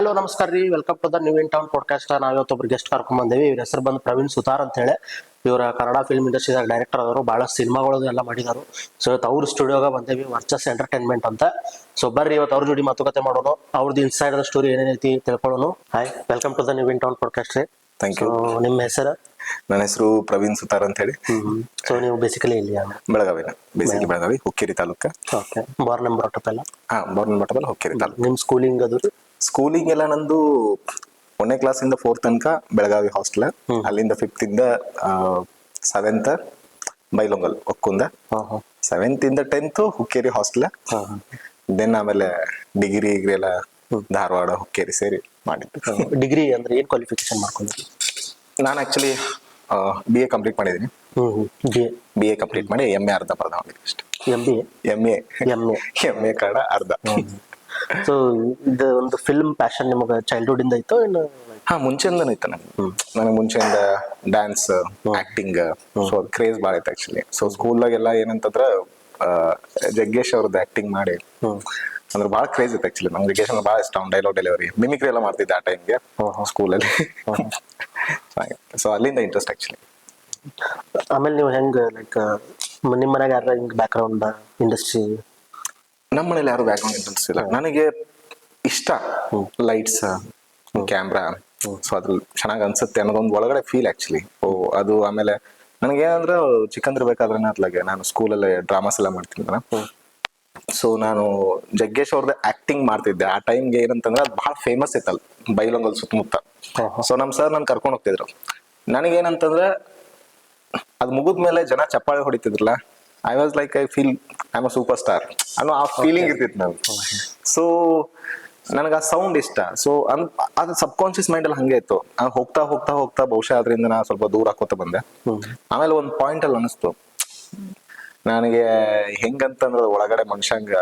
Hello ನಮಸ್ಕಾರ ರೀ, welcome to the new in town podcast. ನಾವು ಇವತ್ತೊಬ್ರು ಗೆಸ್ಟ್ ಕರ್ಕೊಂಡ್ ಬಂದೇವಿ. ಇವ್ರ ಹೆಸರು ಬಂದು ಪ್ರವೀಣ್ ಸುತಾರ್ ಅಂತ ಹೇಳಿ. ಇವರ ಕನ್ನಡ ಫಿಲ್ಮ್ ಇಂಡಸ್ಟ್ರಿದಾಗ ಡೈರೆಕ್ಟರ್ ಆದವರು, ಬಹಳಷ್ಟು ಸಿನಿಮಾಗಳು ಎಲ್ಲ ಮಾಡಿದಾರು. ಸೊ ಇವತ್ತು ಅವ್ರ ಸ್ಟುಡಿಯೋಗ ಬಂದೇವಿ, ವರ್ಚಸ್ ಎಂಟರ್ಟೈನ್ಮೆಂಟ್ ಅಂತ. ಸೊ ಬರ್ರಿ ಇವತ್ತು ಅವ್ರ ಜೋಡಿ ಮಾತುಕತೆ ಮಾಡೋಣ, ಅವ್ರದ್ದು ಇನ್ಸೈಡ್ ಸ್ಟೋರಿ ಏನೇನೈತಿ ತಿಳ್ಕೊಳ್ಳೋಣ. Hi, welcome to the new in town podcast ರೀ. Thank you. ನಿಮ್ಮ ಹೆಸರು? ನನ್ನ ಹೆಸರು ಪ್ರವೀಣ್ ಸುತಾರ್ ಅಂತ ಹೇಳಿ. ಸೊ ನೀವು ಬೇಸಿಕಲಿ ಇಲ್ಲಿ ಬೆಳಗಾವಿನ, ಬೇಸಿಕಲಿ ಬೆಳಗಾವಿ ಹುಕ್ಕೇರಿ ತಾಲೂಕ. ಓಕೆ, ಬಾರ್ನ್ ನಂಬರ್ ಎಲ್ಲ? ಬೋರ್ನ್ ಮಟ್ಟದಲ್ಲಿ ಹುಕ್ಕೇರಿ ತಾಲೂಕು. ನಿಮ್ ಸ್ಕೂಲಿಂಗ್ ಅದು? ಸ್ಕೂಲಿಂಗ್ ಎಲ್ಲ ನಂದು 1ನೇ ಕ್ಲಾಸಿಂದ 4th ತನಕ ಬೆಳಗಾವಿ ಹಾಸ್ಟೆಲ್. ಅಲ್ಲಿಂದ 5th ಇಂದ 7th ಬೈಲೊಂಗಲ್ ಒಕ್ಕುಂದ. 7th ಇಂದ 10th ಹುಕ್ಕೇರಿ ಹಾಸ್ಟೆಲ್. ದೆನ್ ಆಮೇಲೆ ಡಿಗ್ರಿ ಎಲ್ಲ ಧಾರವಾಡ ಹುಕ್ಕೇರಿ ಸೇರಿ ಮಾಡಿದ್ದು. ಡಿಗ್ರಿ ಅಂದ್ರೆ ಏನ್ ಕ್ವಾಲಿಫಿಕೇಶನ್ ಮಾಡ್ಕೊಂಡ್ರಿ? ನಾನು ಆಕ್ಚುಲಿ BA ಕಂಪ್ಲೀಟ್ ಮಾಡಿದ್ದೀನಿ. BA ಕಂಪ್ಲೀಟ್ ಮಾಡಿ MA ಅರ್ಧ ಬರ್ದ ಮಾಡಿದ್ದೀನಿ ಅಷ್ಟೇ. MA ಕನ್ನಡ ಅರ್ಧ. ಸೊ ಇದು ಒಂದು ಫಿಲ್ಮ್ ಪ್ಯಾಷನ್ ನಿಮಗೆ ಚೈಲ್ಡ್ಹುಡ್ ಇಂದ ಇತ್ತು ಏನು? ಮುಂಚೆಯಿಂದನೂ ಇತ್ತು ನನಗೆ ಮುಂಚೆಯಿಂದ ಡ್ಯಾನ್ಸ್, ಆಕ್ಟಿಂಗ್, ಸೊ ಕ್ರೇಜ್ ಭಾಳ ಇತ್ತು ಆಕ್ಚುಲಿ. ಸೊ ಸ್ಕೂಲ್ದಾಗೆಲ್ಲ ಏನಂತಂದ್ರ ಜಗ್ಗೇಶ್ ಅವ್ರದ್ದು ಆಕ್ಟಿಂಗ್ ಮಾಡಿ ಅಂದ್ರೆ ಭಾಳ ಕ್ರೇಜ್ ಇತ್ತು ಆಕ್ಚುಲಿ. ನಂಗೆ ಜಗ್ಗೇಶ್ ಅಂದ್ರೆ ಭಾಳ ಇಷ್ಟ. ಡೈಲಾಗ್ ಡೆಲಿವರಿ, ಮಿಮಿಕ್ರಿ ಎಲ್ಲ ಮಾಡ್ತಿದ್ದೆ ಆ ಟೈಮ್ಗೆ ಸ್ಕೂಲಲ್ಲಿ. ಸೊ ಅಲ್ಲಿಂದ ಇಂಟ್ರೆಸ್ಟ್ ಆಕ್ಚುಲಿ. ಆಮೇಲೆ ನೀವು ಹೆಂಗ್ ಲೈಕ್ ನಿಮ್ಮ ಮನೆಗೆ ಯಾರ ಹಿಂಗ್ ಬ್ಯಾಕ್ ಗ್ರೌಂಡ್ ಇಂಡಸ್ಟ್ರಿ? ನಮ್ಮ ಮನೇಲಿ ಯಾರು ಬ್ಯಾಕ್ ಗ್ರೌಂಡ್ ಇಂಟ್ರೆಸ್ಟ್ ಇಲ್ಲ. ನನಗೆ ಇಷ್ಟ ಲೈಟ್ಸ್, ಕ್ಯಾಮ್ರಾ, ಸೊ ಅದ್ರಲ್ಲಿ ಚೆನ್ನಾಗಿ ಅನ್ಸುತ್ತೆ ಅನ್ನೋದೊಂದು ಒಳಗಡೆ ಫೀಲ್ ಆಕ್ಚುಲಿ. ಅದು ಆಮೇಲೆ ನನಗೆ ಏನಂದ್ರೆ ಚಿಕ್ಕಂದಿರ್ಬೇಕಾದ್ರೆ ಅತ್ಲಾಗೆ ನಾನು ಸ್ಕೂಲಲ್ಲಿ ಡ್ರಾಮಾಸ್ ಎಲ್ಲ ಮಾಡ್ತಿದ್ದೆ. ಸೊ ನಾನು ಜಗ್ಗೇಶ್ ಅವ್ರದ್ದು ಆಕ್ಟಿಂಗ್ ಮಾಡ್ತಿದ್ದೆ ಆ ಟೈಮ್ಗೆ. ಏನಂತಂದ್ರೆ ಅದು ಬಹಳ ಫೇಮಸ್ ಇತ್ತಲ್ಲ ಬೈಲೊಂಗಲ್ ಸುತ್ತಮುತ್ತ. ಸೊ ನಮ್ ಸರ್ ನನ್ ಕರ್ಕೊಂಡು ಹೋಗ್ತಿದ್ರು. ನನಗೇನಂತಂದ್ರೆ ಅದ್ ಮುಗಿದ್ಮೇಲೆ ಜನ ಚಪ್ಪಾಳೆ ಹೊಡಿತಿದ್ರಲ್ಲ, I was like I feel I am a super star ಅನ್ನೋ ಆ ಫೀಲಿಂಗ್ ಇರ್ತಿತ್ತು ನನ್ಗೆ. ಸೊ ನನಗೆ ಆ ಸೌಂಡ್ ಇಷ್ಟ. ಸೊ ಅದು ಸಬ್ ಕಾನ್ಶಿಯಸ್ ಮೈಂಡ್ ಅಲ್ಲಿ ಹಂಗೆ ಇತ್ತು. ಹೋಗ್ತಾ ಹೋಗ್ತಾ ಹೋಗ್ತಾ ಬಹುಶಃ ಅದರಿಂದ ನಾ ಸ್ವಲ್ಪ ದೂರ ಹಾಕೋತ ಬಂದೆ. ಆಮೇಲೆ ಒಂದು ಪಾಯಿಂಟ್ ಅಲ್ಲಿ ಅನಿಸ್ತು ನನಗೆ ಹೆಂಗಂತಂದ್ರೆ ಒಳಗಡೆ ಮನುಷ್ಯಂಗ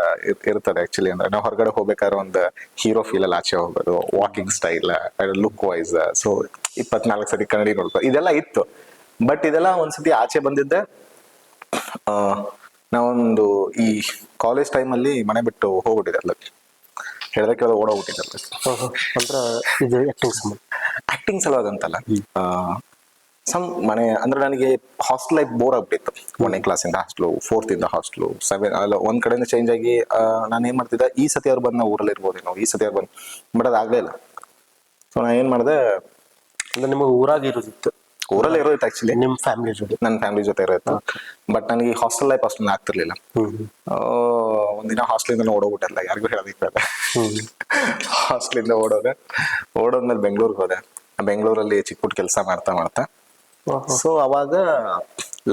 ಇರ್ತದೆ ಆಕ್ಚುಲಿ. ಅಂದ್ರೆ ನಾವು ಹೊರಗಡೆ ಹೋಗ್ಬೇಕಾದ್ರೆ ಒಂದು ಹೀರೋ ಫೀಲ್ ಅಲ್ಲಿ ಆಚೆ ಹೋಗೋದು, walking style, look wise. So 24 ಸತಿ ಕನ್ನಡಿ ನೋಡ್ಕೊ ಇದೆಲ್ಲ ಇತ್ತು. ಬಟ್ ಇದೆಲ್ಲ ಒಂದ್ಸತಿ ಆಚೆ ಬಂದಿದ್ದೆ. ನಾವೊಂದು ಈ ಕಾಲೇಜ್ ಟೈಮ್ ಅಲ್ಲಿ ಮನೆ ಬಿಟ್ಟು ಹೋಗ್ಬಿಟ್ಟಿದ್ದಲ್ಲ, ಹೇಳ್ದೆ ಕೇಳೋ ಓಡೋಗ್ಬಿಟ್ಟಿದ್ದಲ್ಲ. ಆಕ್ಟಿಂಗ್ ಸಲುವಾಗಿ ಅಂತಲ್ಲ, ಮನೆ ಅಂದ್ರೆ ನನಗೆ ಹಾಸ್ಟೆಲ್ ಲೈಫ್ ಬೋರ್ ಆಗ್ಬಿಟ್ಟಿತ್ತು. 1ನೇ ಕ್ಲಾಸಿಂದ ಹಾಸ್ಟೆಲು, 4th ಇಂದ ಹಾಸ್ಟೆಲು, 7 ಅಲ್ಲ ಒಂದ್ ಕಡೆಯಿಂದ ಚೇಂಜ್ ಆಗಿ ನಾನು ಏನ್ ಮಾಡ್ತಿದ್ದೆ, ಈ ಸತಿ ಅವ್ರು ಬಂದು ನಾವು ಊರಲ್ಲಿ ಇರ್ಬೋದೇನೋ, ಈ ಸತಿ ಅವ್ರು ಬಂದು, ಬಟ್ ಅದಾಗ್ಲೇ ಇಲ್ಲ. ಸೊ ನಾ ಏನ್ ಮಾಡಿದೆ, ನಿಮಗೆ ಊರಾಗ ಇರೋದಿತ್ತು? ಊರಲ್ಲಿ ಇರೋದಿತ್ತು ಆಕ್ಚುಲಿ, ನಿಮ್ ಫ್ಯಾಮಿಲಿ ಜೊತೆ? ನನ್ನ ಫ್ಯಾಮಿಲಿ ಜೊತೆ ಇರೋದು. ಬಟ್ ನನಗೆ ಹಾಸ್ಟೆಲ್ ಲೈಫ್ ಅಷ್ಟೊಂದು ಆಗ್ತಿರ್ಲಿಲ್ಲ. ಒಂದಿನ ಹಾಸ್ಟೆಲಿಂದ ಓಡೋಗ್ಬಿಟ್ಟಲ್ಲ, ಯಾರಿಗೂ ಹೇಳೋದಿಕ್ಕೆ. ಹಾಸ್ಟೆಲಿಂದ ಓಡೋದ್ಮೇಲೆ ಬೆಂಗಳೂರಿಗೆ ಹೋದೆ. ಬೆಂಗಳೂರಲ್ಲಿ ಚಿಕ್ಕ ಪುಟ್ಟ ಕೆಲಸ ಮಾಡ್ತಾ ಸೊ ಅವಾಗ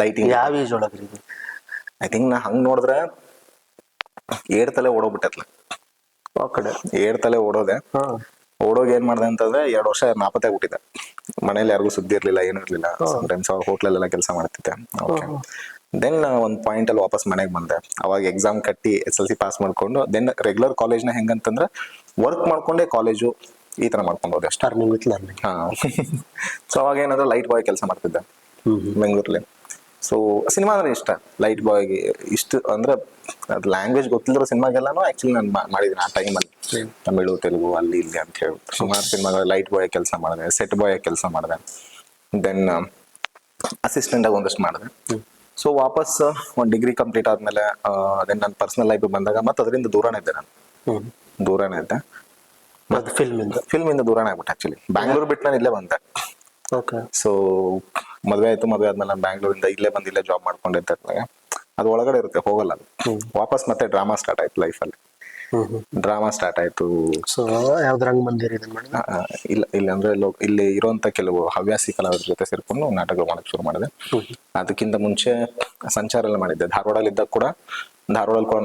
ಲೈಟಿಂಗ್. ಯಾವ ಏಜ್ ಒಳಗ್ರಿ? ಐ ಥಿಂಕ್ ನಾ ಹಂಗ್ ನೋಡಿದ್ರೆ 7 ತಲೆ ಓಡೋಗ್ಬಿಟ್ಟತ್ಲ. ಆ ಕಡೆ 7 ತಲೆ ಓಡೋದೆ. ಓಡೋಗಿ ಏನ್ ಮಾಡ್ದೆ ಅಂತಂದ್ರೆ 2 ವರ್ಷ ನಾಪತ್ತೆ ಆಗ್ಬಿಟ್ಟಿದ್ದೆ. ಮನೇಲಿ ಯಾರಿಗೂ ಸುದ್ದಿ ಇರ್ಲಿಲ್ಲ, ಏನೂ ಇರ್ಲಿಲ್ಲ. ಸಮ್ಟೈಮ್ಸ್ ಅವ್ರ ಹೋಟ್ಲಲ್ಲೆಲ್ಲ ಕೆಲಸ ಮಾಡ್ತಿದ್ದೆ. ಓಕೆ, ದೆನ್ ಒಂದ್ ಪಾಯಿಂಟ್ ಅಲ್ಲಿ ವಾಪಸ್ ಮನೆಗೆ ಬಂದೆ. ಅವಾಗ ಎಕ್ಸಾಮ್ ಕಟ್ಟಿ SSLC ಪಾಸ್ ಮಾಡ್ಕೊಂಡು ದೆನ್ ರೆಗ್ಯುಲರ್ ಕಾಲೇಜ್ನ ಹೆಂಗಂತಂದ್ರೆ ವರ್ಕ್ ಮಾಡ್ಕೊಂಡೆ ಕಾಲೇಜು ಈ ತರ ಮಾಡ್ಕೊಂಡು ಹೋದೆ ಅಷ್ಟೇ. ಸೊ ಅವಾಗ ಏನಾದ್ರೆ ಲೈಟ್ ಬಾಯ್ ಕೆಲಸ ಮಾಡ್ತಿದ್ದೆ ಬೆಂಗಳೂರಲ್ಲಿ. ಸೊ ಸಿನಿಮಾ ಅಂದ್ರೆ ಇಷ್ಟ, ಲೈಟ್ ಬಾಯ್ಗೆ ಇಷ್ಟು ಅಂದ್ರೆ ಅದು ಲ್ಯಾಂಗ್ವೇಜ್ ಗೊತ್ತಿಲ್ಲರೋ ಸಿನಿಮಾಗೆಲ್ಲಾನು ಆಕ್ಚುಲಿ ನಾನು ಮಾಡಿದ್ದೀನಿ ಆ ಟೈಮಲ್ಲಿ. ತಮಿಳು, ತೆಲುಗು, ಅಲ್ಲಿ ಇಲ್ಲಿ ಅಂತ ಹೇಳಿ ಸುಮಾರು ಸಿನಿಮಾಗಳು ಲೈಟ್ ಬಾಯ್ ಕೆಲಸ ಮಾಡಿದೆ, ಸೆಟ್ ಬಾಯ್ ಕೆಲಸ ಮಾಡಿದೆ. ದೆನ್ ಅಸಿಸ್ಟೆಂಟ್ ಆಗಿ ಒಂದಷ್ಟು ಮಾಡಿದೆ. ಸೊ ವಾಪಸ್ ಒಂದು ಡಿಗ್ರಿ ಕಂಪ್ಲೀಟ್ ಆದ್ಮೇಲೆ ದೆನ್ ನನ್ನ ಪರ್ಸನಲ್ ಲೈಫ್ ಬಂದಾಗ ಮತ್ತೆ ಅದರಿಂದ ದೂರನೇ ಇದ್ದೆ. ನಾನು ದೂರನೇ ಇದ್ದೆ. ಫಿಲ್ಮ್ ಇಂದ ದೂರನೇ ಆಗ್ಬಿಟ್ಟೆ ಆಕ್ಚುಲಿ. ಬ್ಯಾಂಗ್ಳೂರ್ ಬಿಟ್ಟು ನಾನು ಇಲ್ಲೇ ಬಂದೆ. ಸೊ ಮದ್ವೆ ಆಯ್ತು. ಮದ್ವೆ ಆದ್ಮೇಲೆ ನಾನು ಬ್ಯಾಂಗ್ಳೂರಿಂದ ಇಲ್ಲೇ ಬಂದು ಇಲ್ಲೇ ಜಾಬ್ ಮಾಡ್ಕೊಂಡಿದ್ದೆ. ಅದು ಒಳಗಡೆ ಇರುತ್ತೆ, ಹೋಗಲ್ಲ ಅದು. ವಾಪಸ್ ಮತ್ತೆ ಡ್ರಾಮಾ ಸ್ಟಾರ್ಟ್ ಆಯ್ತು ಲೈಫಲ್ಲಿ. ಡ್ರಾಮಾ ಸ್ಟಾರ್ಟ್ ಆಯ್ತು. ಸೊ ಯಾವ್ದು ರಂಗ ಮಂದಿರ? ಇಲ್ಲ ಅಂದ್ರೆ ಇಲ್ಲಿ ಇರುವಂತ ಕೆಲವು ಹವ್ಯಾಸಿ ಕಲಾವಿದರ ಜೊತೆ ಸೇರ್ಕೊಂಡು ನಾಟಕ ಮಾಡಕ್ ಶುರು ಮಾಡಿದೆ. ಅದಕ್ಕಿಂತ ಮುಂಚೆ ಸಂಚಾರ ಎಲ್ಲ ಮಾಡಿದ್ದೆ. ಧಾರವಾಡಲ್ಲಿ ಇದ್ದಾಗ ಕೂಡ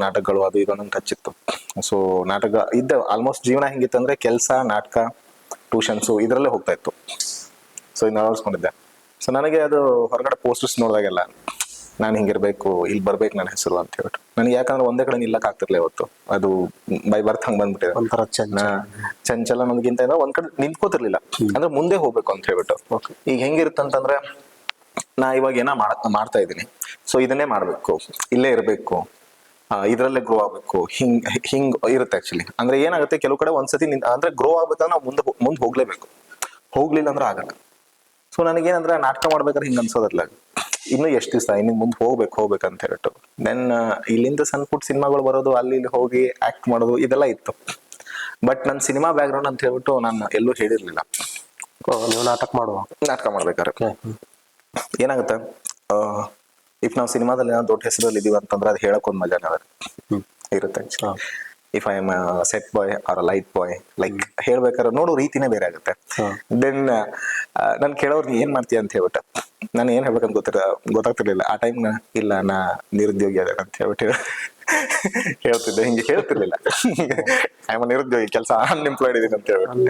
ನಾಟಕಗಳು ಅದು ಇದೊಂದು ಹಚ್ಚಿತ್ತು. ಸೊ ನಾಟಕ ಇದ್ದ ಆಲ್ಮೋಸ್ಟ್ ಜೀವನ ಹೆಂಗಿತ್ತು ಅಂದ್ರೆ ಕೆಲಸ, ನಾಟಕ, ಟ್ಯೂಷನ್ಸು ಇದರಲ್ಲೇ ಹೋಗ್ತಾ ಇತ್ತು. ಸೊ ಇದನ್ನ ಅಳವಡಿಸ್ಕೊಂಡಿದ್ದೆ. ಸೊ ನನಗೆ ಅದು ಹೊರಗಡೆ ಪೋಸ್ಟರ್ಸ್ ನೋಡಿದಾಗೆಲ್ಲ ನಾನು ಹಿಂಗಿರ್ಬೇಕು, ಇಲ್ಲಿ ಬರ್ಬೇಕು ನನ್ನ ಹೆಸರು ಅಂತ ಹೇಳ್ಬಿಟ್ಟು ನನಗೆ, ಯಾಕಂದ್ರೆ ಒಂದೇ ಕಡೆ ನಿಲ್ಲಕ್ ಆಗ್ತಿರ್ಲಿಲ್ಲ ಇವತ್ತು. ಅದು ಬೈ ಬರ್ತ್ ಹಂಗ್ ಬಂದ್ಬಿಟ್ಟಿದೆ. ಒಂಥರ ಚಂಚಲ ನನಗಿಂತ ಒಂದ್ ಕಡೆ ನಿಂತ್ಕೋತಿರ್ಲಿಲ್ಲ, ಅಂದ್ರೆ ಮುಂದೆ ಹೋಗ್ಬೇಕು ಅಂತ ಹೇಳ್ಬಿಟ್ಟು. ಈಗ ಹೆಂಗಿರುತ್ತಂತಂದ್ರೆ ನಾ ಇವಾಗ ಏನೋ ಮಾಡ್ತಾ ಇದ್ದೀನಿ, ಸೊ ಇದನ್ನೇ ಮಾಡ್ಬೇಕು, ಇಲ್ಲೇ ಇರ್ಬೇಕು, ಇದ್ರಲ್ಲೇ ಗ್ರೋ ಆಗ್ಬೇಕು ಹಿಂಗ್ ಇರುತ್ತೆ ಆಕ್ಚುಲಿ. ಅಂದ್ರೆ ಏನಾಗುತ್ತೆ ಕೆಲವು ಕಡೆ ಒಂದ್ಸತಿ ಅಂದ್ರೆ ಗ್ರೋ ಆಗ್ಬೇಕಂದ್ರೆ ನಾವು ಮುಂದೆ ಹೋಗ್ಲೇಬೇಕು, ಹೋಗ್ಲಿಲ್ಲ ಅಂದ್ರೆ ಆಗಲ್ಲ. ಸೊ ನನಗೇನಂದ್ರೆ ನಾಟಕ ಮಾಡ್ಬೇಕಾದ್ರೆ ಹಿಂಗ ಅನ್ಸೋದಿಲ್ಲ, ಇನ್ನು ಎಷ್ಟು ದಿವಸ ಇನ್ನು ಮುಂದೆ ಹೋಗ್ಬೇಕಂತ ಹೇಳ್ಬಿಟ್ಟು. ದೆನ್ ಇಲ್ಲಿಂದ ಸಣ್ಣ ಪುಟ್ಟ ಸಿನಿಮಾಗಳು ಬರೋದು, ಅಲ್ಲಿ ಇಲ್ಲಿ ಹೋಗಿ ಆಕ್ಟ್ ಮಾಡೋದು ಇದೆಲ್ಲ ಇತ್ತು. ಬಟ್ ನನ್ನ ಸಿನಿಮಾ ಬ್ಯಾಕ್ ಗ್ರೌಂಡ್ ಅಂತ ಹೇಳ್ಬಿಟ್ಟು ನಾನು ಎಲ್ಲೂ ಹೇಳಿರ್ಲಿಲ್ಲ. ನೀವು ನಾಟಕ ಮಾಡ್ಬೇಕಾದ್ರೆ ಏನಾಗುತ್ತೆ, ಇಫ್ ನಾವು ಸಿನಿಮಾದಲ್ಲಿ ಏನೋ ದೊಡ್ಡ ಹೆಸರಲ್ಲಿ ಇದೀವಿ ಅಂತಂದ್ರೆ ಅದು ಹೇಳಕ್ ಒಂದು ಮಜಾನೇ ಇರುತ್ತೆ. If I am set boy or light boy, like ಹೇಳ್ಬೇಕಾದ್ರೆ ನೋಡೋ ರೀತಿನೇ ಬೇರೆ ಆಗುತ್ತೆ. ದೆನ್ ನನ್ ಕೇಳೋರ್ನ ಏನ್ ಮಾಡ್ತೀಯ ಅಂತ ಹೇಳ್ಬಿಟ್ಟು ನಾನು ಏನ್ ಹೇಳ್ಬೇಕಂತ ಗೊತ್ತಾಗ್ತಿರ್ಲಿಲ್ಲ ಆ ಟೈಮ್. ಇಲ್ಲ ನಾ ನಿರುದ್ಯೋಗಿ ಅದ ಅಂತ ಹೇಳ್ಬಿಟ್ಟು ಹೇಳ್ತಿದ್ದೆ, ಹಿಂಗೆ ಹೇಳ್ತಿರ್ಲಿಲ್ಲ ಐ ನಿರುದ್ಯೋಗಿ, ಕೆಲಸ ಅನ್ಎಂಪ್ಲಾಯ್ಡ್ ಇದೀನಿ ಅಂತ ಹೇಳ್ಬಿಟ್ಟು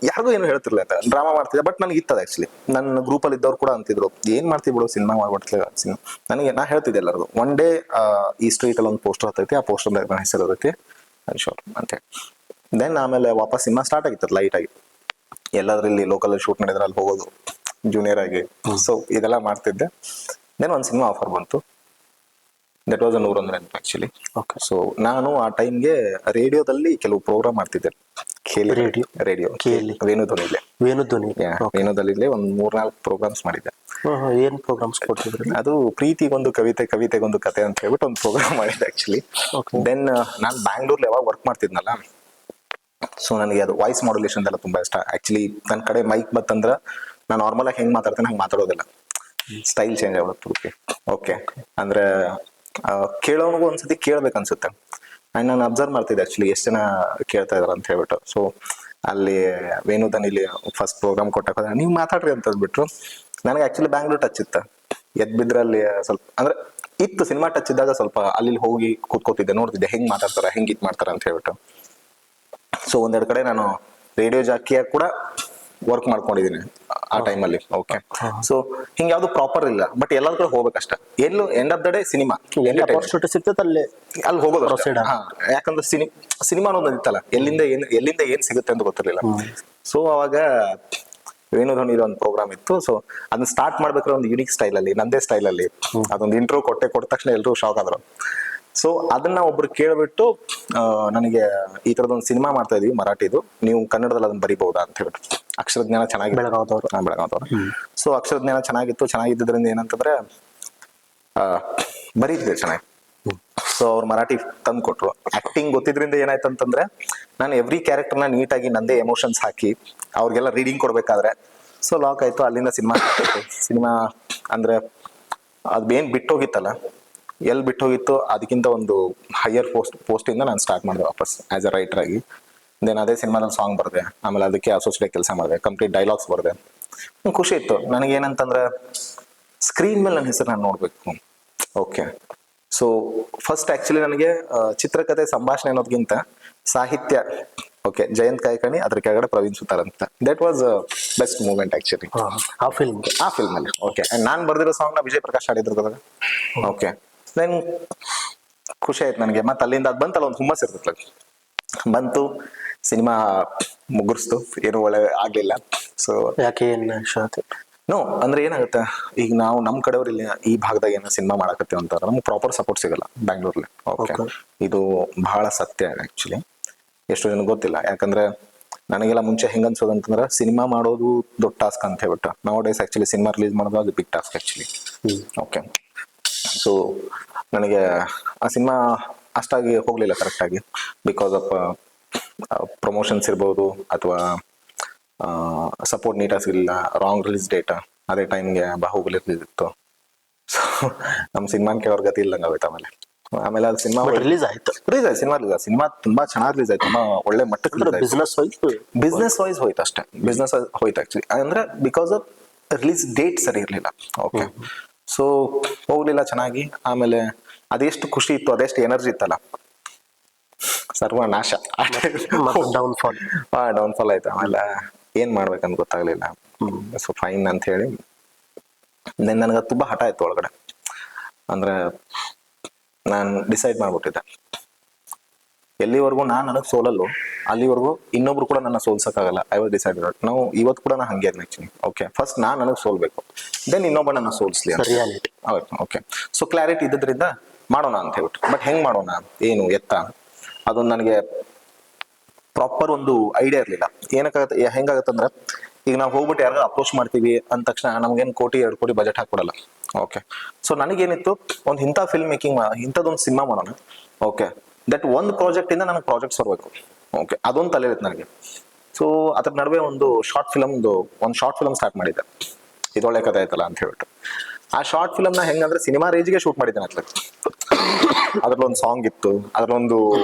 ಯಾರಿಗೂ ಏನು ಹೇಳ್ತಿರ್ಲಿಲ್ಲ ಅಂತ ಡ್ರಾಮಾ ಮಾಡ್ತಿದ್ದೆ. ಬಟ್ ನನಗೆ ಇತ್ತದ ಆಕ್ಚುಲಿ, ನನ್ನ ಗ್ರೂಪ್ ಅಲ್ಲಿ ಇದ್ದವ್ರು ಕೂಡ ಅಂತಿದ್ರು ಏನ್ ಮಾಡ್ತೀವಿ ಬಿಡು ಸಿನಿಮಾ ಮಾಡ್ಬಿಡ್ತಿಲ್ಲ ಸಿನಿಮಾ. ನಾ ಹೇಳ್ತಿದ್ದೆ ಎಲ್ಲರಿಗೂ, ಒನ್ ಡೇ ಈ ಸ್ಟ್ರೀಟ್ ಅಲ್ಲಿ ಒಂದು ಪೋಸ್ಟರ್ ಹತ್ತೈತಿ, ಆ ಪೋಸ್ಟರ್ ನನ್ನ ಹೆಸರು ಇರುತ್ತೆ ಶೋರ್ ಅಂತ ಹೇಳಿ. ದೆನ್ ಆಮೇಲೆ ವಾಪಸ್ ಸಿನಿಮಾ ಸ್ಟಾರ್ಟ್ ಆಗಿತ್ತು ಲೈಟ್ ಆಗಿ, ಎಲ್ಲದ್ರಲ್ಲಿ ಲೋಕಲ್ ಶೂಟ್ ಮಾಡಿದ್ರೆ ಅಲ್ಲಿ ಹೋಗೋದು ಜೂನಿಯರ್ ಆಗಿ. ಸೊ ಇದೆಲ್ಲ ಮಾಡ್ತಿದ್ದೆ. ದೆನ್ ಒಂದು ಸಿನಿಮಾ ಆಫರ್ ಬಂತು, ದಟ್ ವಾಸ್ 100 ಆಕ್ಚುಲಿ. ಸೊ ನಾನು ಆ ಟೈಮ್ಗೆ ರೇಡಿಯೋದಲ್ಲಿ ಕೆಲವು ಪ್ರೋಗ್ರಾಮ್ ಮಾಡ್ತಿದ್ದೆ, ರೇಡಿಯೋ ವೇಣುಧ್ವನಿಲೆ ಒಂದು 3-4 ಪ್ರೋಗ್ರಾಮ್ಸ್ ಮಾಡಿದ್ದೆ. ಏನ್ ಪ್ರೋಗ್ರಾಮ್ಸ್ ಕೊಡ್ತಿದ್ರಿ? ಅದು ಪ್ರೀತಿಗೊಂದು ಕವಿತೆ, ಕವಿತೆಗೊಂದು ಕತೆ ಅಂತ ಹೇಳ್ಬಿಟ್ಟು ಒಂದು ಪ್ರೋಗ್ರಾಮ್ ಮಾಡಿದ್ದೆ ಆಕ್ಚುಲಿ. ದೆನ್ ನಾನು ಬ್ಯಾಂಗ್ಳೂರ್ಲಿ ಯಾವಾಗ ವರ್ಕ್ ಮಾಡ್ತಿದ್ನಲ್ಲ, ಸೊ ನನಗೆ ಅದು ವಾಯ್ಸ್ ಮಾಡ್ಯುಲೇಷನ್ ಎಲ್ಲ ತುಂಬಾ ಇಷ್ಟ ಆಕ್ಚುಲಿ. ನನ್ನ ಕಡೆ ಮೈಕ್ ಬತ್ತಂದ್ರ ನಾನು ನಾರ್ಮಲ್ ಆಗಿ ಹೆಂಗ್ ಮಾತಾಡ್ತೇನೆ ಹಂಗೆ ಮಾತಾಡೋದಿಲ್ಲ, ಸ್ಟೈಲ್ ಚೇಂಜ್ ಆಗ್ಬಿಡುತ್ತೆ. ಓಕೆ ಅಂದ್ರೆ ಕೇಳೋನಿಗೂ ಒಂದ್ಸತಿ ಕೇಳ್ಬೇಕು ಅನ್ಸುತ್ತೆ. ಅಂಡ್ ನಾನು ಅಬ್ಸರ್ವ್ ಮಾಡ್ತಿದ್ದೆ ಆಕ್ಚುಲಿ ಎಷ್ಟು ಜನ ಕೇಳ್ತಾ ಇದಾರೆ ಅಂತ ಹೇಳ್ಬಿಟ್ಟು. ಸೊ ಅಲ್ಲಿ ವೇಣುಧ್ವನಿಲಿ ಫಸ್ಟ್ ಪ್ರೋಗ್ರಾಮ್ ಕೊಟ್ಟಾಗ ನೀವು ಮಾತಾಡ್ರಿ ಅಂತ ಅಂದ್ಬಿಟ್ರು. ನನಗೆ ಆಕ್ಚುಲಿ ಬ್ಯಾಂಗ್ಳೂರ್ ಟಚ್ ಇತ್ತ, ಎದ್ ಬಿದ್ರಲ್ಲಿ ಸ್ವಲ್ಪ ಅಂದ್ರೆ ಇತ್ತು ಸಿನಿಮಾ ಟಚ್ ಇದ್ದಾಗ ಸ್ವಲ್ಪ ಅಲ್ಲಿ ಹೋಗಿ ಕೂತ್ಕೋತಿದ್ದೆ, ನೋಡ್ತಿದ್ದೆ ಹೆಂಗ್ ಮಾತಾಡ್ತಾರ, ಹೆಂಗ್ ಇದ್ ಮಾಡ್ತಾರ ಅಂತ ಹೇಳ್ಬಿಟ್ಟು. ಸೊ ಒಂದೆರಡು ಕಡೆ ನಾನು ರೇಡಿಯೋ ಜಾಕಿಯಾಗಿ ಕೂಡ ವರ್ಕ್ ಮಾಡ್ಕೊಂಡಿದೀನಿ ಆ ಟೈಮಲ್ಲಿ. ಓಕೆ, ಸೊ ಹಿಂಗ ಯಾವ್ದು ಪ್ರಾಪರ್ ಇಲ್ಲ, ಬಟ್ ಎಲ್ಲಾದ್ರೂ ಕಡೆ ಹೋಗ್ಬೇಕಷ್ಟ. ಎಲ್ಲೂ end of the day cinema ಸಿಗ್ತದೆ ಅಲ್ಲಿ ಹೋಗೋದು. ಯಾಕಂದ್ರೆ ಸಿನಿಮಾ ಅನ್ನೋದು ಇತ್ತಲ್ಲ, ಎಲ್ಲಿಂದ ಏನ್ ಸಿಗುತ್ತೆ ಅಂತ ಗೊತ್ತಿರ್ಲಿಲ್ಲ. ಸೊ ಅವಾಗ ವೇಣುಧ್ವನಿ ಒಂದು ಪ್ರೋಗ್ರಾಮ್ ಇತ್ತು. ಸೊ ಅದನ್ನ ಸ್ಟಾರ್ಟ್ ಮಾಡ್ಬೇಕಾದ್ರೆ ಒಂದು ಯುನಿಕ್ ಸ್ಟೈಲ್ ಅಲ್ಲಿ, ನಂದೇ ಸ್ಟೈಲ್ ಅಲ್ಲಿ ಅದೊಂದು ಇಂಟ್ರೋ ಕೊಟ್ಟ ತಕ್ಷಣ ಎಲ್ಲರೂ ಶಾಕ್ ಆದ್ರು. ಸೊ ಅದನ್ನ ಒಬ್ರು ಕೇಳ್ಬಿಟ್ಟು ನನಗೆ ಈ ತರದೊಂದು ಸಿನಿಮಾ ಮಾಡ್ತಾ ಇದೀವಿ ಮರಾಠಿದು, ನೀವು ಕನ್ನಡದಲ್ಲಿ ಅದನ್ನ ಬರಿಬಹುದಾ ಅಂತ ಹೇಳ್ಬಿಟ್ಟು. ಅಕ್ಷರಜ್ಞಾನ ಚೆನ್ನಾಗಿ ಬೆಳಗಾವ್ದವ್ರು. ಸೊ ಅಕ್ಷರಜ್ಞಾನ ಚೆನ್ನಾಗಿದ್ದರಿಂದ ಏನಂತಂದ್ರೆ ಬರೀತಿದೆ ಚೆನ್ನಾಗಿ. ಸೊ ಅವ್ರು ಮರಾಠಿ ತಂದು ಕೊಟ್ರು. ಆಕ್ಟಿಂಗ್ ಗೊತ್ತಿದ್ರಿಂದ ಏನಾಯ್ತು ಅಂತಂದ್ರೆ ನಾನು ಎವ್ರಿ ಕ್ಯಾರೆಕ್ಟರ್ನ ನೀಟಾಗಿ ನಂದೇ ಎಮೋಷನ್ಸ್ ಹಾಕಿ ಅವ್ರಿಗೆಲ್ಲ ರೀಡಿಂಗ್ ಕೊಡ್ಬೇಕಾದ್ರೆ ಸೊ ಲಾಕ್ ಆಯ್ತು. ಅಲ್ಲಿಂದ ಸಿನಿಮಾ ಅಂದ್ರೆ ಅದೇನ್ ಬಿಟ್ಟೋಗಿತ್ತಲ್ಲ, ಎಲ್ಲಿ ಬಿಟ್ಟೋಗಿತ್ತು ಅದಕ್ಕಿಂತ ಒಂದು ಹೈಯರ್ ಪೋಸ್ಟ್ ಇಂದ ನಾನು ಸ್ಟಾರ್ಟ್ ಮಾಡಿದೆ ವಾಪಸ್ ಆಸ್ ಅ ರೈಟರ್ ಆಗಿ. ದೆನ್ ಅದೇ ಸಿನಿಮಾದಲ್ಲಿ ಸಾಂಗ್ ಬರ್ದೆ, ಆಮೇಲೆ ಅದಕ್ಕೆ ಅಸೋಸಿಯೇಟ್ ಕೆಲಸ ಮಾಡಿದೆ, ಕಂಪ್ಲೀಟ್ ಡೈಲಾಗ್ಸ್ ಬರ್ದೆ. ಖುಷಿ ಇತ್ತು ನನಗೇನಂತಂದ್ರೆ ಸ್ಕ್ರೀನ್ ಮೇಲೆ ನನ್ನ ಹೆಸರು ನಾನು ನೋಡ್ಬೇಕು. ಓಕೆ, ಸೊ ಫಸ್ಟ್ ಆಕ್ಚುಲಿ ನನಗೆ ಚಿತ್ರಕಥೆ ಸಂಭಾಷಣೆ ಅನ್ನೋದ್ಕಿಂತ ಸಾಹಿತ್ಯ, ಓಕೆ, ಜಯಂತ್ ಕಾಯ್ಕಣಿ, ಅದ್ರ ಕೆಳಗಡೆ ಪ್ರವೀಣ್ ಸುತಾರ್ ಅಂತ, that was best moment actually ಆ ಫಿಲ್ಮ್ ಅಲ್ಲಿ. ಓಕೆ, ನಾನ್ ಬರ್ದಿರೋ ಸಾಂಗ್ ನ ವಿಜಯ್ ಪ್ರಕಾಶ್ ಹಾಡಿದ್ರು. ಓಕೆ, ದೆನ್ ಖುಷಿ ಆಯ್ತು ನನಗೆ. ಮತ್ತೆ ಅಲ್ಲಿಂದ ಅದ್ ಬಂತಲ್ಲ ಒಂದು ಹುಮ್ಮಸ್ ಇರ್ತೈತಲ್ಲ, ಬಂತು ಸಿನಿಮಾ ಮುಗುರ್ಸ್ತು, ಏನು ಒಳ್ಳೆ ಆಗ್ಲಿಲ್ಲ. ಸೊ ಯಾಕೆ ನೋ ಅಂದ್ರೆ ಏನಾಗುತ್ತೆ, ಈಗ ನಾವು ನಮ್ ಕಡೆಯವ್ರು ಇಲ್ಲಿ ಈ ಭಾಗದಾಗ ಏನೋ ಸಿನಿಮಾ ಮಾಡಕತ್ತೀವಿ ಅಂತಂದ್ರೆ ನಮ್ಗೆ ಪ್ರಾಪರ್ ಸಪೋರ್ಟ್ ಸಿಗಲ್ಲ ಬ್ಯಾಂಗ್ಳೂರ್ಲಿ. ಓಕೆ, ಇದು ಬಹಳ ಸತ್ಯ ಆಕ್ಚುಲಿ. ಎಷ್ಟು ಜನ ಗೊತ್ತಿಲ್ಲ, ಯಾಕಂದ್ರೆ ನನಗೆಲ್ಲ ಮುಂಚೆ ಹೆಂಗ್ ಅನ್ಸೋದು ಅಂತಂದ್ರೆ ಸಿನಿಮಾ ಮಾಡೋದು ದೊಡ್ಡ ಟಾಸ್ಕ್ ಅಂತ ಹೇಳ್ಬಿಟ್ಟು. Now days actually cinema release ಮಾಡೋದು ಅದು big task actually. Okay, so ನನಗೆ ಆ ಸಿನಿಮಾ ಅಷ್ಟಾಗಿ ಹೋಗ್ಲಿಲ್ಲ ಕರೆಕ್ಟ್ ಆಗಿ, ಬಿಕಾಸ್ ಆಫ್ ಪ್ರಮೋಷನ್ಸ್ ಇರ್ಬೋದು ಅಥವಾ ಸಪೋರ್ಟ್ ನೀಟಾಗಿ ಸಿಗಲಿಲ್ಲ, ರಾಂಗ್ ರಿಲೀಸ್ ಡೇಟ್, ಅದೇ ಟೈಮ್ಗೆ ಬಾಹುಬಲಿ ರಿಲೀಸ್ ಇತ್ತು. ಸೊ ನಮ್ ಸಿನಿಮಾ ಕೇಳೋರ್ ಗತಿ ಇಲ್ಲಂಗ ಆಗೋಯ್ತು. ಆಮೇಲೆ ಅದು ಸಿನಿಮಾ ರಿಲೀಸ್ ಆಯ್ತು, ಸಿನಿಮಾ ತುಂಬಾ ಚೆನ್ನಾಗಿ ರಿಲೀಸ್ ಆಯ್ತು, ತುಂಬಾ ಒಳ್ಳೆ ಮಟ್ಟಕ್ಕೆ ಬಿಸ್ನೆಸ್ ವೈಸ್ ಹೋಯ್ತು ಅಷ್ಟೇ. ಬಿಸ್ನೆಸ್ ಹೋಯ್ತು ಆಕ್ಚುಲಿ, ಅಂದ್ರೆ ಬಿಕಾಸ್ ಆಫ್ ರಿಲೀಸ್ ಡೇಟ್ ಸರಿ ಇರ್ಲಿಲ್ಲ. ಓಕೆ, ಸೊ ಹೋಗ್ಲಿಲ್ಲ ಚೆನ್ನಾಗಿ. ಆಮೇಲೆ ಅದೆಷ್ಟು ಖುಷಿ ಇತ್ತು, ಅದೆಷ್ಟು ಎನರ್ಜಿ ಇತ್ತಲ್ಲ, ಸರ್ವನಾಶ, ಡೌನ್ಫಾಲ್ ಆಯ್ತು. ಆಮೇಲೆ ಏನ್ ಮಾಡ್ಬೇಕಂತ ಗೊತ್ತಾಗ್ಲಿಲ್ಲ. ಸೊ ಫೈನ್ ಅಂತ ಹೇಳಿ ನನಗ ತುಂಬಾ ಹಠ ಇತ್ತು ಒಳಗಡೆ. ಅಂದ್ರೆ ನಾನು ಡಿಸೈಡ್ ಮಾಡ್ಬಿಟ್ಟಿದ್ದೆ, ಎಲ್ಲಿವರೆಗೂ ನನಗ್ ಸೋಲಲ್ಲೋ ಅಲ್ಲಿವರೆಗೂ ಇನ್ನೊಬ್ರು ಕೂಡ ನನ್ನ ಸೋಲ್ಸಕ್ಕಾಗಲ್ಲ. I was decided. ನಾವು ಇವತ್ತು ಕೂಡ ನಾ ಹಂಗೆ ಆಕ್ಚುಲಿ. ಓಕೆ, ಫಸ್ಟ್ ನನಗ್ ಸೋಲ್ಬೇಕು, ದೆನ್ ಇನ್ನೊಬ್ಬ ನನ್ನ ಸೋಲ್ಸ್ಲಿ. Reality okay. ಸೊ ಕ್ಲಾರಿಟಿ ಇದ್ದದ್ರಿಂದ ಮಾಡೋಣ ಅಂತ ಹೇಳ್ಬಿಟ್ಟು, ಬಟ್ ಹೆಂಗ್ ಮಾಡೋಣ, ಏನು ಎತ್ತ, ಅದೊಂದು ನನಗೆ ಪ್ರಾಪರ್ ಒಂದು ಐಡಿಯಾ ಇರಲಿಲ್ಲ. ಏನಕ್ಕಾಗತ್ತೆ, ಹೆಂಗಾಗತ್ತಂದ್ರೆ ಈಗ ನಾವು ಹೋಗ್ಬಿಟ್ಟು ಯಾರು ಅಪ್ರೋಚ್ ಮಾಡ್ತೀವಿ ಅಂದ ತಕ್ಷಣ ನಮ್ಗೇನು 1-2 ಕೋಟಿ ಬಜೆಟ್ ಹಾಕ್ಕೊಡಲ್ಲ. ಓಕೆ. ಸೊ ನನಗೇನಿತ್ತು, ಒಂದು ಇಂಥ ಫಿಲ್ಮ್ ಮೇಕಿಂಗ್, ಇಂಥದ್ದೊಂದು ಸಿನಿಮಾ ಮಾಡೋಣ. ಓಕೆ. ದಟ್ ಒಂದು ಪ್ರಾಜೆಕ್ಟ್ ಇಂದ ನನಗೆ ಪ್ರಾಜೆಕ್ಟ್ಸ್ ಬರಬೇಕು. ಓಕೆ, ಅದೊಂದು ತಲೆ ಇರುತ್ತೆ ನನಗೆ. ಸೊ ಅದ್ರ ನಡುವೆ ಒಂದು ಶಾರ್ಟ್ ಫಿಲಮ್ ಸ್ಟಾರ್ಟ್ ಮಾಡಿದ್ದೆ, ಇದೊಳ್ಳೆ ಕಥೆ ಆಯ್ತಲ್ಲ ಅಂತ ಹೇಳ್ಬಿಟ್ಟು. ಆ ಶಾರ್ಟ್ ಫಿಲಮ್ನ ಹೆಂಗಂದ್ರೆ ಸಿನಿಮಾ ರೇಂಜ್ಗೆ ಶೂಟ್ ಮಾಡಿದ್ದೇನೆ ಅತ್ಲ. ಅದ್ರಲ್ಲೊಂದು ಸಾಂಗ್ ಇತ್ತು, ಅದ್ರಲ್ಲೊಂದು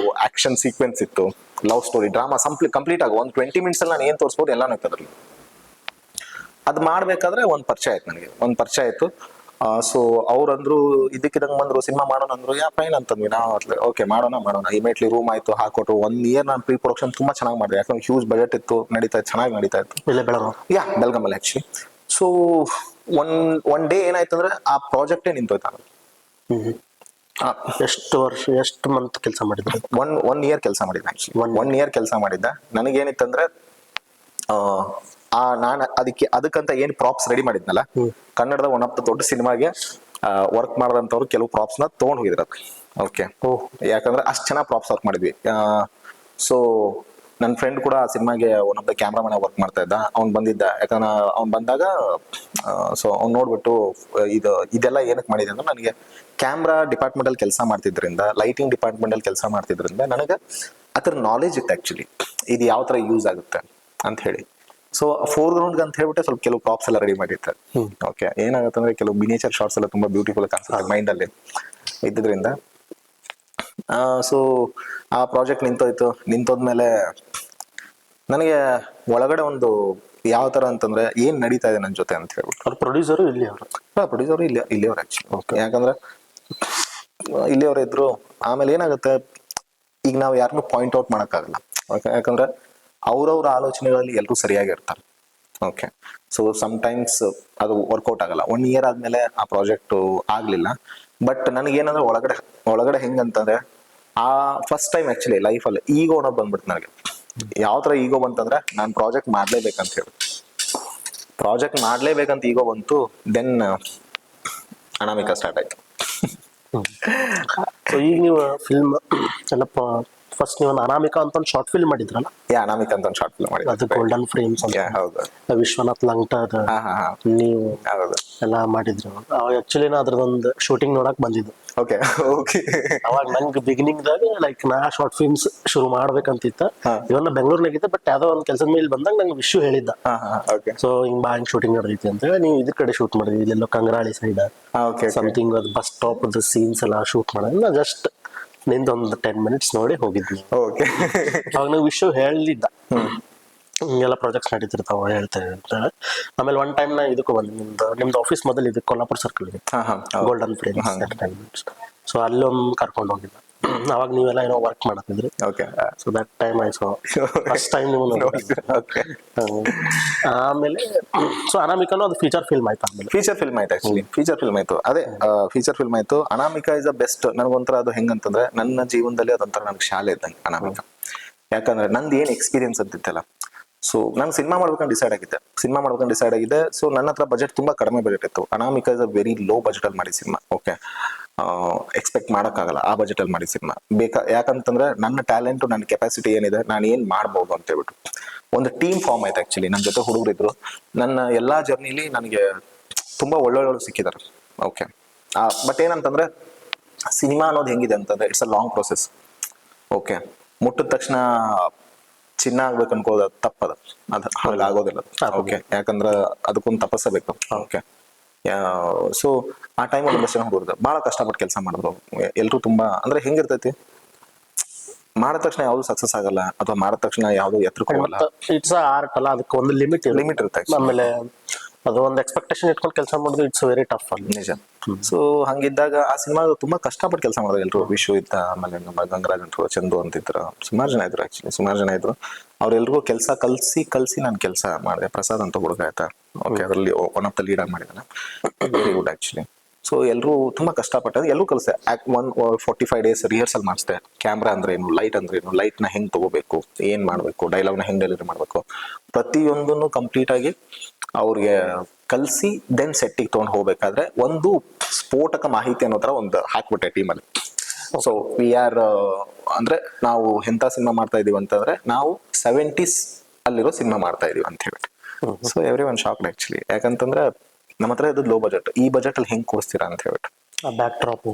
ಆಕ್ಷನ್ ಸೀಕ್ವೆನ್ಸ್ ಇತ್ತು, ಲವ್ ಸ್ಟೋರಿ, ಡ್ರಾಮಾ ಕಂಪ್ಲೀಟ್ ಆಗಿ ಒಂದು 20 ಮಿನಿಟ್ಸ್ ಅಲ್ಲಿ ನಾನು ಏನ್ ತೋರಿಸ್ಬೋದು ಎಲ್ಲಾನು ಇತ್ತು ಅದ್ರಲ್ಲಿ. ಅದು ಮಾಡ್ಬೇಕಾದ್ರೆ ಒಂದು ಪರಿಚಯ ಆಯ್ತು. ಸೊ ಅವ್ರಂದ್ರು ಇದಕ್ಕಿದಂಗೆ ಬಂದ್ರು, ಸಿನಿಮಾ ಮಾಡೋಣ ಅಂದ್ರು. ಫೈನ್ ಅಂತಂದ್ವಿ ನಾವು. ಓಕೆ, ಮಾಡೋಣ. ಇಮಿಡಿಯೇಟ್ಲಿ ರೂಮ್ ಆಯ್ತು, ಹಾಕೊಟ್ಟು 1 ಇಯರ್ ನಾನು ಪ್ರೀ ಪ್ರೊಡಕ್ಷನ್ ತುಂಬಾ ಚೆನ್ನಾಗಿ ಮಾಡಿದೆ. ಯಾಕಂದ್ರೆ ಹ್ಯೂಜ್ ಬಜೆಟ್ ಇತ್ತು, ಚೆನ್ನಾಗಿ ನಡೀತಾ ಇತ್ತು. ಬೆಳಗಾಮಲ್ಲಿ ಆಕ್ಚುಲಿ. ಸೊ ಒನ್ ಡೇ ಏನಾಯ್ತು ಅಂದ್ರೆ ಆ ಪ್ರಾಜೆಕ್ಟೇ ನಿಂತೋಯ್ತು. ಎಷ್ಟು ಮಂತ್ ಕೆಲಸ ಮಾಡಿದ್ರೆ? ಒನ್ ಇಯರ್ ಕೆಲಸ ಮಾಡಿದ್ದೆ ಆಕ್ಚುಲಿ. 1 ಇಯರ್ ಕೆಲಸ ಮಾಡಿದ್ದ. ನನಗೇನಿತ್ತಂದ್ರೆ ನಾನು ಅದಕ್ಕಂತ ಏನ್ ಪ್ರಾಪ್ಸ್ ರೆಡಿ ಮಾಡಿದ್ನಲ್ಲ, ಕನ್ನಡದ ಒನ್ ಆಫ್ ದ ದೊಡ್ಡ ಸಿನಿಮಾಗೆ ವರ್ಕ್ ಮಾಡಿದಂತವ್ರು ಕೆಲವು ಪ್ರಾಪ್ಸ್ ನ ತಗೊಂಡ್ ಹೋಗಿದ್ರ. ಓಕೆ. ಯಾಕಂದ್ರೆ ಅಷ್ಟ್ ಚೆನ್ನಾಗಿ ಪ್ರಾಪ್ಸ್ ವರ್ಕ್ ಮಾಡಿದ್ವಿ. ಸೊ ನನ್ನ ಫ್ರೆಂಡ್ ಕೂಡ ಆ ಸಿನಿಮಾಗೆ one of the cameraman work ಮಾಡ್ತಾ ಇದ್ದ. ಅವ್ನು ಬಂದಿದ್ದ. ಯಾಕಂದ್ರೆ ಅವ್ನು ಬಂದಾಗ ಸೊ ಅವ್ನು ನೋಡ್ಬಿಟ್ಟು ಇದೆಲ್ಲ ಏನಕ್ಕೆ ಮಾಡಿದೆ ಅಂದ್ರೆ, ನನಗೆ ಕ್ಯಾಮ್ರಾ ಡಿಪಾರ್ಟ್ಮೆಂಟ್ ಅಲ್ಲಿ ಕೆಲಸ ಮಾಡ್ತಿದ್ರಿಂದ, ಲೈಟಿಂಗ್ ಡಿಪಾರ್ಟ್ಮೆಂಟ್ ಅಲ್ಲಿ ಕೆಲಸ ಮಾಡ್ತಿದ್ರಿಂದ ನನಗೆ ಅದ್ರ ನಾಲೆಜ್ ಇತ್ತು ಆಕ್ಚುಲಿ, ಇದು ಯಾವ ತರ ಯೂಸ್ ಆಗುತ್ತೆ ಅಂತ ಹೇಳಿ. ಸೊ ಫೋರ್ಗ್ರೌಂಡ್ ಅಂತ ಹೇಳ್ಬಿಟ್ಟೆ ಸ್ವಲ್ಪ ಕೆಲವು ಪ್ರಾಪ್ಸ್ ಎಲ್ಲ ರೆಡಿ ಮಾಡಿರ್ತಾರೆ. ಓಕೆ. ಏನಾಗುತ್ತೆ ಕೆಲವು ಮಿನಿಯೇಚರ್ ಶಾರ್ಟ್ಸ್ ಎಲ್ಲ ತುಂಬಾ ಬ್ಯೂಟಿಫುಲ್ ಕಾಣಿಸುತ್ತೆ ಮೈಂಡ್ ಅಲ್ಲಿ ಇದ್ದಿದ್ರಿಂದ. ಸೊ ಆ ಪ್ರಾಜೆಕ್ಟ್ ನಿಂತೋದ್ಮೇಲೆ ನನಗೆ ಒಳಗಡೆ ಒಂದು ಯಾವ ತರ ಅಂತಂದ್ರೆ ಏನ್ ನಡೀತಾ ಇದೆ ನನ್ನ ಜೊತೆ ಅಂತ ಹೇಳ್ಬಿಟ್ಟು. ಅವ್ರ ಪ್ರೊಡ್ಯೂಸರು ಇಲ್ಲಿಯವ್ರು ಆಕ್ಚುಲಿ. ಯಾಕಂದ್ರೆ ಇಲ್ಲಿಯವ್ರು ಇದ್ರು. ಆಮೇಲೆ ಏನಾಗುತ್ತೆ, ಈಗ ನಾವು ಯಾರನ್ನು ಪಾಯಿಂಟ್ ಔಟ್ ಮಾಡಕ್ಕಾಗಲ್ಲ. ಯಾಕಂದ್ರೆ ಅವ್ರವ್ರ ಆಲೋಚನೆಗಳಲ್ಲಿ ಎಲ್ಲರೂ ಸರಿಯಾಗಿ ಇರ್ತಾರೆ. ಓಕೆ. ಸೊ ಸಮ್ಟೈಮ್ಸ್ ಅದು ವರ್ಕೌಟ್ ಆಗಲ್ಲ. 1 ಇಯರ್ ಆದ್ಮೇಲೆ ಆ ಪ್ರಾಜೆಕ್ಟ್ ಆಗ್ಲಿಲ್ಲ. ಬಟ್ ನನಗೇನಂದ್ರೆ ಒಳಗಡೆ ಹೆಂಗಂತಂದ್ರೆ, ಆ ಫಸ್ಟ್ ಟೈಮ್ ಆಕ್ಚುಲಿ ಲೈಫಲ್ಲಿ ಈಗೋ ಅನ್ನೋದು ಬಂದ್ಬಿಡ್ತು ನನಗೆ. ಯಾವ ತರ ಈಗೋ ಬಂತಂದ್ರೆ, ನಾನು ಪ್ರಾಜೆಕ್ಟ್ ಮಾಡ್ಲೇಬೇಕಂತ ಈಗೋ ಬಂತು. ದೆನ್ ಅನಾಮಿಕಾ ಸ್ಟಾರ್ಟ್ ಆಯ್ತು. ಸೊ ಈಗ ನೀವು ಫಿಲ್ಮ್ ಎಲ್ಲ ಫಸ್ಟ್ ನೀವು ಒಂದು ಅನಾಮಿಕಾ ಅಂತ ಒಂದು ಶಾರ್ಟ್ ಫಿಲ್ಮ್ ಮಾಡಿದ್ರಲ್ಲ? ಅನಾಮಿಕಾ ಅಂತ ಒಂದು ಶಾರ್ಟ್ ಫಿಲ್ಮ್ ಮಾಡಿದ್ದೆ. ಅದು ಗೋಲ್ಡನ್ ಫ್ರೇಮ್ಸ್ ಅಂತ. ಹೌದು. ವಿಶ್ವನಾಥ್ ಲಂಗ್ಟಾದ ನೀವು ಎಲ್ಲ ಮಾಡಿದ್ರು. ಆಕ್ಚುಲಿ ನಾ ಅದ್ರದೊಂದು ಶೂಟಿಂಗ್ ನೋಡಕ್ ಬಂದಿದ್ದು. ಓಕೆ. ಅವಾಗ ನಂಗೆ ಬಿಗಿನಿಂಗ್ ದಾಗ ಲೈಕ್ ನಾ ಶಾರ್ಟ್ ಫಿಲ್ಮ್ಸ್ ಶುರು ಮಾಡ್ಬೇಕಂತಿತ್ತ. ಇವನ್ನ ಬೆಂಗಳೂರಿನಾಗಿದ್ದ, ಬಟ್ ಯಾವ್ದೋ ಒಂದು ಕೆಲಸದ ಮೇಲೆ ಬಂದಾಗ ನಂಗೆ ವಿಶ್ವ ಹೇಳಿದ್ದ. ಸೊ ಹಿಂಗ್ ಬಾ, ಹಿಂಗ್ ಶೂಟಿಂಗ್ ನಡೆದೈತಿ ಅಂತ ಹೇಳಿ ನೀವು ಇದ್ರ ಕಡೆ ಶೂಟ್ ಮಾಡಿದ್ವಿ. ಇಲ್ಲೆಲ್ಲೋ Kangrali side something bus stop scenes ಎಲ್ಲ ಶೂಟ್ ಮಾಡೋದು. ನಾ ಜಸ್ಟ್ ನಿಂದೊಂದು 10 ಮಿನಿಟ್ಸ್ ನೋಡಿ ಹೋಗಿದ್ವಿ. ಅವಾಗ ನಾವು ವಿಶ್ವ ಹೇಳಿದ್ದ, ಹಿಂಗೆಲ್ಲ ಪ್ರಾಜೆಕ್ಟ್ಸ್ ನಡೀತಿರ್ತಾವ ಹೇಳ್ತೇವೆ ಅಂತ. ಆಮೇಲೆ ಒನ್ ಟೈಮ್ ನಾ ಇದಕ್ಕೂ ಬಂದೆ, ನಿಮ್ದು ಆಫೀಸ್ ಮೊದಲು ಇದು ಕೊಲ್ಲಾಪುರ ಸರ್ಕಲ್ ಇದೆ, ಗೋಲ್ಡನ್ ಫ್ರೇಮ್ಸ್. ಸೊ ಅಲ್ಲೊಂದು ಕರ್ಕೊಂಡು ಹೋಗಿದ್ದ. ಅವಾಗ ನೀವೆಲ್ಲ ಏನೋ ವರ್ಕ್ ಮಾಡತ್ತಿದ್ರಿ. So that time I saw first time ನೀವು. ಆಮೇಲೆ ಸೊ ಅನಾಮಿಕಾನು ಅದು ಫೀಚರ್ ಫಿಲ್ಮ್ ಆಯ್ತು. ಆಮೇಲೆ ಫೀಚರ್ ಫಿಲ್ಮ್ ಆಯ್ತು. ಅದೇ ಫೀಚರ್ ಫಿಲ್ಮ್ ಆಯ್ತು. Anamika is the best. ನನಗೊಂಥರ ಅದು ಹೆಂಗಂತಂದ್ರೆ, ನನ್ನ ಜೀವನದಲ್ಲಿ ಅದೊಂಥರ ನನಗೆ ಶಾಲೆ ಇದ್ದಂಗೆ ಅನಾಮಿಕಾ. ಯಾಕಂದ್ರೆ ನಂದು ಏನ್ ಎಕ್ಸ್ಪೀರಿಯನ್ಸ್ ಅಂತಿತ್ತಲ್ಲ. ಸೊ ನಾನು ಸಿನಿಮಾ ಮಾಡ್ಬೇಕಂತ ಡಿಸೈಡ್ ಆಗಿದೆ. ಸೊ ನನ್ನ ಹತ್ರ ಬಜೆಟ್ ತುಂಬಾ ಕಡಿಮೆ ಬಜೆಟ್ ಇತ್ತು. Anamika is a very low budget ಅಲ್ಲಿ ಮಾಡಿ ಸಿನಿಮಾ. ಓಕೆ. ಎಕ್ಸ್ಪೆಕ್ಟ್ ಮಾಡಕ್ಕಾಗಲ್ಲ ಆ ಬಜೆಟ್ ಅಲ್ಲಿ ಮಾಡಿ ಸಿನಿಮಾ. ಯಾಕಂತಂದ್ರೆ ನನ್ನ ಟ್ಯಾಲೆಂಟ್, ನನ್ನ ಕೆಪಾಸಿಟಿ ಏನಿದೆ, ನಾನು ಏನ್ ಮಾಡ್ಬೋದು ಅಂತ ಹೇಳ್ಬಿಟ್ಟು ಒಂದು ಟೀಮ್ ಫಾರ್ಮ್ ಆಯ್ತು ಆಕ್ಚುಲಿ. ನನ್ನ ಜೊತೆ ಹುಡುಗರಿದ್ರು. ನನ್ನ ಎಲ್ಲಾ ಜರ್ನಿಲಿ ನನಗೆ ತುಂಬಾ ಒಳ್ಳೊಳ್ಳೆ ಸಿಕ್ಕಿದ್ದಾರೆ. ಓಕೆ. ಬಟ್ ಏನಂತಂದ್ರೆ, ಸಿನಿಮಾ ಅನ್ನೋದು ಹೆಂಗಿದೆ ಅಂತಂದ್ರೆ, it's a long process. Okay. ಮುಟ್ಟಿದ ತಕ್ಷಣ ಚಿನ್ನ ಆಗ್ಬೇಕು ಅನ್ಕೋದು ತಪ್ಪದ, ಅದು ಆಗೋದಿಲ್ಲ. ಓಕೆ. ಯಾಕಂದ್ರೆ ಅದಕ್ಕೊಂದು ತಪಸ್ಸಬೇಕು. ಓಕೆ. ಸೊ ಆ ಟೈಮಲ್ಲಿ ಒಂದಷ್ಟು ಜನ ಹುಡುಗರು ಬಹಳ ಕಷ್ಟಪಟ್ಟು ಕೆಲಸ ಮಾಡಿದ್ರು. ಎಲ್ರು ತುಂಬಾ ಅಂದ್ರೆ ಹೆಂಗಿರ್ತೈತಿ, ಮಾಡಿದ ತಕ್ಷಣ ಯಾವ್ದು ಸಕ್ಸಸ್ ಆಗಲ್ಲ, ಅಥವಾ ಮಾಡಿದ ತಕ್ಷಣ ಯಾವ್ದು ಎತ್ತರಕ್ಕೆ ಹೋಗಲ್ಲ. ಇಟ್ಸ್ ಆರ್ಟ್ ಅಲ್ಲ, ಅದಕ್ಕೆ ಒಂದು ಲಿಮಿಟ್ ಇರುತ್ತೆ. ಆಮೇಲೆ ಅದು ಒಂದು ಎಕ್ಸ್ಪೆಕ್ಟೇಷನ್ ಇಟ್ಕೊಂಡು ಕೆಲಸ ಮಾಡೋದು ಇಟ್ಸ್ ವೆರಿ ಟಫ್ ಅಲ್ಲಿ, ನಿಜ. ಸೊ ಹಂಗಿದ್ದಾಗ ಆ ಸಿನಿಮಾ ತುಂಬಾ ಕಷ್ಟಪಟ್ಟು ಕೆಲಸ ಮಾಡಿದ್ರು ಎಲ್ರು. ವಿಶ್ವ ಇದ್ದ, ಆಮೇಲೆ ನಮ್ಮ ಗಂಗರಾಜ್ ಅಂತರು, ಚಂದು ಅಂತಿದ್ರು, ಸುಮಾರು ಜನ ಇದ್ರು ಆಕ್ಚುಲಿ, ಸುಮಾರು ಜನ ಇದ್ರು. ಅವ್ರೆಲ್ರಿಗೂ ಕೆಲಸ ಕಲ್ಸಿ ನಾನು ಕೆಲಸ ಮಾಡಿದೆ. ಪ್ರಸಾದ್ ಅಂತ ಹುಡುಗ ಆಯ್ತಾ. ಓಕೆ. ಅದರಲ್ಲಿ ಒನ್ ಆಫ್ ದ ಲೀಡ್ ಆಗಿ ಮಾಡಿದಾನೆ. Very good actually. ಸೊ ಎಲ್ಲರೂ ತುಂಬಾ ಕಷ್ಟಪಟ್ಟದ್ದು. ಎಲ್ಲರೂ ಕಲಿಸೆ. 45 days ರಿಹರ್ಸಲ್ ಮಾಡಿಸ್ದೆ. ಕ್ಯಾಮ್ರಾ ಅಂದ್ರೆ ಏನು, ಲೈಟ್ ಅಂದ್ರೆ ಏನು, ಲೈಟ್ ನ ಹೆಂಗ್ ತಗೋಬೇಕು, ಏನ್ ಮಾಡ್ಬೇಕು, ಡೈಲಾಗ್ ನ ಹೆಂಗ್ ಡೆಲಿವರಿ ಮಾಡ್ಬೇಕು, ಪ್ರತಿಯೊಂದನ್ನು ಕಂಪ್ಲೀಟ್ ಆಗಿ ಅವ್ರಿಗೆ ಕಲ್ಸಿ ದೆನ್ ಸೆಟ್ಟಿಗೆ ತೊಗೊಂಡು ಹೋಗ್ಬೇಕಾದ್ರೆ ಒಂದು ಸ್ಫೋಟಕ ಮಾಹಿತಿ ಅನ್ನೋ ತರ ಒಂದು ಹಾಕ್ಬಿಟ್ಟೆ ಟೀಮಲ್ಲಿ. ಸೊ ವಿ ಆರ್ ಅಂದ್ರೆ ನಾವು ಎಂತ ಸಿನಿಮಾ ಮಾಡ್ತಾ ಇದೀವಿ ಅಂತಂದ್ರೆ ನಾವು 70s ಅಲ್ಲಿರೋ ಸಿನಿಮಾ ಮಾಡ್ತಾ ಇದೀವಿ ಅಂತ ಹೇಳ್ಬಿಟ್ಟು. So every one shocked actually. ಯಾಕಂತಂದ್ರೆ ನಮ್ಮ ಹತ್ರ ಇದು ಲೋ ಬಜೆಟ್, ಈ ಬಜೆಟ್ ಅಲ್ಲಿ ಹೆಂಗ್ ಕೂರಿಸ್ತೀರಾ ಅಂತ ಹೇಳ್ಬಿಟ್ಟು, ಬ್ಯಾಕ್ ಡ್ರಾಪ್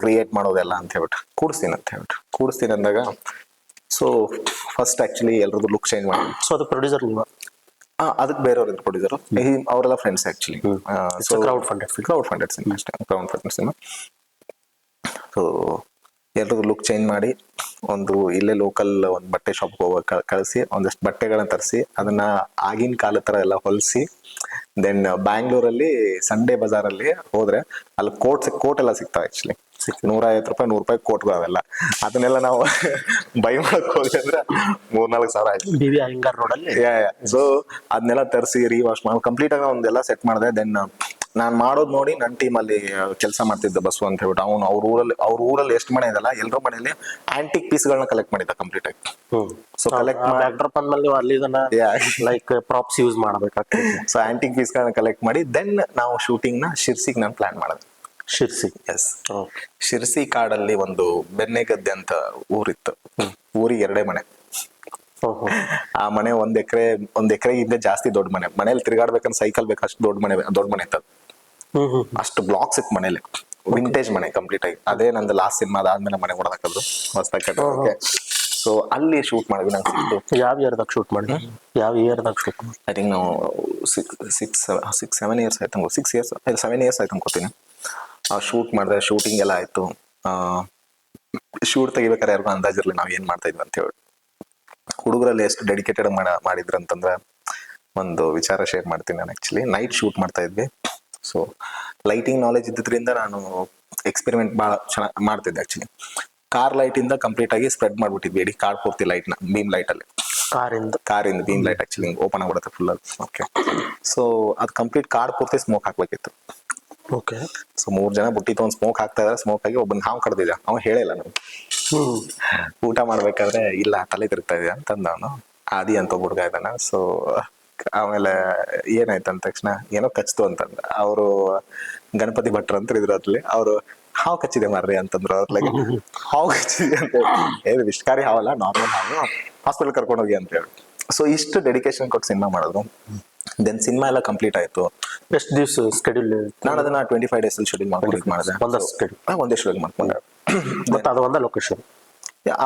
ಕ್ರಿಯೇಟ್ ಮಾಡೋದೆಲ್ಲ ಅಂತ ಹೇಳ್ಬಿಟ್ಟು ಕೂಡಿಸ್ತೀನಿ ಅಂದಾಗ ಸೊ ಫಸ್ಟ್ ಆಕ್ಚುಲಿ ಎಲ್ರದ್ದು ಲುಕ್ ಚೇಂಜ್ ಮಾಡಿ. ಸೊ ಅದು ಪ್ರೊಡ್ಯೂಸರ್ ನೀವು? ಅದಕ್ಕೆ ಬೇರೆಯವ್ರ ಪ್ರೊಡ್ಯೂಸರ್, ಅವರೆಲ್ಲ friends actually. Crowd funded cinema ಅಷ್ಟೇ, ಕ್ರೌಡ್ ಫಂಡೆಡ್ ಸಿನಿಮಾ. ಸೊ ಎಲ್ರದ್ದು ಲುಕ್ ಚೇಂಜ್ ಮಾಡಿ ಒಂದು ಇಲ್ಲೇ ಲೋಕಲ್ ಒಂದು ಬಟ್ಟೆ ಶಾಪ್ ಕಳಿಸಿ ಒಂದಷ್ಟು ಬಟ್ಟೆಗಳನ್ನ ತರಿಸಿ ಅದನ್ನ ಆಗಿನ ಕಾಲ ತರ ಎಲ್ಲ ಹೊಲಿಸಿ, ದೆನ್ ಬ್ಯಾಂಗ್ಳೂರಲ್ಲಿ ಸಂಡೇ ಬಜಾರಲ್ಲಿ ಹೋದ್ರೆ ಅಲ್ಲಿ ಕೋಟ್ ಎಲ್ಲ ಸಿಗ್ತಾವೆ ಆಕ್ಚುಲಿ. 150 ರೂಪಾಯಿ 100 ರೂಪಾಯಿ ಕೋಟ್ಗಳು ಅವೆಲ್ಲ. ಅದನ್ನೆಲ್ಲ ನಾವು ಬೈ ಮಾಡಕ್ ಹೋಗಿ ಅಂದ್ರೆ 3-4 ಸಾವಿರ ಆಯ್ತು. BV ಅಯ್ಯಂಗಾರ್ ರೋಡಲ್ಲಿ. ಸೊ ಅದನ್ನೆಲ್ಲ ತರಿಸಿ ರೀವಾಶ್ ಮಾಡಿ ಕಂಪ್ಲೀಟ್ ಆಗಿ ಒಂದೆಲ್ಲ ಸೆಟ್ ಮಾಡಿದೆ. ದೆನ್ ನಾನ್ ಮಾಡೋದ್ ನೋಡಿ ನನ್ನ ಟೀಮ್ ಅಲ್ಲಿ ಕೆಲಸ ಮಾಡ್ತಿದ್ದ ಬಸ್ಸು ಅಂತ ಹೇಳ್ಬಿಟ್ಟು ಅವನು ಅವ್ರ ಊರಲ್ಲಿ ಎಷ್ಟು ಮನೆ ಇದೆಲ್ಲ ಎಲ್ಲರ ಮನೆಯಲ್ಲಿ ಆಂಟಿಕ್ ಪೀಸ್ ಗಳನ್ನ ಕಲೆಕ್ಟ್ ಮಾಡಿದ್ದ ಕಂಪ್ಲೀಟ್ ಆಗಿ. ಸೊ ಕಲೆಕ್ಟ್ ಬ್ಯಾಕ್ಡ್ರಾಪ್ ಅಂದ್ಮೇಲೆ ಅಲ್ಲಿ ಇದನ್ನ ಲೈಕ್ ಪ್ರಾಪ್ಸ್ ಯೂಸ್ ಮಾಡಬೇಕಾಗ್ತದೆ. ಸೊ ಆಂಟಿಕ್ ಪೀಸ್ ಗಳನ್ನ ಕಲೆಕ್ಟ್ ಮಾಡಿ ದೆನ್ ನಾವು ಶೂಟಿಂಗ್ ನ ಶಿರ್ಸಿಗೆ ನಾನು ಪ್ಲಾನ್ ಮಾಡಿದೆ. ಶಿರ್ಸಿ, ಎಸ್. ಶಿರ್ಸಿ ಕಾಡಲ್ಲಿ ಒಂದು ಬೆನ್ನೆಗದ್ದೆ ಅಂತ ಊರಿತ್ತು. ಊರಿಗೆ 2 ಮನೆ. ಆ ಮನೆ ಒಂದ್ ಎಕರೆಗಿಂತ ಜಾಸ್ತಿ ದೊಡ್ಡ ಮನೇಲಿ ತಿರ್ಗಾಡ್ಬೇಕಂದ್ರೆ ಸೈಕಲ್ ಬೇಕು, ಅಷ್ಟು ದೊಡ್ಡ ಮನೆ ಇತ್ತು. ಅಷ್ಟು ಬ್ಲಾಕ್ಸ್ ಇತ್ತು ಮನೇಲಿ, ವಿಂಟೇಜ್ ಮನೆ ಕಂಪ್ಲೀಟ್ ಆಗಿ. ಅದೇ ನಂದು ಲಾಸ್ಟ್ ಸಿನಿಮಾ ಅದಾದ್ಮೇಲೆ ಮನೆ ಹೊಡೆದಾಕದ್ರು ಹೊಸದಾಗಿ. ಸೊ ಅಲ್ಲಿ ಶೂಟ್ ಮಾಡಿದ್ವಿ. ನಂಗೆ ಸಿಕ್ತು. ಯಾವ ಇಯರ್ದಾಗ ಶೂಟ್ ಮಾಡಿದ್ವಿ? ಐ ಥಿಂಕ್ ನಾವು 6-7 ಇಯರ್ಸ್ ಆಯ್ತು. 7 ಇಯರ್ಸ್ ಆಯ್ತು ಅನ್ಕೋತೀನಿ. ಶೂಟ್ ಮಾಡಿದೆ, ಶೂಟಿಂಗ್ ಎಲ್ಲ ಆಯ್ತು. ಶೂಟ್ ತೆಗಿಬೇಕಾದ್ರೆ ಯಾರಿಗೂ ಅಂದಾಜಿರ್ಲಿ ನಾವ್ ಏನ್ ಮಾಡ್ತಾ ಇದ್ವಿ ಅಂತ ಹೇಳಿ. ಹುಡುಗರಲ್ಲಿ ಎಷ್ಟು ಡೆಡಿಕೇಟೆಡ್ ಮಾಡಿದ್ರು ಅಂತಂದ್ರೆ ಒಂದು ವಿಚಾರ ಶೇರ್ ಮಾಡ್ತೀನಿ ನಾನು. ಆಕ್ಚುಲಿ ನೈಟ್ ಶೂಟ್ ಮಾಡ್ತಾ ಇದ್ವಿ. ಸೊ ಲೈಟಿಂಗ್ ನಾಲೆಜ್ ಇದ್ದಿದ್ರಿಂದ ನಾನು ಎಕ್ಸ್ಪೆರಿಮೆಂಟ್ ಬಹಳ ಚೆನ್ನಾಗಿ ಮಾಡ್ತಿದ್ದೆ. ಆಕ್ಚುಲಿ ಕಾರ್ ಲೈಟ್ ಇಂದ ಕಂಪ್ಲೀಟ್ ಆಗಿ ಸ್ಪ್ರೆಡ್ ಮಾಡ್ಬಿಟ್ಟಿದ್ವಿ ಇಡೀ ಕಾರ್ ಪೂರ್ತಿ ಲೈಟ್ ನ, ಬೀಮ್ ಲೈಟ್ ಅಲ್ಲಿ. ಕಾರಿಂದ ಬೀಮ್ ಲೈಟ್ ಆಕ್ಚುಲಿ ಓಪನ್ ಆಗ್ಬಿಡುತ್ತೆ ಫುಲ್ ಅಲ್ಲಿ. ಓಕೆ. ಸೊ ಅದು ಕಂಪ್ಲೀಟ್ ಕಾರ್ ಪೂರ್ತಿ ಸ್ಮೋಕ್ ಹಾಕ್ಬೇಕಿತ್ತು. ಓಕೆ. ಸೊ 3 ಜನ ಬುಟ್ಟಿ ತಗೊಂಡ್ ಸ್ಮೋಕ್ ಹಾಕ್ತಾ ಇದಾರೆ. ಸ್ಮೋಕ್ ಆಗಿ ಒಬ್ಬನ್ ಹಾವು ಕಡ್ದಿದ್ದ. ಅವ್ನು ಹೇಳಿಲ್ಲ ನಾವು ಊಟ ಮಾಡ್ಬೇಕಾದ್ರೆ ಇಲ್ಲ ತಲೆ ತಿರುಗ್ತಾ ಇದೆಯಾ ಅಂತಂದ ಅವನು. ಆದಿ ಅಂತ ಹುಡುಗ ಇದ್ದಾನ. ಸೊ ಆಮೇಲೆ ಏನಾಯ್ತು ಅಂದ ತಕ್ಷಣ ಏನೋ ಕಚ್ತು ಅಂತಂದ. ಅವರು ಗಣಪತಿ ಭಟ್ರು ಅಂತ ಇದ್ರು ಅದ್ರಲ್ಲಿ. ಅವರು ಹಾವು ಕಚ್ಚಿದೆ ಮಾರ್ರಿ ಅಂತಂದ್ರು. ಅವ್ರಲಾಗೆ ಹಾವು ಕಚ್ಚಿದೆ ಅಂತ ಹೇಳಿ, ವಿಷಕಾರಿ ಹಾವಲ್ಲ, ನಾರ್ಮಲ್ ಹಾವು, ಹಾಸ್ಪಿಟಲ್ ಕರ್ಕೊಂಡು ಹೋಗಿ ಅಂತ ಹೇಳಿ. ಸೊ ಇಷ್ಟು ಡೆಡಿಕೇಶನ್ ಕೊಟ್ಟು ಸಿನಿಮಾ ಮಾಡೋದು. ದೆನ್ ಸಿನಿಮಾ ಎಲ್ಲ ಕಂಪ್ಲೀಟ್ ಆಯ್ತು. ಎಷ್ಟು ದಿವಸ ಸ್ಕೆಡ್ಯೂಲ್? ನಾನು ಅದನ್ನ 25 days ಅಲ್ಲಿ ಶೆಡ್ಯೂಲ್ ಮಾಡ್ಕೊಂಡು ಮಾಡಿದೆ. ಒಂದೇ ಶೆಡ್ಯೂಲ್ ಮಾಡ್ಕೊಂಡೆ. ಮತ್ತೆ ಅದು ಒಂದೇ ಲೊಕೇಶನ್?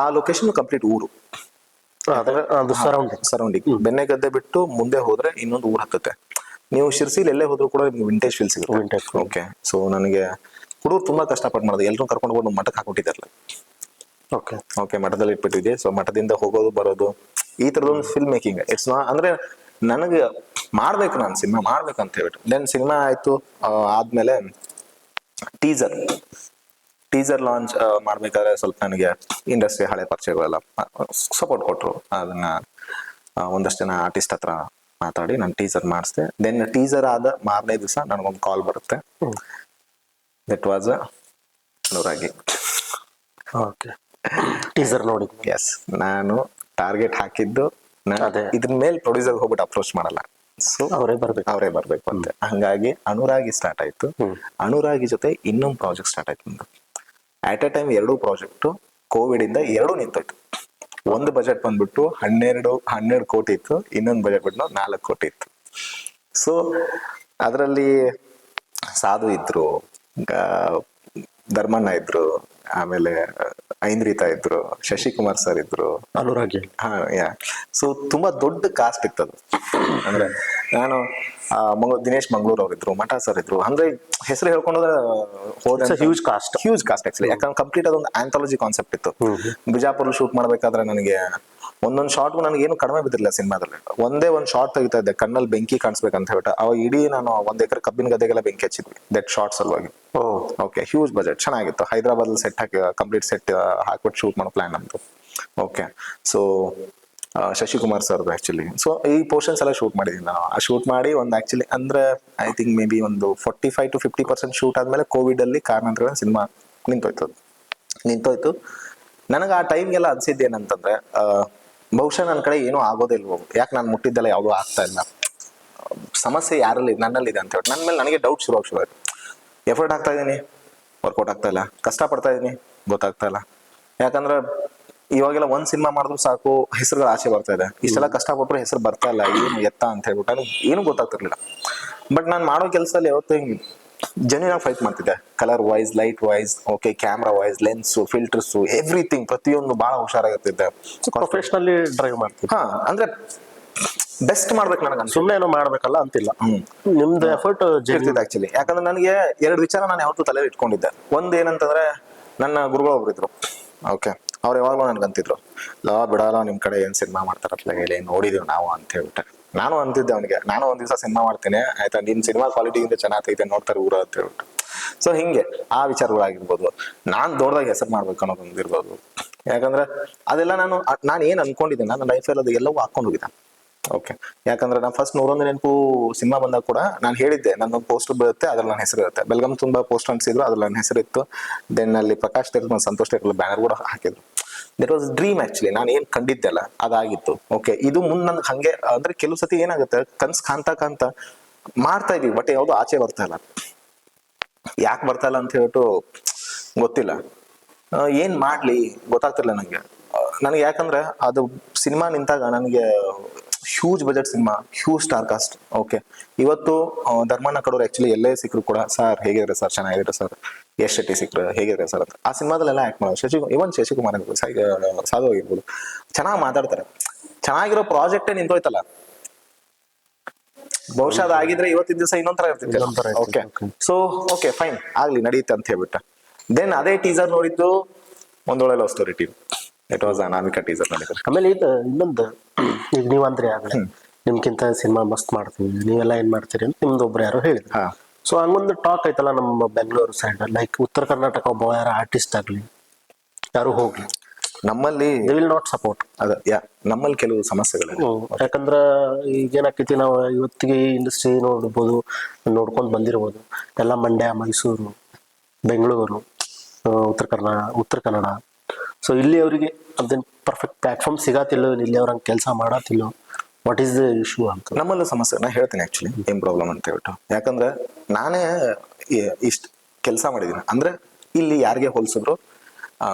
ಆ ಲೊಕೇಶನ್ ಕಂಪ್ಲೀಟ್ ಊರು, ಸರೌಂಡಿಂಗ್. ಬೆನ್ನೆಗದ್ದೆ ಬಿಟ್ಟು ಮುಂದೆ ಹೋದ್ರೆ ಇನ್ನೊಂದು ಊರು ಹತ್ತುತ್ತೆ. ನೀವು ಶಿರ್ಸಿಲಿ ಎಲ್ಲೇ ಹೋದ್ರು ಕೂಡ ನಿಮ್ಗೆ ವಿಂಟೇಜ್ ಫೀಲ್ ಸಿಗುತ್ತೆ. ಓಕೆ. ಸೊ ನನಗೆ ಹುಡುಗರು ತುಂಬಾ ಕಷ್ಟಪಟ್ಟು ಮಾಡಿದೆ. ಎಲ್ಲರೂ ಕರ್ಕೊಂಡು ಹೋಗಿ ಮಠಕ್ಕೆ ಹಾಕೊಟ್ಟಿದ್ದಾರಲ್ಲ. ಓಕೆ, ಮಠದಲ್ಲಿ ಇಟ್ಬಿಟ್ಟಿದ್ದೆ. ಸೊ ಮಠದಿಂದ ಹೋಗೋದು ಬರೋದು ಈ ತರದೊಂದು ಫಿಲ್ಮ್ ಮೇಕಿಂಗ್. ಇಟ್ಸ್ ನಾಟ್ ಅಂದ್ರೆ ನನಗೆ ಮಾಡ್ಬೇಕು, ನಾನು ಸಿನಿಮಾ ಮಾಡ್ಬೇಕಂತ ಹೇಳ್ಬಿಟ್ಟು. ದೆನ್ ಸಿನಿಮಾ ಆಯ್ತು. ಆದ್ಮೇಲೆ ಟೀಸರ್ ಲಾಂಚ್ ಮಾಡ್ಬೇಕಾದ್ರೆ ಸ್ವಲ್ಪ ನನಗೆ ಇಂಡಸ್ಟ್ರಿ ಹಳೆ ಪರಿಚಯಗಳೆಲ್ಲ ಸಪೋರ್ಟ್ ಕೊಟ್ರು. ಅದನ್ನ ಒಂದಷ್ಟು ಜನ ಆರ್ಟಿಸ್ಟ್ ಹತ್ರ ಮಾತಾಡಿ ನಾನು ಟೀಸರ್ ಮಾಡಿಸ್ದೆ. ದೆನ್ ಟೀಸರ್ ಆದ ಮಾರನೇ ದಿವಸ ನನಗೊಂದು ಕಾಲ್ ಬರುತ್ತೆ. That was Anuragi. ಟೀಸರ್ ನೋಡಿ. ಎಸ್, ನಾನು ಟಾರ್ಗೆಟ್ ಹಾಕಿದ್ದು ಇದ್ರ ಮೇಲೆ ಪ್ರೊಡ್ಯೂಸರ್ ಹೋಗ್ಬಿಟ್ಟು ಅಪ್ರೋಚ್ ಮಾಡಲ್ಲ. ಸೊ ಅವರೇ ಬರ್ಬೇಕು ಅಂತ. ಹಂಗಾಗಿ ಅನುರಾಗಿ ಸ್ಟಾರ್ಟ್ ಆಯ್ತು. ಅನುರಾಗಿ ಜೊತೆ ಇನ್ನೊಂದು ಪ್ರಾಜೆಕ್ಟ್ ಸ್ಟಾರ್ಟ್ ಆಯ್ತು ನಮ್ದು. At A time 2 project Covid ಇಂದ 2 ನಿಂತೋಯ್ತು. ಒಂದು ಬಜೆಟ್ ಬಂದ್ಬಿಟ್ಟು 12 ಕೋಟಿ ಇತ್ತು, ಇನ್ನೊಂದು ಬಜೆಟ್ ಬಿಟ್ಟು 4 ಕೋಟಿ ಇತ್ತು. ಸೊ ಅದರಲ್ಲಿ ಸಾಧು ಇದ್ರು, ಧರ್ಮಣ್ಣ ಇದ್ರು, ಆಮೇಲೆ ಐಂದ್ರಿತಾ ಇದ್ರು, ಶಶಿಕುಮಾರ್ ಸರ್ ಇದ್ರು, ಅನುರಾಗಿ. ಸೊ ತುಂಬಾ ದೊಡ್ಡ ಕಾಸ್ಟ್ ಇತ್ತದು. ಅಂದ್ರೆ ನಾನು ದಿನೇಶ್ ಮಂಗಳೂರ್ ಅವ್ರು ಇದ್ರು, ಮಠ ಸರ್ ಇದ್ರು. ಅಂದ್ರೆ ಹೆಸರು ಹೇಳ್ಕೊಂಡ್ರೆ ಹ್ಯೂಜ್ ಕಾಸ್ಟ್ ಆಕ್ಚುಲಿ. ಯಾಕಂದ್ರೆ ಕಂಪ್ಲೀಟ್ ಅದೊಂದು ಆಂಥಾಲಜಿ ಕಾನ್ಸೆಪ್ಟ್ ಇತ್ತು. ಬಿಜಾಪುರ್ ಶೂಟ್ ಮಾಡ್ಬೇಕಾದ್ರೆ ನನಗೆ ಒಂದೊಂದು ಶಾರ್ಟ್ ನನಗೆ ಏನು ಕಡಿಮೆ ಬಿದ್ದಿರಲಿಲ್ಲ ಸಿನಿಮಾದಲ್ಲಿ. ಒಂದೇ ಒಂದು ಶಾರ್ಟ್ ತೆಗಿತಾ ಇದ್ದೆ, ಕಣ್ಣಲ್ಲಿ ಬೆಂಕಿ ಕಾಣಿಸ್ಬೇಕಂತ ಹೇಳ್ಬಿಟ್ಟು. ಅವಾಗ ಇಡೀ ನಾನು 1 ಎಕರೆ ಕಬ್ಬಿನ ಗದ್ದೆಗೆಲ್ಲ ಬೆಂಕಿ ಹಚ್ಚಿದ್ವಿ ದಟ್ ಶಾರ್ಟ್ ಸಲುವಾಗಿ. ಓಕೆ, ಹ್ಯೂಜ್ ಬಜೆಟ್, ಚೆನ್ನಾಗಿತ್ತು. ಹೈದರಾಬಾದ್ ಸೆಟ್ ಹಾಕಿ ಕಂಪ್ಲೀಟ್ ಸೆಟ್ ಹಾಕ್ಬಿಟ್ಟು ಶೂಟ್ ಮಾಡೋ ಪ್ಲಾನ್ ನಮ್ದು. Okay. So Shashikumar sir actually. So ಈ ಪೋರ್ಷನ್ಸ್ ಎಲ್ಲ ಶೂಟ್ ಮಾಡಿದೀನಿ ನಾನು. ಆ ಶೂಟ್ ಮಾಡಿ ಒಂದು ಆಕ್ಚುಲಿ ಅಂದ್ರೆ ಐ ಥಿಂಕ್ ಮೇ ಬಿ ಒಂದು 45 to 50% ಶೂಟ್ ಆದ್ಮೇಲೆ ಕೋವಿಡ್ ಅಲ್ಲಿ ಕಾರಣಾಂತರ ಸಿನಿಮಾ ನಿಂತೋಯ್ತು. ನನಗೆ ಆ ಟೈಮ್ಗೆಲ್ಲ ಅನ್ಸಿದ್ದು ಏನಂತಂದ್ರೆ ಬಹುಶಃ ನನ್ನ ಕಡೆ ಏನೂ ಆಗೋದೇ ಇಲ್ವೋ, ಯಾಕೆ ನಾನು ಮುಟ್ಟಿದ್ದೆಲ್ಲ ಯಾವುದೂ ಆಗ್ತಾ ಇಲ್ಲ. ಸಮಸ್ಯೆ ಯಾರಲ್ಲಿ ನನ್ನಲ್ಲಿದೆ ಅಂತ ಹೇಳಿ ನನ್ನ ಮೇಲೆ ನನಗೆ ಡೌಟ್ ಶುರು ಆಯ್ತು. ಎಫರ್ಟ್ ಹಾಕ್ತಾ ಇದ್ದೀನಿ, ವರ್ಕೌಟ್ ಆಗ್ತಾ ಇಲ್ಲ. ಕಷ್ಟ ಪಡ್ತಾ ಇದ್ದೀನಿ, ಗೊತ್ತಾಗ್ತಾ ಇಲ್ಲ. ಯಾಕಂದ್ರೆ ಇವಾಗೆಲ್ಲ ಒಂದ್ ಸಿನಿಮಾ ಮಾಡಿದ್ರು ಸಾಕು ಹೆಸರುಗಳು ಆಚೆ ಬರ್ತಾ ಇದೆ. ಇಷ್ಟೆಲ್ಲ ಕಷ್ಟಪಟ್ಟರು ಹೆಸರು ಬರ್ತಾ ಇಲ್ಲ, ಏನು ಎತ್ತ ಅಂತ ಹೇಳ್ಬಿಟ್ಟು ನನಗೆ ಏನು ಗೊತ್ತಾಗ್ತಿರ್ಲಿಲ್ಲ. ಬಟ್ ನಾನು ಮಾಡೋ ಕೆಲಸದಲ್ಲಿ ಯಾವತ್ತೂ ಹಿಂಗೆ ಜೆನ್ಯೂನ್ ಆಗಿ ಫೈಟ್ ಮಾಡ್ತಿದ್ದೆ. Colour wise, light wise, okay, camera wise, lens, filters, everything ಪ್ರತಿಯೊಂದು ಬಹಳ ಹುಷಾರಾಗಿರ್ತಿದ್ದೆ. ಪ್ರೊಫೆಷನಲಿ ಡ್ರೈವ್ ಮಾಡ್ತೀವಿ. ಹಾ, ಅಂದ್ರೆ ಬೆಸ್ಟ್ ಮಾಡ್ಬೇಕು ನನಗೆ ಅನ್ಸುತ್ತೆ. ಸುಮ್ಮನೆ ಏನೋ ಮಾಡ್ಬೇಕಲ್ಲ ಅಂತಿಲ್ಲ, ನಿಮ್ದು ಎಫರ್ಟ್ ಇರ್ತಿದೆ ಆಕ್ಚುಲಿ. ಯಾಕಂದ್ರೆ ನನಗೆ ಎರಡು ವಿಚಾರ ನಾನು ಯಾವತ್ತೂ ತಲೆಯಲ್ಲಿ ಇಟ್ಕೊಂಡಿದ್ದೆ. ಒಂದ್ ಏನಂತಂದ್ರೆ, ನನ್ನ ಗುರುಗಳು ಒಬ್ರು ಇದ್ರು, ಓಕೆ, ಅವ್ರು ಯಾವಾಗಲೂ ನನ್ಗಂತಿದ್ರು, ಬಿಡಲ್ಲ ನಿಮ್ ಕಡೆ ಏನ್ ಸಿನಿಮಾ ಮಾಡ್ತಾರತ್ಲ ಹೇಳಿ ನೋಡಿದೀವಿ ನಾವು ಅಂತ ಹೇಳ್ಬಿಟ್ಟೆ. ನಾನು ಅಂತಿದ್ದೆ ಅವನಿಗೆ, ನಾನು ಒಂದ್ ದಿವಸ ಸಿನಿಮಾ ಮಾಡ್ತೀನಿ ಆಯ್ತಾ, ನಿನ್ ಸಿನಿಮಾ ಕ್ವಾಲಿಟಿಗಿಂತ ಚೆನ್ನಾಗೈತೆ ನೋಡ್ತಾರೆ ಊರ ಅಂತ ಹೇಳ್ಬಿಟ್ಟು. ಸೊ ಹಿಂಗೆ ಆ ವಿಚಾರಗಳಾಗಿರ್ಬೋದು. ನಾನ್ ದೊಡ್ಡದಾಗಿ ಹೆಸರು ಮಾಡ್ಬೇಕು ಅನ್ನೋದೊಂದಿರ್ಬೋದು. ಯಾಕಂದ್ರೆ ಅದೆಲ್ಲ ನಾನು ಏನ್ ಅನ್ಕೊಂಡಿದ್ದೆ ನನ್ನ ಲೈಫಲ್ಲಿ ಅದು ಎಲ್ಲವೂ ಹಾಕೊಂಡು ಹೋಗಿದ್ದೆ. ಓಕೆ, ಯಾಕಂದ್ರೆ ನಾನು ಫಸ್ಟ್ 101 ನೆನಪು ಸಿನಿಮಾ ಬಂದಾಗ ಕೂಡ ನಾನು ಹೇಳಿದ್ದೆ, ನನ್ನೊಂದು ಪೋಸ್ಟರ್ ಬರುತ್ತೆ, ಅದ್ರಲ್ಲಿ ನನ್ನ ಹೆಸರು ಇರುತ್ತೆ. ಬೆಲ್ಗಮ್ ತುಂಬಾ ಪೋಸ್ಟರ್ ಅನ್ಸಿದ್ರು, ಅದ್ರಲ್ಲಿ ನನ್ನ ಹೆಸರು ಇತ್ತು. ದೆನ್ ಅಲ್ಲಿ ಪ್ರಕಾಶ್ ತೆರ್, ಸಂತೋಷ್ ತೆರ್ ಬ್ಯಾನರ್ ಕೂಡ ಹಾಕಿದ್ರು. That was dream actually. ನಾನು ಏನ್ ಕಂಡಿದ್ದೆಲ್ಲ ಅದಾಗಿತ್ತು. ಓಕೆ, ಇದು ಮುಂದೆ ನನ್ಗೆ ಹಂಗೆ ಅಂದ್ರೆ ಕೆಲವು ಸತಿ ಏನಾಗುತ್ತೆ, ಕನ್ಸ್ ಕಾಂತ ಮಾಡ್ತಾ ಇದೀವಿ, ಬಟ್ ಯಾವ್ದು ಆಚೆ ಬರ್ತಾ ಇಲ್ಲ. ಯಾಕೆ ಬರ್ತಾ ಇಲ್ಲ ಅಂತ ಹೇಳ್ಬಿಟ್ಟು ಗೊತ್ತಿಲ್ಲ. ಏನ್ ಮಾಡ್ಲಿ ಗೊತ್ತಾಗ್ತಿರ್ಲಿಲ್ಲ ನನಗೆ. ಯಾಕಂದ್ರೆ ಅದು ಸಿನಿಮಾ ನಿಂತಾಗ ನನಗೆ huge budget cinema, huge star cast. Okay, ಇವತ್ತು ಧರ್ಮಣ್ಣ ಕಡೋರು ಆಕ್ಚುಲಿ ಎಲ್ಲೇ ಸಿಕ್ಕರು ಕೂಡ, ಸರ್ ಹೇಗಿದ್ರೆ ಸರ್, ಚೆನ್ನಾಗಿದ್ರೆ ಸರ್, ಯಶ್ ಶೆಟ್ಟಿ ಸಿಕ್ಕರು ಹೇಗಿದ್ರೆ ಸರ್ ಅಂತ ಆ ಸಿನಿಮಾದಲ್ಲೆಲ್ಲ ಆಕ್ಟ್ ಮಾಡೋದು. ಇವನ್ ಶಶಿಕುಮಾರ್ ಆಗಿರ್ಬೋದು, ಸಾಧು ಆಗಿರ್ಬೋದು, ಚೆನ್ನಾಗಿ ಮಾತಾಡ್ತಾರೆ. ಚೆನ್ನಾಗಿರೋ ಪ್ರಾಜೆಕ್ಟೇ ನಿಂತೋಯ್ತಲ್ಲ. ಬಹುಶಃ ಅದಾಗಿದ್ರೆ ಇವತ್ತಿನ ದಿವಸ ಇನ್ನೊಂಥರ ಇರ್ತಿತ್ತು. ಓಕೆ, ಸೊ ಓಕೆ ಫೈನ್ ಆಗ್ಲಿ, ನಡೀತೆ ಅಂತ ಹೇಳ್ಬಿಟ್ಟ. ದೆನ್ ಅದೇ ಟೀಸರ್ ನೋಡಿದ್ದು ಒಂದೊಳ್ಳೆ love story team. It was Anamika teaser ನೋಡಿದ್ರೆ. ಆಮೇಲೆ ಇದು ಇನ್ನೊಂದು, ಈಗ ನೀವಂದ್ರೆ ಆಗಲೇ ನಿಮ್ಗಿಂತ ಸಿನಿಮಾ ಮಸ್ತ್ ಮಾಡ್ತೀವಿ, ನೀವೆಲ್ಲ ಏನ್ ಮಾಡ್ತೀರಿ ಅಂತ ನಿಮ್ದು ಒಬ್ರು ಯಾರೋ ಹೇಳಿದ್ರು. ಹಾ, ಸೊ ಹಂಗೊಂದು ಟಾಕ್ ಐತಲ್ಲ ನಮ್ಮ ಬೆಂಗಳೂರು ಸೈಡ್, ಲೈಕ್ ಉತ್ತರ ಕರ್ನಾಟಕ ಒಬ್ಬ ಯಾರು ಆರ್ಟಿಸ್ಟ್ ಆಗ್ಲಿ ಯಾರು ಹೋಗ್ಲಿ, ನಮ್ಮಲ್ಲಿ ದೇ ವಿಲ್ ನಾಟ್ ಸಪೋರ್ಟ್. ನಮ್ಮಲ್ಲಿ ಕೆಲವು ಸಮಸ್ಯೆಗಳಿವೆ. ಯಾಕಂದ್ರ ಈಗ ಏನಾಕೈತಿ, ನಾವು ಇವತ್ತಿಗೆ ಇಂಡಸ್ಟ್ರಿ ನೋಡ್ಬೋದು, ನೋಡ್ಕೊಂಡ್ ಬಂದಿರ್ಬೋದು. ಎಲ್ಲ ಮಂಡ್ಯ, ಮೈಸೂರು, ಬೆಂಗಳೂರು, ಉತ್ತರ ಕನ್ನಡ. ಸೊ ಇಲ್ಲಿ ಅವರಿಗೆ ಅದೇನು ಪರ್ಫೆಕ್ಟ್ ಪ್ಲಾಟ್ಫಾರ್ಮ್ ಸಿಗತ್ತಿಲ್ಲೋ, ಇಲ್ಲಿ ಅವ್ರಂಗೆ ಕೆಲಸ ಮಾಡತ್ತಿಲ್ಲೋ, ವಾಟ್ ಈಸ್ ದ ಇಶ್ಯೂ ಅಂತ ನಮ್ಮಲ್ಲೂ ಸಮಸ್ಯೆ. ನಾ ಹೇಳ್ತೀನಿ ಆಕ್ಚುಲಿ ಏನ್ ಪ್ರಾಬ್ಲಮ್ ಅಂತ ಹೇಳ್ಬಿಟ್ಟು. ಯಾಕಂದ್ರೆ ನಾನೇ ಇಷ್ಟ ಕೆಲಸ ಮಾಡಿದ್ದೀನಿ ಅಂದ್ರೆ ಇಲ್ಲಿ ಯಾರಿಗೆ ಹೋಲಿಸಿದ್ರು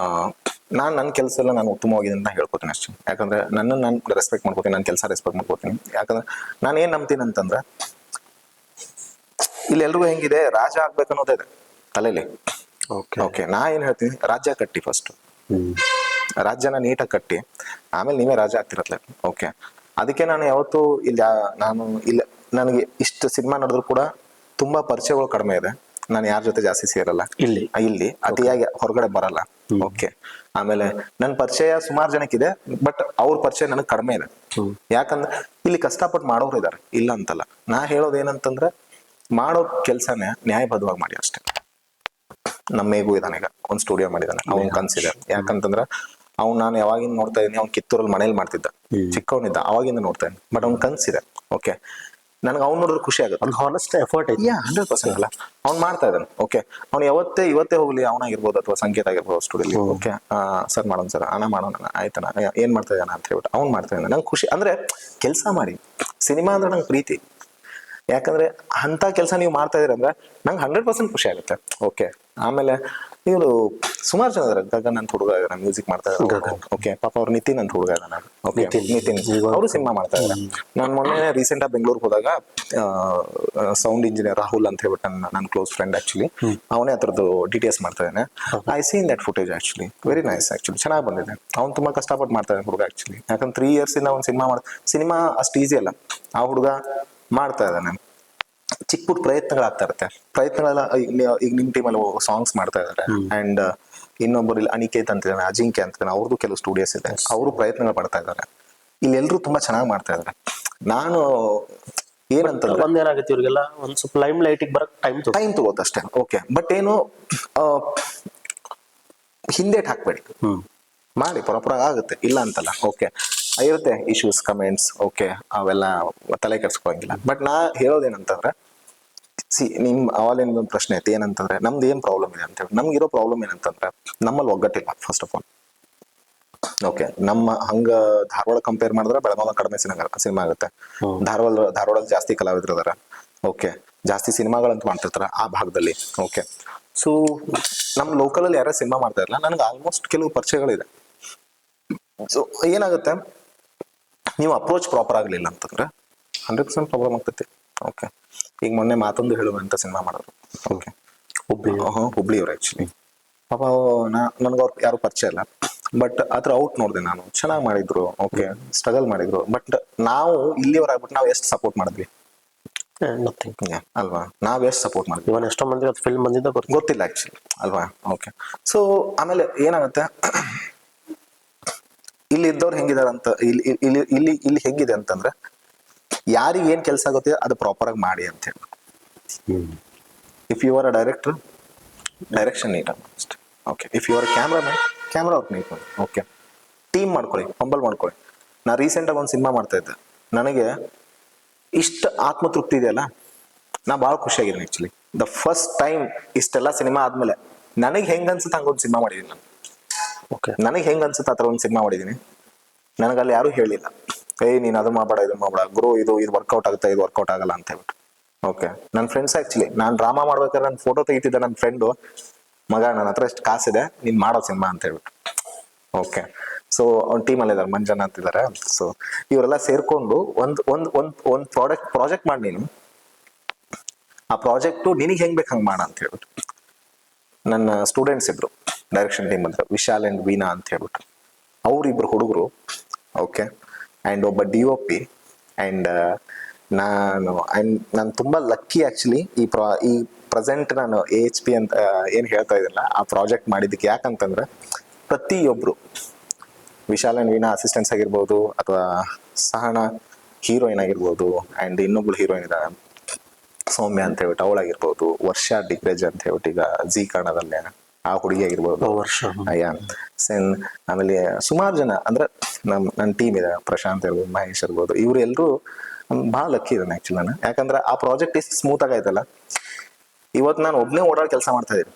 ನಾನು ನನ್ನ ಕೆಲಸ ಎಲ್ಲ ನಾನು ಉತ್ತಮವಾಗಿದೆ ಅಂತ ಹೇಳ್ಕೊತೀನಿ ಅಷ್ಟೇ. ಯಾಕಂದ್ರೆ ನಾನು ರೆಸ್ಪೆಕ್ಟ್ ಮಾಡ್ಕೋತೀನಿ, ನನ್ನ ಕೆಲಸ ರೆಸ್ಪೆಕ್ಟ್ ಮಾಡ್ಕೋತೀನಿ. ಯಾಕಂದ್ರೆ ನಾನು ಏನ್ ನಂಬ್ತೀನಿ ಅಂತಂದ್ರೆ, ಇಲ್ಲಿ ಎಲ್ರಿಗೂ ಹೆಂಗಿದೆ, ರಾಜ ಆಗ್ಬೇಕು ಅನ್ನೋದೇ ಇದೆ ತಲೆಯಲ್ಲಿ. ಓಕೆ, ನಾ ಏನ್ ಹೇಳ್ತೀನಿ, ರಾಜ್ಯ ಕಟ್ಟಿ ಫಸ್ಟ್, ರಾಜ್ಯನ ನೀಟಾಗಿ ಕಟ್ಟಿ, ಆಮೇಲೆ ನೀವೇ ರಾಜ ಆಗ್ತಿರತ್ಲೆ. ಓಕೆ, ಅದಕ್ಕೆ ನಾನು ಯಾವತ್ತು ಇಲ್ಲಿ ನನಗೆ ಇಷ್ಟು ಸಿನಿಮಾ ನಡೆದ್ರು ಕೂಡ ತುಂಬಾ ಪರಿಚಯಗಳು ಕಡಿಮೆ ಇದೆ. ನಾನು ಯಾರ ಜೊತೆ ಜಾಸ್ತಿ ಸೇರಲ್ಲ ಇಲ್ಲಿ ಅತಿಯಾಗಿ ಹೊರಗಡೆ ಬರಲ್ಲ. ಓಕೆ, ಆಮೇಲೆ ನನ್ನ ಪರಿಚಯ ಸುಮಾರು ಜನಕ್ಕಿದೆ, ಬಟ್ ಅವ್ರ ಪರಿಚಯ ನನಗೆ ಕಡಿಮೆ ಇದೆ. ಯಾಕಂದ್ರೆ ಇಲ್ಲಿ ಕಷ್ಟಪಟ್ಟು ಮಾಡೋರು ಇದಾರೆ, ಇಲ್ಲ ಅಂತಲ್ಲ. ನಾ ಹೇಳೋದು ಏನಂತಂದ್ರೆ, ಮಾಡೋ ಕೆಲ್ಸನೇ ನ್ಯಾಯಬದ್ಧವಾಗಿ ಮಾಡಿ ಅಷ್ಟೇ. ನಮ್ಮ ಮೇಗೂ ಇದಾನೆ, ಈಗ ಒಂದ್ ಸ್ಟುಡಿಯೋ ಮಾಡಿದಾನೆ, ಅವ್ನ್ ಕನ್ಸಿದೆ. ಯಾಕಂತಂದ್ರ ನಾನು ಯಾವಾಗಿಂದ ನೋಡ್ತಾ ಇದೀನಿ, ಅವ್ನ್ ಕಿತ್ತೂರಲ್ಲಿ ಮನೇಲಿ ಮಾಡ್ತಿದ್ದ, ಚಿಕ್ಕವನಿದ್ದ, ಅವಾಗಿಂದ ನೋಡ್ತಾ ಇದ್ದೀನಿ. ಬಟ್ ಅವ್ನ್ ಕನ್ಸಿದೆ. ಓಕೆ, ನನ್ಗೆ ಅವ್ನು ನೋಡಿದ್ರೆ ಖುಷಿ ಆಗುತ್ತೆ. ಒಂದು ಹಾನೆಸ್ಟ್ ಎಫರ್ಟ್ ಐತಿ. 100% ಅಲ್ಲ, ಅವ್ನು ಮಾಡ್ತಾ ಇದ್ದಾನೆ. ಓಕೆ, ಅವ್ನು ಇವತ್ತೇ ಹೋಗ್ಲಿ, ಅವನಾಗಿರ್ಬೋದು ಅಥವಾ ಸಂಕೇತ ಆಗಿರ್ಬೋದು ಸ್ಟುಡಿಯೋಲಿ. ಓಕೆ, ಸರ್ ಮಾಡೋಣ ಸರ್, ಮಾಡೋಣ ಆಯ್ತಣ್ಣ, ಏನ್ ಮಾಡ್ತಾ ಇದ್ದಾನ ಅಂತ ಹೇಳ್ಬಿಟ್ಟು ಅವ್ನು ಮಾಡ್ತಾ ಇದ್ದಾನೆ. ನಂಗೆ ಖುಷಿ. ಅಂದ್ರೆ ಕೆಲಸ ಮಾಡಿ, ಸಿನಿಮಾ ಅಂದ್ರೆ ನಂಗೆ ಪ್ರೀತಿ. ಯಾಕಂದ್ರೆ ಅಂತ ಕೆಲಸ ನೀವು ಮಾಡ್ತಾ ಇದೀರ ಅಂದ್ರೆ ನಂಗೆ 100% ಖುಷಿ ಆಗುತ್ತೆ. ಓಕೆ, ಆಮೇಲೆ ಇವರು ಸುಮಾರು ಜನ ಇದಾರೆ. ಗಗನ್ ಅಂತ ಹುಡುಗ ಇದಾರೆ, ಮ್ಯೂಸಿಕ್ ಮಾಡ್ತಾ ಇದ್ದಾರೆ. ಓಕೆ, ಪಾಪ ಅವ್ರು ನಿತಿನ್ ಅಂತ ಹುಡುಗ ಇದಾನೆ. ನಿತಿನ್ ಅವರು ಸಿನಿಮಾ ಮಾಡ್ತಾ ಇದ್ದಾರೆ. ನಾನು ಮೊನ್ನೆ ರೀಸೆಂಟ್ ಆಗಿ ಬೆಂಗಳೂರಿಗೆ ಹೋದಾಗ ಸೌಂಡ್ ಇಂಜಿನಿಯರ್ ರಾಹುಲ್ ಅಂತ ಹೇಳ್ಬಿಟ್ಟು ನನ್ನ ಕ್ಲೋಸ್ ಫ್ರೆಂಡ್ ಆಕ್ಚುಲಿ, ಅವನೇ ಅದ್ರದ್ದು DTS ಮಾಡ್ತಾ ಇದ್ದಾನೆ. I seen that footage actually very nice. Actually ಚೆನ್ನಾಗಿ ಬಂದಿದೆ. ಅವ್ನು ತುಂಬಾ ಕಷ್ಟಪಟ್ಟು ಮಾಡ್ತಾ ಇದ್ದಾನೆ ಹುಡುಗ ಆಕ್ಚುಲಿ. ಯಾಕಂದ್ರೆ 3 years ಇಂದ ಒಂದು ಸಿನಿಮಾ ಅಷ್ಟು ಈಸಿ ಅಲ್ಲ. ಆ ಹುಡುಗ ಮಾಡ್ತಾ ಇದ್ದಾನೆ. ಚಿಕ್ಕ ಪುಟ್ಟ ಪ್ರಯತ್ನಗಳಾಗ್ತಾ ಇರುತ್ತೆ. ಪ್ರಯತ್ನಗಳೆಲ್ಲ ಈಗ ನಿಮ್ ಟೀಮಲ್ಲಿ ಸಾಂಗ್ಸ್ ಮಾಡ್ತಾ ಇದಾರೆ. ಅಂಡ್ ಇನ್ನೊಬ್ಬರು ಇಲ್ಲಿ ಅನಿಕೇತ್ ಅಂತಿದ್ದಾನೆ, ಅಜಿಂಕ್ಯ ಅಂತಿದ್ದಾನೆ, ಅವ್ರದ್ದು ಕೆಲವು ಸ್ಟುಡಿಯೋಸ್ ಇದೆ, ಅವರು ಪ್ರಯತ್ನಗಳು ಪಡ್ತಾ ಇದ್ದಾರೆ. ಇಲ್ಲಿ ಎಲ್ರು ತುಂಬಾ ಚೆನ್ನಾಗಿ ಮಾಡ್ತಾ ಇದಾರೆ. ನಾನು ಏನಂತಂದ್ರೆ ಒಂದೇನಾಗುತ್ತೆ, ಇವ್ರಿಗೆಲ್ಲ ಒಂದ್ ಸ್ವಲ್ಪ ಲೈಮ್ ಲೈಟಿಗೆ ಬರಕ್ ಟೈಮ್ ತಗೋತ ಅಷ್ಟೇ. ಓಕೆ, ಬಟ್ ಏನು ಹಿಂದೇಟ್ ಹಾಕ್ಬೇಡಿ, ಮಾಡಿ ಪ್ರಾಪರ್ ಆಗುತ್ತೆ, ಇಲ್ಲ ಅಂತಲ್ಲ. ಓಕೆ, ಇರುತ್ತೆ ಇಶ್ಯೂಸ್, ಕಮೆಂಟ್ಸ್, ಓಕೆ, ಅವೆಲ್ಲ ತಲೆ ಕೆಡ್ಸ್ಕೊಳಂಗಿಲ್ಲ. ಬಟ್ ನಾ ಹೇಳೋದೇನಂತಂದ್ರೆ, ನಿಮ್ ಅವಾಲೇನ್ ಒಂದು ಪ್ರಶ್ನೆ ಐತಿ, ಏನಂತಂದ್ರೆ ನಮ್ದು ಏನ್ ಪ್ರಾಬ್ಲಮ್ ಇದೆ ಅಂತ ಹೇಳಿ. ನಮ್ಗಿರೋ ಪ್ರಾಬ್ಲಮ್ ಏನಂತಂದ್ರೆ, ನಮ್ಮಲ್ಲಿ ಒಗ್ಗಟ್ಟಿಲ್ಲ. ಫಸ್ಟ್ ಆಫ್ ಆಲ್ ಓಕೆ ನಮ್ಮ ಹಂಗ ಧಾರವಾಡ ಕಂಪೇರ್ ಮಾಡಿದ್ರೆ ಬೆಳಗಾವ ಕಡಿಮೆ ಸಿನಿಮಾ ಆಗುತ್ತೆ. ಧಾರವಾಡದಲ್ಲಿ ಜಾಸ್ತಿ ಕಲಾವಿದ್ರು ಅದಾರ. ಓಕೆ, ಜಾಸ್ತಿ ಸಿನಿಮಾಗಳಂತ ಮಾಡ್ತಿರ್ತಾರ ಆ ಭಾಗದಲ್ಲಿ. ಓಕೆ, ಸೊ ನಮ್ ಲೋಕಲ್ ಅಲ್ಲಿ ಯಾರು ಸಿನಿಮಾ ಮಾಡ್ತಾ ಇರಲ್ಲ, ನನಗೆ ಆಲ್ಮೋಸ್ಟ್ ಕೆಲವು ಪರಿಚಯಗಳಿದೆ. ಸೊ ಏನಾಗುತ್ತೆ, ನೀವು ಅಪ್ರೋಚ್ ಪ್ರಾಪರ್ ಆಗ್ಲಿಲ್ಲ ಅಂತಂದ್ರೆ 100% ಪ್ರಾಬ್ಲಮ್ ಆಗ್ತೈತಿ. ಓಕೆ, ಈಗ ಮೊನ್ನೆ ಮಾತೊಂದು ಹೇಳುವಂತ ಸಿನಿಮಾ ಮಾಡಿದ್ರು. ಓಕೆ, ಹುಬ್ಳಿಯವ್ರು ಆಕ್ಚುಲಿ. ಪಾಪ ನನ್ಗೆ ಅವ್ರು ಯಾರು ಪರಿಚಯ ಇಲ್ಲ, ಬಟ್ ಅದ್ರ ಔಟ್ ನೋಡಿದೆ ನಾನು. ಚೆನ್ನಾಗಿ ಮಾಡಿದ್ರು. ಓಕೆ, ಸ್ಟ್ರಗಲ್ ಮಾಡಿದ್ರು. ಬಟ್ ನಾವು ಇಲ್ಲಿಯವ್ರು ಆಗ್ಬಿಟ್ಟು ನಾವು ಎಷ್ಟು ಸಪೋರ್ಟ್ ಮಾಡಿದ್ವಿ ಅಲ್ವಾ? ನಾವ್ ಎಷ್ಟು ಸಪೋರ್ಟ್ ಮಾಡಿದ್ವಿ? ಇವನ್ ಎಷ್ಟೋ ಮಂದಿ ಫಿಲ್ಮ್ ಬಂದಿದ್ದ ಗೊತ್ತಿಲ್ಲ ಆಕ್ಚುಲಿ ಅಲ್ವಾ? ಓಕೆ, ಸೊ ಆಮೇಲೆ ಏನಾಗುತ್ತೆ, ಇಲ್ಲಿ ಇದ್ದವ್ರು ಹೆಂಗಿದಾರ ಅಂತ, ಇಲ್ಲಿ ಹೆಂಗಿದೆ ಅಂತಂದ್ರೆ, ಯಾರಿಗೆ ಏನ್ ಕೆಲಸ ಆಗುತ್ತೆ ಅದು ಪ್ರಾಪರ್ ಆಗಿ ಮಾಡಿ ಅಂತ ಹೇಳಿ. If you are a director, direction neat ಅಷ್ಟೇ. Okay, if you are cameraman, camera work neat ಮಾಡಿ. ಓಕೆ, ಟೀಮ್ ಮಾಡ್ಕೊಳ್ಳಿ, ಹಂಬಲ್ ಮಾಡ್ಕೊಳ್ಳಿ. ನಾ ರೀಸೆಂಟಾಗಿ ಒಂದು ಸಿನಿಮಾ ಮಾಡ್ತಾ ಇದ್ದೆ, ನನಗೆ ಇಷ್ಟ ಆತ್ಮತೃಪ್ತಿ ಇದೆಯಲ್ಲ, ನಾ ಭಾಳ ಖುಷಿಯಾಗಿದ್ದೀನಿ ಆಕ್ಚುಲಿ. ದ ಫಸ್ಟ್ ಟೈಮ್ ಇಷ್ಟೆಲ್ಲ ಸಿನಿಮಾ ಆದ್ಮೇಲೆ ನನಗೆ ಹೆಂಗ್ ಅನ್ಸುತ್ತೆ ಹಂಗೊಂದು ಸಿನಿಮಾ ಮಾಡಿದೀನಿ ನಾನು. ಓಕೆ, ನನಗೆ ಹೆಂಗ್ ಅನ್ಸುತ್ತೆ ಆ ಥರ ಒಂದು ಸಿನಿಮಾ ಮಾಡಿದೀನಿ. ನನಗೆ ಅಲ್ಲಿ ಯಾರು ಹೇಳಿಲ್ಲ, ನೀನ್ ಅದು ಮಾಡಬೇಡ, ಇದು ಮಾಡಬೇಡ ಗುರು, ಇದು ವರ್ಕೌಟ್ ಆಗುತ್ತೆ, ಇದು ವರ್ಕೌಟ್ ಆಗಲ್ಲ ಅಂತ ಹೇಳ್ಬಿಟ್ಟು. ಓಕೆ, ನನ್ನ ಫ್ರೆಂಡ್ಸ್ ಆಕ್ಚುಲಿ, ನಾನು ಡ್ರಾಮಾ ಮಾಡ್ಬೇಕಾದ್ರೆ ನನ್ನ ಫೋಟೋ ತೆಗಿತಿದ್ದೆ ನನ್ನ ಫ್ರೆಂಡು, ಮಗ ನನ್ನ ಹತ್ರ ಎಷ್ಟು ಕಾಸಿದೆ, ನೀನ್ ಮಾಡೋ ಸಿನಿಮಾ ಅಂತ ಹೇಳ್ಬಿಟ್ಟು. ಓಕೆ, ಸೊ ಅವ್ನ ಟೀಮಲ್ಲಿ ಇದಾರೆ, ಮಂಜನ ಅಂತಿದ್ದಾರೆ. ಸೊ ಇವರೆಲ್ಲ ಸೇರ್ಕೊಂಡು ಒಂದ್ ಪ್ರಾಜೆಕ್ಟ್ ಮಾಡಿ, ನೀನು ಆ ಪ್ರಾಜೆಕ್ಟು ನಿನಗೆ ಹೆಂಗ್ ಬೇಕು ಹಂಗೆ ಮಾಡ ಅಂತ ಹೇಳ್ಬಿಟ್ಟು. ನನ್ನ ಸ್ಟೂಡೆಂಟ್ಸ್ ಇಬ್ರು ಡೈರೆಕ್ಷನ್ ಟೀಮ್ ಅಂದ್ರೆ ವಿಶಾಲ್ ಅಂಡ್ ವೀನಾ ಅಂತ ಹೇಳ್ಬಿಟ್ಟು, ಅವ್ರಿಬ್ರು ಹುಡುಗರು. ಓಕೆ, ಅಂಡ್ ಒಬ್ಬ DOP. ಅಂಡ್ ನಾನು ತುಂಬಾ ಲಕ್ಕಿ ಆಕ್ಚುಲಿ. ಈ ಪ್ರೆಸೆಂಟ್ ನಾನು AHP ಅಂತ ಏನ್ ಹೇಳ್ತಾ ಇದ್ದಿಲ್ಲ, ಆ ಪ್ರಾಜೆಕ್ಟ್ ಮಾಡಿದ್ದಕ್ಕೆ. ಯಾಕಂತಂದ್ರೆ ಪ್ರತಿಯೊಬ್ರು, ವಿಶಾಲ್ ಅಂಡ್ ವೀನಾ ಅಸಿಸ್ಟೆಂಟ್ಸ್ ಆಗಿರ್ಬೋದು, ಅಥವಾ ಸಹನ ಹೀರೋಯಿನ್ ಆಗಿರ್ಬೋದು, ಅಂಡ್ ಇನ್ನೊಬ್ಳು ಹೀರೋಯಿನ್ ಇದ್ದಾರೆ ಸೌಮ್ಯ ಅಂತ ಹೇಳ್ಬಿಟ್ಟು ಅವಳಾಗಿರ್ಬೋದು, ವರ್ಷ ಡಿಗ್ರೇಜ್ ಅಂತ ಹೇಳ್ಬಿಟ್ಟು ಈಗ ಜಿ ಕನ್ನಡದಲ್ಲೇ ಆ ಹುಡುಗಿ ಆಗಿರ್ಬೋದು, ಸೆನ್. ಆಮೇಲೆ ಸುಮಾರು ಜನ ಅಂದ್ರೆ ನನ್ನ ಟೀಮ್ ಇದೆ, ಪ್ರಶಾಂತ್ ಇರ್ಬೋದು, ಮಹೇಶ್ ಇರ್ಬೋದು, ಇವ್ರು ಎಲ್ರು ಭಾಳ ಲಕ್ಕಿ ಇದ್ದಾನೆ ಆಕ್ಚುಲಿ ನಾನು. ಯಾಕಂದ್ರೆ ಆ ಪ್ರಾಜೆಕ್ಟ್ ಇಷ್ಟು ಸ್ಮೂತ್ ಆಗೈತಲ್ಲ. ಇವತ್ತು ನಾನು ಒಬ್ನೇ ಓಡಾಡಿ ಕೆಲಸ ಮಾಡ್ತಾ ಇದ್ದೀನಿ.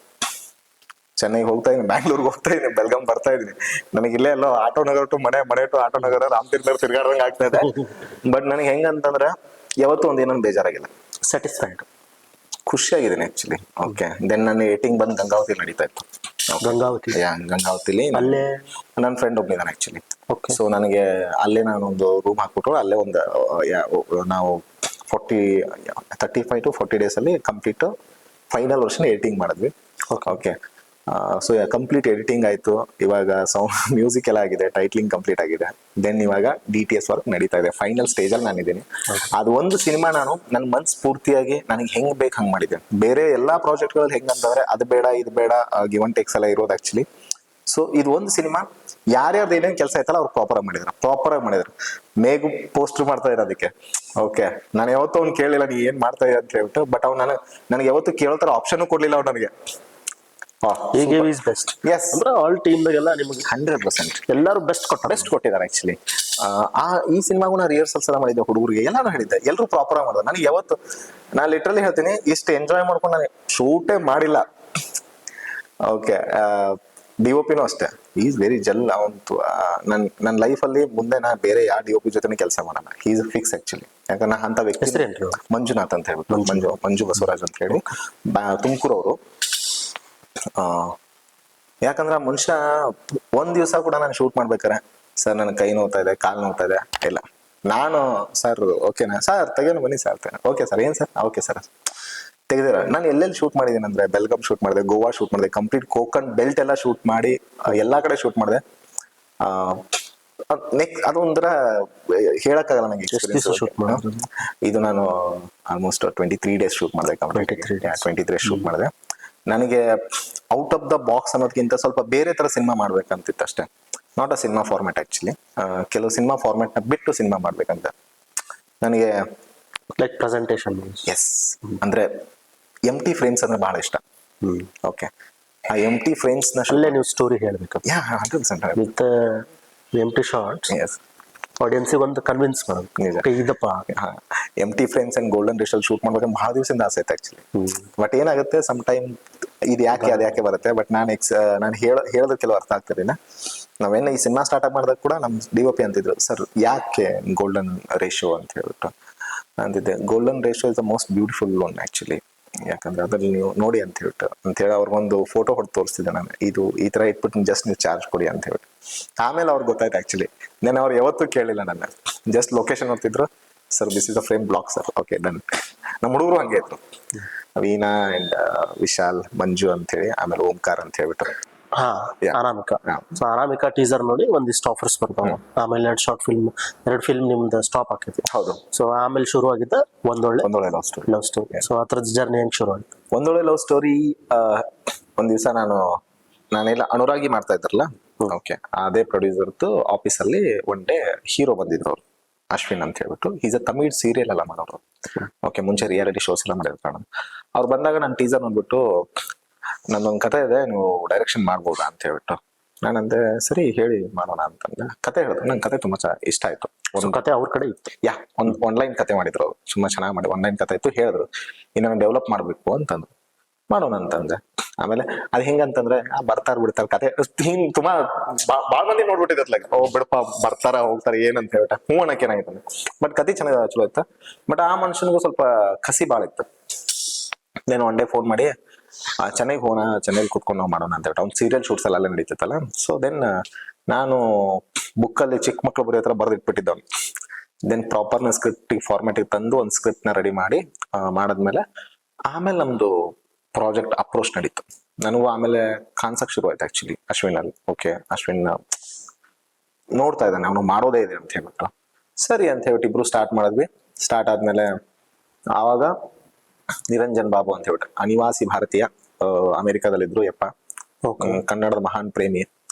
ಚೆನ್ನೈಗೆ ಹೋಗ್ತಾ ಇದೀನಿ, ಬ್ಯಾಂಗ್ಳೂರ್ಗೆ ಹೋಗ್ತಾ ಇದೀನಿ, ಬೆಳಗಾಂ ಬರ್ತಾ ಇದೀನಿ. ನನಗೆ ಇಲ್ಲೇ ಎಲ್ಲೋ ಆಟೋ ನಗರ ಟು ಮನೆ ಟು ಆಟೋ ನಗರ, ರಾಮತೀರ್ಥ ತಿರ್ಗಾಡ್ದಂಗೆ ಆಗ್ತಾ ಇದೆ. ಬಟ್ ನನಗೆ ಹೆಂಗಂತಂದ್ರೆ ಯಾವತ್ತೂ ಒಂದೇನೊಂದು ಬೇಜಾರಾಗಿಲ್ಲ, ಸ್ಯಾಟಿಸ್ಫೈಡ್, ಖುಷಿಯಾಗಿದ್ದೀನಿ ಆಕ್ಚುಲಿ. ಓಕೆ, ದೆನ್ ನನ್ನ ಏಟಿಂಗ್ ಬಂದು ಗಂಗಾವತಿ ನಡೀತಾ ಇತ್ತು. ಗಂಗಾವತಿಲಿ ಅಲ್ಲೇ ನನ್ನ ಫ್ರೆಂಡ್ ಒಬ್ಬನಿದ್ದಾನೆ ಆಕ್ಚುಲಿ. ಸೊ ನನಗೆ ಅಲ್ಲೇ ನಾನೊಂದು ರೂಮ್ ಹಾಕ್ಬಿಟ್ಟು ಅಲ್ಲೇ ಒಂದು ನಾವು 35 to 40 days ಅಲ್ಲಿ ಕಂಪ್ಲೀಟ್ ಫೈನಲ್ ವರ್ಷನ್ ಎಡಿಟಿಂಗ್ ಮಾಡಿದ್ವಿ. ಓಕೆ, ಸೊ ಕಂಪ್ಲೀಟ್ ಎಡಿಟಿಂಗ್ ಆಯ್ತು. ಇವಾಗ ಮ್ಯೂಸಿಕ್ ಎಲ್ಲ ಆಗಿದೆ, ಟೈಟ್ಲಿಂಗ್ ಕಂಪ್ಲೀಟ್ ಆಗಿದೆ. ದೆನ್ ಇವಾಗ DTS ವರ್ಕ್ ನಡೀತಾ ಇದೆ. ಫೈನಲ್ ಸ್ಟೇಜ್ ಅಲ್ಲಿ ನಾನಿದ್ದೀನಿ. ಅದು ಒಂದು ಸಿನಿಮಾ ನಾನು ನನ್ನ ಮನ್ಸ್ ಪೂರ್ತಿಯಾಗಿ ನನಗೆ ಹೆಂಗ್ ಬೇಕು ಹಂಗ್ ಮಾಡಿದ್ದೆ. ಬೇರೆ ಎಲ್ಲಾ ಪ್ರಾಜೆಕ್ಟ್ಗಳಲ್ಲಿ ಹೆಂಗಂತಂದ್ರೆ ಅದು ಬೇಡ ಇದು ಬೇಡ ಗಿವ್ ಅಂಡ್ ಟೇಕ್ಸ್ ಎಲ್ಲ ಇರೋದು ಆಕ್ಚುಲಿ. ಸೊ ಇದು ಒಂದು ಸಿನಿಮಾ ಯಾರ್ಯಾರ್ದು ಏನೇನ್ ಕೆಲಸ ಆಯ್ತಲ್ಲ ಅವ್ರು ಪ್ರಾಪರ್ ಆಗಿ ಮಾಡಿದ್ರು. ಮೇಗು ಪೋಸ್ಟರ್ ಮಾಡ್ತಾ ಇರೋದಕ್ಕೆ. ಓಕೆ, ನಾನು ಯಾವತ್ತೂ ಅವ್ನು ಕೇಳಿಲ್ಲ ನೀ ಏನ್ ಮಾಡ್ತಾ ಇದ್ದ ಅಂತ ಹೇಳ್ಬಿಟ್ಟು. ಬಟ್ ಅವ್ನು ನನಗೆ ಯಾವತ್ತೂ ಕೇಳ್ತಾರ ಆಪ್ಷನ್ ಕೊಡ್ಲಿಲ್ಲ ಅವ್ನು ನನಗೆ. ಆಲ್ ಟೀಮ್ ನಿಮಗೆ 100% ಎಲ್ಲರೂ ಬೆಸ್ಟ್ ಕೊಟ್ಟಿದ್ದಾರೆ ಆಕ್ಚುಲಿ. ಈ ಸಿನಿಮಾಗೂ ನಾ ರಿಹರ್ಸಲ್ಸ್ ಎಲ್ಲ ಮಾಡಿದ್ದೆ, ಹುಡುಗರಿಗೆ ಎಲ್ಲಾನು ಹೇಳಿದ್ದೆ, ಎಲ್ಲರೂ ಪ್ರಾಪರ್ ಆಗಿ ಮಾಡಿದ್ರು. ನನಗೆ ಯಾವತ್ತು ನಾನು ಲಿಟ್ರಲಿ ಹೇಳ್ತೀನಿ, ಇಷ್ಟು ಎಂಜಾಯ್ ಮಾಡ್ಕೊಂಡು ನಾನು ಶೂಟೇ ಮಾಡಿಲ್ಲ. ಓಕೆ, DOPನೂ ಅಷ್ಟೇ, ಈಸ್ ವೆರಿ ಜಲ್. ಅವಂತು ನನ್ನ ಲೈಫಲ್ಲಿ ಮುಂದೆ ನಾ ಬೇರೆ ಯಾವ DOP ಜೊತೆ ಕೆಲಸ ಮಾಡಲ್ಲ. Is fix actually. ಯಾಕಂದ್ರೆ ಅಂತ ವ್ಯಕ್ತಿ ಮಂಜುನಾಥ್ ಅಂತ ಹೇಳ್ಬಿಟ್ಟು, ಮಂಜು ಬಸವರಾಜ್ ಅಂತ ಹೇಳಿ, ತುಮಕೂರವರು. ಯಾಕಂದ್ರೆ ಮನುಷ್ಯ ಒಂದ್ ದಿವಸ ಕೂಡ ನಾನು ಶೂಟ್ ಮಾಡ್ಬೇಕಾರೆ, ಸರ್ ನನ್ನ ಕೈ ನೋವ್ತಾ ಇದೆ, ಕಾಲ್ ನೋವ್ತಾ ಇದೆ, ಇಲ್ಲ ನಾನು ಸರ್ ಓಕೆನಾ ಸರ್ ತೆಗೇನು ಬನ್ನಿ ಸರ್, ಓಕೆ ಸರ್, ಏನ್ ಸರ್, ಓಕೆ ಸರ್ ತೆಗೆದಿರ. ನಾನು ಎಲ್ಲೆಲ್ಲಿ ಶೂಟ್ ಮಾಡಿದ್ದೀನಿ ಅಂದ್ರೆ ಬೆಲ್ಗಾಂ ಶೂಟ್ ಮಾಡಿದೆ, ಗೋವಾ ಶೂಟ್ ಮಾಡಿದೆ, ಕಂಪ್ಲೀಟ್ ಕೋಕನ್ ಬೆಲ್ಟ್ ಎಲ್ಲ ಶೂಟ್ ಮಾಡಿ ಎಲ್ಲಾ ಕಡೆ ಶೂಟ್ ಮಾಡಿದೆ. ನೆಕ್ಸ್ಟ್ ಅದೊಂಥರ ಹೇಳಕ್ಕಾಗಲ್ಲ ನನಗೆ ಎಕ್ಸ್ಪೀರಿಯನ್ಸ್. ಇದು ನಾನು ಆಲ್ಮೋಸ್ಟ್ 23 days ಶೂಟ್ ಮಾಡಿದೆ, 23 ಶೂಟ್ ಮಾಡಿದೆ. ನನಗೆ ಔಟ್ ಆಫ್ ದ ಬಾಕ್ಸ್ ಅನ್ನೋದಕ್ಕಿಂತ ಸ್ವಲ್ಪ ಬೇರೆ ತರ ಸಿನಿಮಾ ಮಾಡ್ಬೇಕಂತಿತ್ತು ಅಷ್ಟೇ. Not a cinema format actually. ಕೆಲವು ಸಿನಿಮಾ ಫಾರ್ಮ್ಯಾಟ್ ನ ಬಿಟ್ಟು ಸಿನಿಮಾ ಮಾಡ್ಬೇಕಂತ ನನಗೆ. Like presentation. ಎಸ್, ಅಂದ್ರೆ ಎಂಟಿ ಫ್ರೇಮ್ಸ್ ಅಂದ್ರೆ ಬಹಳ ಇಷ್ಟ. ಓಕೆ, ಆ ಎಂಟಿ ಫ್ರೇಮ್ಸ್ ನ ಅಲ್ಲೇ ನೀವು ಸ್ಟೋರಿ ಹೇಳ್ಬೇಕು. 100% ವಿತ್ ಎಂಟಿ ಶಾರ್ಟ್ಸ್. ಎಸ್, ಆಡಿಯನ್ಸಿಗೆ ಒಂದು ಕನ್ವಿನ್ಸ್ ನಿಜ. ಮಾಡೋದು ಇದಪ್ಪ. ಎಂಟಿ ಫ್ರೇಮ್ಸ್ ಅಂಡ್ ಗೋಲ್ಡನ್ ರೇಷಲ್ ಶೂಟ್ ಮಾಡ್ಬೇಕಂತ ಬಹಳ ದಿವಸದಿಂದ ಆಸೆ ಐತೆ ಆಕ್ಚುಲಿ. ಬಟ್ ಏನಾಗುತ್ತೆ ಸಮ್ ಟೈಮ್ ಇದು ಯಾಕೆ ಅದ್ ಯಾಕೆ ಬರುತ್ತೆ. ಬಟ್ ನಾನು ಹೇಳೋದು ಕೆಲವು ಅರ್ಥ ಆಗ್ತಿರ್ಲಿಲ್ಲ. ನಾವೇನು ಈ ಸಿನಿಮಾ ಸ್ಟಾರ್ಟ್ ಮಾಡಿದಾಗ ಕೂಡ ನಮ್ DOP ಅಂತಿದ್ರು, ಸರ್ ಯಾಕೆ ಗೋಲ್ಡನ್ ರೇಷಿಯೋ ಅಂತ ಹೇಳ್ಬಿಟ್ಟು ಅಂತಿದ್ದೆ. Golden ratio is the most beautiful one actually. ಯಾಕಂದ್ರೆ ಅದ್ರಲ್ಲಿ ನೀವು ನೋಡಿ ಅಂತ ಹೇಳಿ ಅವ್ರಿಗೊಂದು ಫೋಟೋ ಹೊಡೆದು ತೋರಿಸ್ತಿದ್ದೆ ನಾನು, ಇದು ಈ ತರ ಇಟ್ಬಿಟ್ಟು ಜಸ್ಟ್ ನೀವು ಚಾರ್ಜ್ ಕೊಡಿ ಅಂತ ಹೇಳ್ಬಿಟ್ಟು. ಆಮೇಲೆ ಅವ್ರಿಗೆ ಗೊತ್ತಾಯ್ತು ಆಕ್ಚುಲಿ. ನಾನು ಅವ್ರು ಯಾವತ್ತೂ ಕೇಳಿಲ್ಲ ನನ್ನ, ಜಸ್ಟ್ ಲೊಕೇಶನ್ ನೋಡ್ತಿದ್ರು, sir this is a frame block sir, okay done. ನಮ್ಮ ಹುಡುಗರು ಹಂಗೆ ಇದ್ರು, ವೀನಾ ಅಂಡ್ ವಿಶಾಲ್, ಮಂಜು ಅಂತ ಹೇಳಿ, ಆಮೇಲೆ ಓಂಕಾರ್ ಅಂತ ಹೇಳ್ಬಿಟ್ಟು. ಅನಾಮಿಕಾ. ಸೊ ಅನಾಮಿಕಾ ಟೀಸರ್ ನೋಡಿ ಒಂದಿಷ್ಟು ಆಫರ್ಸ್ ಬರ್ತಾವ. ಆಮೇಲೆ 2 ಫಿಲ್ಮ್ ನಿಮ್ದು ಸ್ಟಾಪ್ ಆಕೈತಿ. ಹೌದು. ಸೊ ಆಮೇಲೆ ಶುರು ಆಗಿದ್ದ ಒಂದೊಳ್ಳೆ ಲವ್ ಸ್ಟೋರಿ. ಸೊ ಅದ್ರ ಜರ್ನಿ ಹೆಂಗ್ ಶುರು ಆಯ್ತು? ಒಂದೊಳ್ಳೆ ಲವ್ ಸ್ಟೋರಿ. ಒಂದ್ ದಿವಸ ನಾನೆಲ್ಲ ಅನುರಾಗಿ ಮಾಡ್ತಾ ಇದ್ರಲ್ಲ, ಓಕೆ, ಅದೇ ಪ್ರೊಡ್ಯೂಸರ್ದು ಆಫೀಸ್ ಅಲ್ಲಿ ಒನ್ ಡೇ ಹೀರೋ ಬಂದಿದ್ರು ಅವ್ರು, ಅಶ್ವಿನ್ ಅಂತ ಹೇಳ್ಬಿಟ್ಟು. ಈಸ್ ಅ ತಮಿಳ್ ಸೀರಿಯಲ್ ಎಲ್ಲ ಮಾಡೋರು. ಓಕೆ, ಮುಂಚೆ ರಿಯಾಲಿಟಿ ಶೋಸ್ ಎಲ್ಲ ಮಾಡಿರ್ತಾರ. ಅವ್ರು ಬಂದಾಗ ನಾನು ಟೀಸರ್ ನೋಡ್ಬಿಟ್ಟು, ನಂದೊಂದು ಕತೆ ಇದೆ, ನೀವು ಡೈರೆಕ್ಷನ್ ಮಾಡ್ಬೋದಾ ಅಂತ ಹೇಳ್ಬಿಟ್ಟು. ನಾನಂದೆ ಸರಿ ಹೇಳಿ ಮಾಡೋಣ ಅಂತಂದ್ರೆ ಕತೆ ಹೇಳಿದ್ರು. ನಂಗೆ ಕತೆ ತುಂಬಾ ಇಷ್ಟ ಆಯ್ತು. ಒಂದು ಕತೆ ಅವ್ರ ಕಡೆ ಇತ್ತು. ಒಂದು ಆನ್ಲೈನ್ ಕತೆ ಮಾಡಿದ್ರು ಅವ್ರು, ತುಂಬಾ ಚೆನ್ನಾಗಿ ಮಾಡಿ ಆನ್ಲೈನ್ ಕತೆ ಇತ್ತು. ಹೇಳಿದ್ರು ಇನ್ನು ಡೆವಲಪ್ ಮಾಡ್ಬೇಕು ಅಂತಂದ್ರು. ಮಾಡೋಣ ಅಂತಂದ್ರೆ ಆಮೇಲೆ ಅದ್ ಹೆಂಗಂತಂದ್ರೆ ಬಿಡ್ತಾರ ಕತೆ ತುಂಬಾ ಬಾಳ್ ಮಂದಿ ನೋಡ್ಬಿಟ್ಟಿದ್ರಲ್ಲ, ಬಿಡಪ್ಪ ಬರ್ತಾರ ಹೋಗ್ತಾರ ಏನಂತ ಹೇಳ್ಬಿಟ್ಟ. ಹ್ಞೂ ಅನ್ನಕ್ಕೆ ಏನಾಗಿತ್ತು. ಬಟ್ ಕತೆ ಚೆನ್ನಾಗಿ ಚಲೋ ಇತ್ತು. ಬಟ್ ಆ ಮನುಷ್ಯನಿಗೂ ಸ್ವಲ್ಪ ಕಸಿ ಬಾಳ ಇತ್ತು. ನಾನು ಒನ್ ಡೇ ಫೋನ್ ಮಾಡಿ ಚೆನ್ನೈಗೆ ಹೋಗೋಣ, ಚೆನ್ನೈಲಿ ಕುತ್ಕೊಂಡು ನಾವು ಮಾಡೋಣ ಅಂತ ಹೇಳ್ಬಿಟ್ಟು. ಅವ್ನು ಸೀರಿಯಲ್ ಶೂಟ್ಸ್ ಎಲ್ಲ ನಡೀತಿತ್ತಲ್ಲ. ಸೊ ದೆನ್ ನಾನು ಬುಕ್ಕಲ್ಲಿ ಚಿಕ್ಕ ಮಕ್ಳು ಬರೀ ಹತ್ರ ಬರೆದಿಟ್ಬಿಟ್ಟಿದ್ದವನು. ದೆನ್ ಪ್ರಾಪರ್ನ ಸ್ಕ್ರಿಪ್ಟ್ ಫಾರ್ಮ್ಯಾಟಿಗೆ ತಂದು ಒಂದು ಸ್ಕ್ರಿಪ್ಟ್ ನ ರೆಡಿ ಮಾಡಿ ಮಾಡಾದ್ಮೇಲೆ ಆಮೇಲೆ ನಮ್ದು ಪ್ರಾಜೆಕ್ಟ್ ಅಪ್ರೋಚ್ ನಡೀತು. ನನಗೂ ಆಮೇಲೆ ಕಾನ್ಸೆಪ್ಟ್ ಶುರು ಆಯ್ತು ಆಕ್ಚುಲಿ ಅಶ್ವಿನ್ ಅಲ್ಲಿ. ಓಕೆ, ಅಶ್ವಿನ್ ನೋಡ್ತಾ ಇದ್ದಾನೆ, ಅವನು ಮಾಡೋದೇ ಇದೆ ಅಂತ ಹೇಳ್ಬಿಟ್ಟು. ಸರಿ ಅಂತ ಹೇಳ್ಬಿಟ್ಟು ಇಬ್ರು ಸ್ಟಾರ್ಟ್ ಮಾಡಿದ್ವಿ. ಸ್ಟಾರ್ಟ್ ಆದ್ಮೇಲೆ ಆವಾಗ ನಿರಂಜನ್ ಬಾಬು ಅಂತ ಹೇಳ್ಬಿಟ್ಟು ಅನಿವಾಸಿ ಭಾರತೀಯ, ಅಮೆರಿಕಾದಲ್ಲಿದ್ರು. ಯಪ್ಪ ಕನ್ನಡದ ಮಹಾನ್ ಪ್ರೇಮಿ,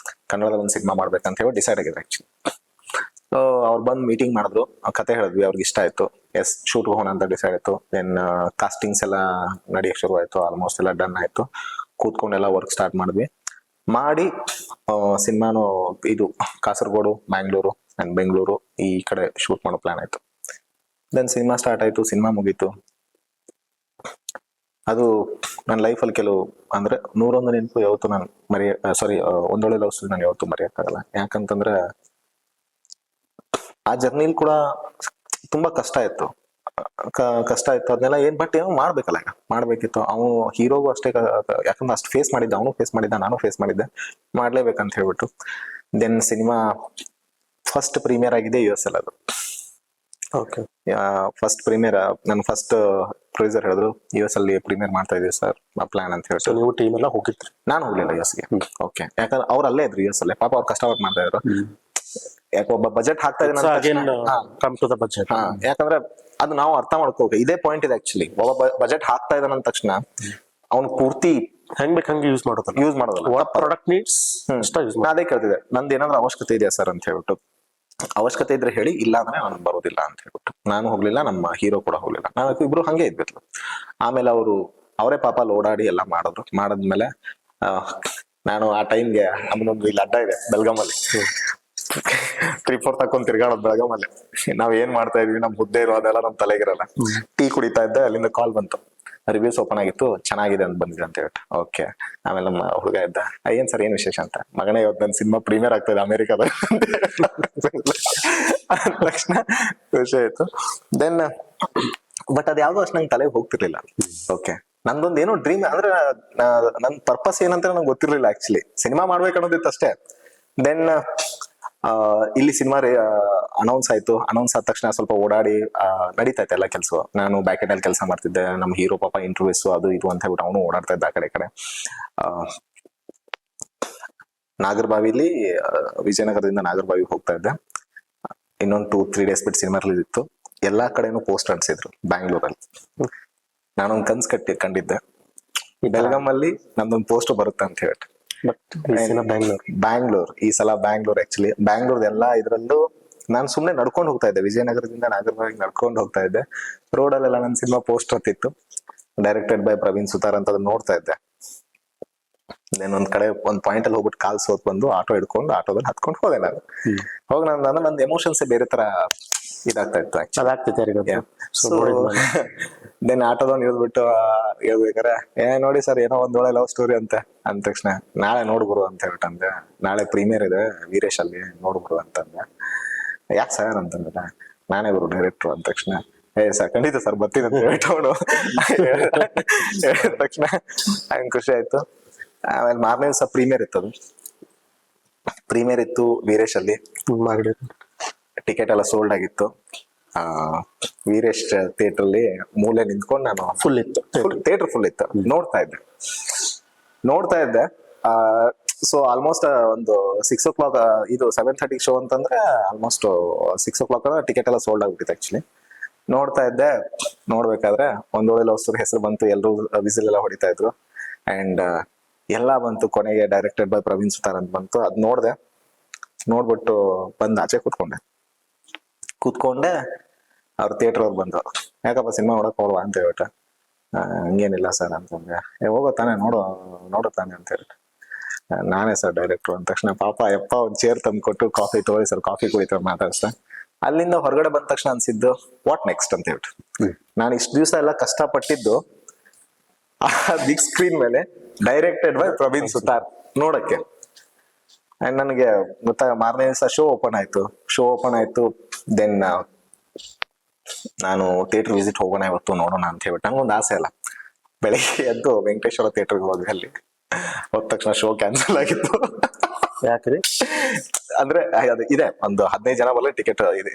ಕನ್ನಡದಲ್ಲಿ ಒಂದು ಸಿನಿಮಾ ಮಾಡ್ಬೇಕಂತ ಹೇಳಿ ಡಿಸೈಡ್ ಆಗಿದ್ರು ಆಕ್ಚುಲಿ. ಅವ್ರು ಬಂದು ಮೀಟಿಂಗ್ ಮಾಡಿದ್ರು, ಕತೆ ಹೇಳಿದ್ವಿ, ಅವ್ರಿಗೆ ಇಷ್ಟ ಆಯ್ತು. ಎಸ್, ಶೂಟ್ ಹೋಗೋಣ ಅಂತ ಡಿಸೈಡ್ ಆಯ್ತು. ದೆನ್ ಕಾಸ್ಟಿಂಗ್ಸ್ ಎಲ್ಲ ನಡೆಯಕ್ಕೆ ಶುರು ಆಯ್ತು. ಆಲ್ಮೋಸ್ಟ್ ಎಲ್ಲ ಡನ್ ಆಯ್ತು. ಕೂತ್ಕೊಂಡೆಲ್ಲ ವರ್ಕ್ ಸ್ಟಾರ್ಟ್ ಮಾಡಿದ್ವಿ. ಮಾಡಿ ಸಿನಿಮಾನು ಇದು ಕಾಸರಗೋಡು, ಮ್ಯಾಂಗ್ಳೂರು ಅಂಡ್ ಬೆಂಗಳೂರು ಈ ಕಡೆ ಶೂಟ್ ಮಾಡೋ ಪ್ಲಾನ್ ಆಯ್ತು. ದೆನ್ ಸಿನಿಮಾ ಸ್ಟಾರ್ಟ್ ಆಯ್ತು, ಸಿನಿಮಾ ಮುಗೀತು. ಅದು ನನ್ನ ಲೈಫಲ್ಲಿ ಕೆಲವು ಅಂದ್ರೆ 101 ನೆನಪು ಯಾವತ್ತು ನಾನು ಒಂದೊಳ್ಳೆ ಲವ್ ಸ್ಟೋರಿ ನಾನು ಯಾವತ್ತು ಮರೆಯಕ್ಕಾಗಲ್ಲ. ಯಾಕಂತಂದ್ರೆ ಆ ಜರ್ನಿಲ್ ಕೂಡ ತುಂಬಾ ಕಷ್ಟ ಇತ್ತು. ಅದನ್ನೆಲ್ಲ ಬಟ್ ಏನೋ ಮಾಡ್ಬೇಕಲ್ಲ, ಈಗ ಮಾಡ್ಬೇಕಿತ್ತು. ಅವನು ಹೀರೋಗೂ ಅಷ್ಟೇ, ಯಾಕಂದ್ರೆ ಅಷ್ಟು ಫೇಸ್ ಮಾಡಿದ್ದ, ಅವನು ಫೇಸ್ ಮಾಡಿದ್ದ, ನಾನು ಫೇಸ್ ಮಾಡಿದ್ದೆ, ಮಾಡ್ಲೇಬೇಕಂತ ಹೇಳ್ಬಿಟ್ಟು. ದೆನ್ ಸಿನಿಮಾ ಫಸ್ಟ್ ಪ್ರೀಮಿಯರ್ ಆಗಿದೆ US ಅಲ್ಲಿ. ಅದು ಓಕೆ, ಫಸ್ಟ್ ಪ್ರೀಮಿಯರ್ ನನ್ನ ಫಸ್ಟ್ ಪ್ರೊಡ್ಯೂಸರ್ ಹೇಳಿದ್ರು, US ಅಲ್ಲಿ ಪ್ರೀಮಿಯರ್ ಮಾಡ್ತಾ ಇದೀವಿ ಸರ್ ಪ್ಲಾನ್ ಅಂತ ಹೇಳ್ತಾರೆ. ನೀವು ಟೀಮ್ ಎಲ್ಲ ಹೋಗಿದ್ರಿ? ನಾನು ಹೋಗ್ಲಿಲ್ಲ US ಗೆ. ಓಕೆ, ಯಾಕಂದ್ರೆ ಅವ್ರು ಅಲ್ಲೇ ಇದ್ರು US ಅಲ್ಲೇ. ಪಾಪ ಅವ್ರು ಕಷ್ಟಪಟ್ಟು ಮಾಡ್ತಾ ಇದ್ರು. ಯಾಕೆ ಒಬ್ಬ ಬಜೆಟ್ ಹಾಕ್ತಾ ಇದ್ದಾನೆ, ಯಾಕಂದ್ರೆ ಅದು ನಾವು ಅರ್ಥ ಮಾಡ್ಕೋಬೇಕು. ಇದೇ ಪಾಯಿಂಟ್ ಇದೆ ಆಕ್ಚುಲಿ. ಒಬ್ಬ ಬಜೆಟ್ ಹಾಕ್ತಾ ಇದ್ದಾನ ಅಂದ ತಕ್ಷಣ ಅವ್ನು ಪೂರ್ತಿ ಹೆಂಗ್ ಬೇಕು ಹಂಗೆ ಯೂಸ್ ಮಾಡೋದಲ್ಲ. ಪ್ರಾಡಕ್ಟ್ ನೀಡ್ಸ್ ಅದೇ ಕೇಳ್ತಿದ್ದೆ, ನಂದು ಏನಾದ್ರು ಅವಶ್ಯಕತೆ ಇದೆಯಾ ಸರ್ ಅಂತ ಹೇಳ್ಬಿಟ್ಟು. ಅವಶ್ಯಕತೆ ಇದ್ರೆ ಹೇಳಿ, ಇಲ್ಲ ಅಂದ್ರೆ ನಾನು ಬರೋದಿಲ್ಲ ಅಂತ ಹೇಳ್ಬಿಟ್ಟು. ನಾನು ಹೋಗ್ಲಿಲ್ಲ, ನಮ್ಮ ಹೀರೋ ಕೂಡ ಹೋಗ್ಲಿಲ್ಲ. ನಾವು ಇಬ್ರು ಹಂಗೆ ಇದ್ಬಿಟ್ಲು. ಆಮೇಲೆ ಅವರೇ ಪಾಪ ಓಡಾಡಿ ಎಲ್ಲ ಮಾಡಿದ್ರು. ಮಾಡಾದ್ಮೇಲೆ ನಾನು ಆ ಟೈಮ್ಗೆ ನಮ್ದೊಂದು ಇಲ್ಲಿ ಅಡ್ಡ ಇದೆ ಬೆಳಗಾಮಲ್ಲಿ, 3-4 ತಕೊಂಡ್ ತಿರ್ಗಾಡೋದು ಬೆಳಗಾಮಲ್ಲಿ. ನಾವ್ ಏನ್ ಮಾಡ್ತಾ ಇದ್ವಿ, ನಮ್ ಹುದ್ದೆ ಇರೋದೆಲ್ಲ ನಮ್ ತಲೆಗಿರಲ್ಲ. ಟೀ ಕುಡಿತಾ ಇದ್ದೆ, ಅಲ್ಲಿಂದ ಕಾಲ್ ಬಂತು, ರಿವ್ಯೂಸ್ ಓಪನ್ ಆಗಿತ್ತು, ಚೆನ್ನಾಗಿದೆ ಅಂತ ಬಂದಿದೆ ಅಂತ ಹೇಳ್ಬಿಟ್ಟು. ಓಕೆ, ಆಮೇಲೆ ನಮ್ಮ ಹುಡುಗ ಇದ್ದ, ಏನ್ ಸರ್ ಏನ್ ವಿಶೇಷ ಅಂತ. ಮಗನೇ ಇವತ್ತು ನನ್ನ ಸಿನಿಮಾ ಪ್ರೀಮಿಯರ್ ಆಗ್ತಾ ಇದೆ ಅಮೆರಿಕಾದ ತಕ್ಷಣ ಖುಷಿ ಆಯ್ತು. ದೆನ್ ಬಟ್ ಅದ್ ಯಾವ್ದೋ ಅಷ್ಟು ನಂಗೆ ತಲೆಗೆ ಹೋಗ್ತಿರ್ಲಿಲ್ಲ. ಓಕೆ, ನಂದೊಂದು ಏನೋ ಡ್ರೀಮ್ ಅಂದ್ರೆ ನನ್ ಪರ್ಪಸ್ ಏನಂತ ನಂಗೆ ಗೊತ್ತಿರ್ಲಿಲ್ಲ ಆಕ್ಚುಲಿ. ಸಿನಿಮಾ ಮಾಡ್ಬೇಕು ಅನ್ನೋದಿತ್ತು ಅಷ್ಟೇ. ದೆನ್ ಇಲ್ಲಿ ಸಿನಿಮಾ ಅನೌನ್ಸ್ ಆಯ್ತು. ಅನೌನ್ಸ್ ಆದ ತಕ್ಷಣ ಸ್ವಲ್ಪ ಓಡಾಡಿ ನಡೀತಾ ಇತ್ತು ಎಲ್ಲ ಕೆಲಸ. ನಾನು ಬ್ಯಾಕ್ ಎಂಡ್ ಅಲ್ಲಿ ಕೆಲಸ ಮಾಡ್ತಿದ್ದೆ. ನಮ್ಮ ಹೀರೋ ಪಾಪ ಇಂಟರ್ವ್ಯೂಸ್ ಅದು ಇದು ಅಂತ ಹೇಳ್ಬಿಟ್ಟು ಅವನು ಓಡಾಡ್ತಾ ಇದ್ದ ಆ ಕಡೆ ನಾಗರಬಾವಿಲಿ, ವಿಜಯನಗರದಿಂದ ನಾಗರಬಾವಿ ಹೋಗ್ತಾ ಇದ್ದೆ. ಇನ್ನೊಂದು 2-3 ಡೇಸ್ ಬಿಟ್ಟು ಸಿನಿಮಾ ರಿಲೀಸ್ ಇತ್ತು. ಎಲ್ಲಾ ಕಡೆನೂ ಪೋಸ್ಟ್ ಅಂಟಿಸಿದ್ರು ಬ್ಯಾಂಗ್ಳೂರಲ್ಲಿ. ನಾನೊಂದು ಕನ್ಸ್ ಕಂಡಿದ್ದೆ, ಬೆಳಗಾಮಲ್ಲಿ ನಮ್ದೊಂದು ಪೋಸ್ಟ್ ಬರುತ್ತೆ ಅಂತ ಹೇಳ್ಬಿಟ್ಟು. ಬ್ಯಾಂಗ್ಳೂರ್ ಈ ಸಲ ಬ್ಯಾಂಗ್ಳೂರ್ ಆಕ್ಚುಲಿ ಬ್ಯಾಂಗ್ಳೂರ್ ಎಲ್ಲಾ ಇದ್ರಲ್ಲೂ ನಾನು ಸುಮ್ನೆ ನಡ್ಕೊಂಡು ಹೋಗ್ತಾ ಇದ್ದೆ. ವಿಜಯನಗರದಿಂದ ನಾಗರಬಾವಿಗೆ ನಡ್ಕೊಂಡು ಹೋಗ್ತಾ ಇದ್ದೆ. ರೋಡಲ್ಲೆಲ್ಲ ನನ್ನ ಸಿನಿಮಾ ಪೋಸ್ಟರ್ ಹತ್ತಿತ್ತು, ಡೈರೆಕ್ಟೆಡ್ ಬೈ ಪ್ರವೀಣ್ ಸುತಾರ್ ಅಂತ. ಅದನ್ನ ನೋಡ್ತಾ ಇದ್ದೆ. ದೆನ್ ಒಂದ್ ಕಡೆ ಒಂದ್ ಪಾಯಿಂಟ್ ಅಲ್ಲಿ ಹೋಗ್ಬಿಟ್ಟು ಕಾಲ್ ಸೋತ್ ಬಂದು ಆಟೋ ಹಿಡ್ಕೊಂಡು ಆಟೋದಲ್ಲಿ ಹತ್ಕೊಂಡು ಹೋದೆ ನಾನು. ಹೋಗಿ ನನ್ನ ಎಮೋಷನ್ಸ್ ಬೇರೆ ತರ ಇದಾಗ್ತಾ ಇತ್ತು ಆಕ್ಚುಲಿ. ಅದಾಗ್ತೈತೆ ಯಾರಿಗಾದ್ರು. So, ಸೊ ನೋಡಿದ್ಮೇಲೆ. ದೆನ್ ಆಟೋದವ್ನು ಇಳ್ದ್ಬಿಟ್ಟು ಹೇಳ್ಬೇಕಾರೆ ನೋಡಿ ಸರ್ ಏನೋ ಒಂದ್ ಒಳ್ಳೆ ಲವ್ ಸ್ಟೋರಿ ಅಂದ ತಕ್ಷಣ ನಾಳೆ ನೋಡ್ಬರು ಅಂತ ಹೇಳ್ಬಿಟ್ಟಂದೆ. ನಾಳೆ ಪ್ರೀಮಿಯರ್ ಇದೆ ವೀರೇಶ್ ಅಲ್ಲಿ ನೋಡ್ಬರು ಅಂತಂದೆ. ಯಾಕೆ ಸರ್ ಅಂತಂದ್ರೆ ನಾನೇ ಬರು ಡೈರೆಕ್ಟ್ರು ಅಂದ ತಕ್ಷಣ ಸರ್ ಖಂಡಿತ ಸರ್ ಬರ್ತೀನಿ ಅಂತ ಹೇಳ್ಬಿಟ್ಟು ಹೇಳಿದ ತಕ್ಷಣ ಹಂಗೆ ಖುಷಿ ಆಯ್ತು. ಆಮೇಲೆ ಮಾರನೇ ದಿವಸ ಪ್ರೀಮಿಯರ್ ಇತ್ತು. ಅದು ಪ್ರೀಮಿಯರ್ ಇತ್ತು ವೀರೇಶ್ ಅಲ್ಲಿ. ಮಾಡಿ ಟಿಕೆಟ್ ಎಲ್ಲ ಸೋಲ್ಡ್ ಆಗಿತ್ತು. ವೀರೇಶ್ ಥಿಯೇಟರ್ ಅಲ್ಲಿ ಮೂಲೆ ನಿಂತ್ಕೊಂಡು ನಾನು ಫುಲ್ ಇತ್ತು ಥಿಯೇಟರ್ ಫುಲ್ ಇತ್ತು ನೋಡ್ತಾ ಇದ್ದೆ. ಸೊ ಆಲ್ಮೋಸ್ಟ್ ಒಂದು 6 o'clock ಇದು 7:30 ಶೋ ಅಂತಂದ್ರೆ ಆಲ್ಮೋಸ್ಟ್ 6 o'clock ಟಿಕೆಟ್ ಎಲ್ಲ ಸೋಲ್ಡ್ ಆಗ್ಬಿಟ್ಟಿತ್ತು ಆಕ್ಚುಲಿ. ನೋಡ್ತಾ ಇದ್ದೆ. ನೋಡ್ಬೇಕಾದ್ರೆ ಒಂದೊಳ್ಳೆ ಲವ್ ಸ್ಟೋರಿ ಹೆಸರು ಬಂತು, ಎಲ್ಲರೂ ವಿಸಿಲ್ ಎಲ್ಲ ಹೊಡಿತಾ ಇದ್ರು ಅಂಡ್ ಎಲ್ಲ ಬಂತು. ಕೊನೆಗೆ ಡೈರೆಕ್ಟೆಡ್ ಬೈ ಪ್ರವೀಣ್ ಸುತಾರ್ ಅಂತ ಬಂತು. ಅದ್ ನೋಡ್ಬಿಟ್ಟು ಬಂದ್ ಆಚೆ ಕೂತ್ಕೊಂಡೆ. ಅವ್ರ ಥಿಯೇಟರ್ ಅವ್ರು ಬಂದ್ರು, ಯಾಕಪ್ಪ ಸಿನಿಮಾ ನೋಡಕ್ ಹೋಗ್ವಾ ಅಂತ ಹೇಳ್ಬಿಟ್ಟು. ಹಂಗೇನಿಲ್ಲ ಸರ್ ಅಂತಂದ್ರೆ ಹೋಗೋ ತಾನೆ ನೋಡೋ ತಾನೆ ಅಂತ ಹೇಳ್ಬಿಟ್ಟು ನಾನೇ ಸರ್ ಡೈರೆಕ್ಟ್ರು ಅಂದ ತಕ್ಷಣ ಪಾಪ ಯಪ್ಪ ಒಂದ್ ಚೇರ್ ತಂದು ಕೊಟ್ಟು ಕಾಫಿ ತಗೊಳ್ಳಿ ಸರ್ ಕಾಫಿ ಕುಡಿತಾರೆ ಮಾತಾಡ್ಸ. ಅಲ್ಲಿಂದ ಹೊರಗಡೆ ಬಂದ ತಕ್ಷಣ ಅನ್ಸಿದ್ದು ವಾಟ್ ನೆಕ್ಸ್ಟ್ ಅಂತ ಹೇಳ್ಬಿಟ್ಟು. ನಾನು ಇಷ್ಟು ದಿವಸ ಎಲ್ಲ ಕಷ್ಟಪಟ್ಟಿದ್ದು ಆ ಬಿಗ್ ಸ್ಕ್ರೀನ್ ಮೇಲೆ ಡೈರೆಕ್ಟೆಡ್ ಬೈ ಪ್ರವೀಣ್ ಸುತಾರ್ ನೋಡಕ್ಕೆ. ಅಂಡ್ ನನಗೆ ಗೊತ್ತಾ ಮಾರನೇ ದಿವಸ ಶೋ ಓಪನ್ ಆಯ್ತು. ದೆನ್ ನಾನು ಥಿಯೇಟರ್ ವಿಸಿಟ್ ಹೋಗೋಣ ಇವತ್ತು ನೋಡೋಣ ಅಂತ ಹೇಳ್ಬಿಟ್ಟು ನಂಗೊಂದು ಆಸೆ ಅಲ್ಲ. ಬೆಳಿಗ್ಗೆ ಎದ್ದು ವೆಂಕಟೇಶ್ವರ ಥಿಯೇಟರ್ಗೆ ಹೋದ್ವಿ. ಅಲ್ಲಿ ಹೋದ ತಕ್ಷಣ ಶೋ ಕ್ಯಾನ್ಸಲ್ ಆಗಿತ್ತು. ಯಾಕ್ರಿ? ಅಂದ್ರೆ ಅದು ಇದೆ ಒಂದು 15 ಜನ ಬಲ್ಲ ಟಿಕೆಟ್ ಇದೆ.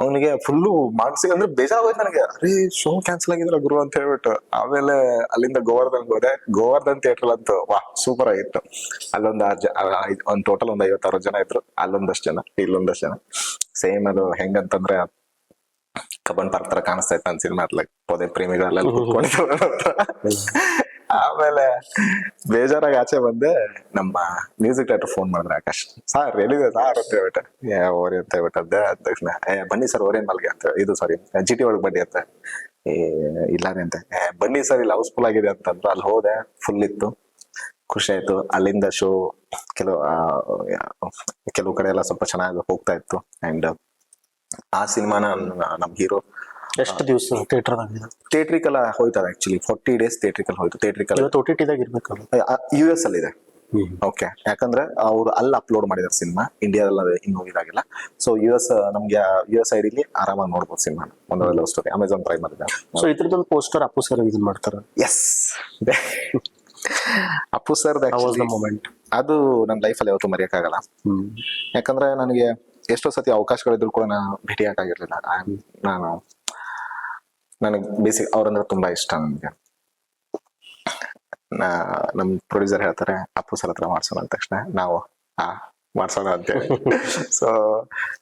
ಅವನಿಗೆ ಫುಲ್ಲು ಮಾನಸಿಕ ಅಂದ್ರೆ ಬೇಜಾರಾಗೋಯ್ತು ನನಗೆ. ಅರೇ ಶೋ ಕ್ಯಾನ್ಸಲ್ ಆಗಿದ್ರ ಗುರು ಅಂತ ಹೇಳ್ಬಿಟ್ಟು. ಆಮೇಲೆ ಅಲ್ಲಿಂದ ಗೋವರ್ಧನ್ ಹೋದೆ. ಗೋವರ್ಧನ್ ಥಿಯೇಟರ್ ಅಂತೂ ಸೂಪರ್ ಆಗಿತ್ತು. ಅಲ್ಲೊಂದು ಒಂದ್ ಟೋಟಲ್ ಒಂದು 50-60 ಜನ ಇದ್ರು. ಅಲ್ಲೊಂದಷ್ಟು ಜನ ಇಲ್ಲೊಂದಷ್ಟು ಜನ. ಸೇಮ್ ಅದು ಹೆಂಗಂತಂದ್ರೆ ಕಬ್ಬನ್ ಪಾರ್ಕ್ ತರ ಕಾಣಿಸ್ತಾ ಇತ್ತು ನನ್ನ ಸಿನಿಮಾ. ಪೊದೆ ಪ್ರೇಮಿಗಳೆಲ್ಲ ಕುತ್ಕೊಂಡಿದ್ರು. ಆಮೇಲೆ ಬೇಜಾರಾಗಿ ಆಚೆ ಬಂದೆ. ನಮ್ಮ ಮ್ಯೂಸಿಕ್ ಡೈರೆಕ್ಟರ್ ಫೋನ್ ಮಾಡಿದ್ರೆ ಆಕಾಶ್ ಸಾರ್ ಎಲ್ಲಿದೆ ಸಾರ್ ಅಂತ ಹೇಳ್ಬಿಟ್ಟೆ. ಓರಿ ಅಂತ ಹೇಳ್ಬಿಟ್ಟದ್ದೆ. ಅದ ತಕ್ಷಣ ಬನ್ನಿ ಸರ್ ಓರೇನ್ ಮಲ್ಗೆ ಅಂತ ಇದು ಸಾರಿ GT ಒಳಗೆ ಬನ್ನಿ ಅಂತ. ಇಲ್ಲಾರೆ ಅಂತ ಬನ್ನಿ ಸರ್ ಇಲ್ಲಿ ಹೌಸ್ಫುಲ್ ಆಗಿದೆ ಅಂತಂದ್ರು. ಅಲ್ಲಿ ಹೋದೆ, ಫುಲ್ ಇತ್ತು, ಖುಷಿ ಆಯ್ತು. ಅಲ್ಲಿಂದ ಶೋ ಕೆಲವು ಕಡೆ ಎಲ್ಲ ಸ್ವಲ್ಪ ಚೆನ್ನಾಗಿ ಹೋಗ್ತಾ ಇತ್ತು. ಅಂಡ್ ಆ ಸಿನಿಮಾನ ನಮ್ ಹೀರೋ ಎಷ್ಟು ದಿವಸ ಥಿಯೇಟ್ರಿಕಲ್ ಹೋಯ್ತದ ಆಕ್ಚುಲಿ 40 days ಥಿಯೇಟ್ರಿಕಲ್ ಹೋಯ್ತು. ಥಿಯೇಟ್ರಿಕಲ್ OTT-ದಾಗ ಇರ್ಬೇಕಲ್ಲ. US ಅಲ್ಲಿ ಇದೆ. ಓಕೆ, ಯಾಕಂದ್ರೆ ಅವ್ರು ಅಲ್ಲಿ ಅಪ್ಲೋಡ್ ಮಾಡಿದಾರೆ ಸಿನಿಮಾ, ಇಂಡಿಯಾದಲ್ಲಿ ಇನ್ನೂ ಇದಾಗಿಲ್ಲ. ಸೊ ನಮ್ಗೆ US ID ಆರಾಮಾಗಿ ನೋಡ್ಬೋದು ಸಿನಿಮಾ. ಒಂದೊಳ್ಳೆ ಲವ್ ಸ್ಟೋರಿ ಅಮೆಝಾನ್ ಪ್ರೈಮ್ ಅಲ್ಲಿ. ಸೊ ಇದ್ರದ್ದೊಂದು ಪೋಸ್ಟರ್ ಅಪ್ಪು ಸರ್ ಇದನ್ನ ಮಾಡ್ತಾರ. ಎಸ್, ಅಪ್ಪು ಸರ್ ಮೂಮೆಂಟ್ ಅದು ನನ್ನ ಲೈಫಲ್ಲಿ ಯಾವತ್ತೂ ಮರೆಯಕ್ಕಾಗಲ್ಲ. ಯಾಕಂದ್ರೆ ನನಗೆ ಎಷ್ಟೋ ಸತಿ ಅವಕಾಶಗಳಿದ್ರು ಕೂಡ ನಾನು ಭೇಟಿಯಾಗಿರ್ಲಿಲ್ಲ. ನನಗೆ ಬೇಸಿಕ್ ಅವ್ರಂದ್ರೆ ತುಂಬಾ ಇಷ್ಟ ನನಗೆ. ನಮ್ ಪ್ರೊಡ್ಯೂಸರ್ ಹೇಳ್ತಾರೆ ಅಪ್ಪು ಸರ್ ಹತ್ರ ಮಾಡ್ಸೋಣ ಅಂದ ತಕ್ಷಣ ನಾವು ಮಾಡ್ಸೋಣ ಅಂತೇಳಿ. ಸೊ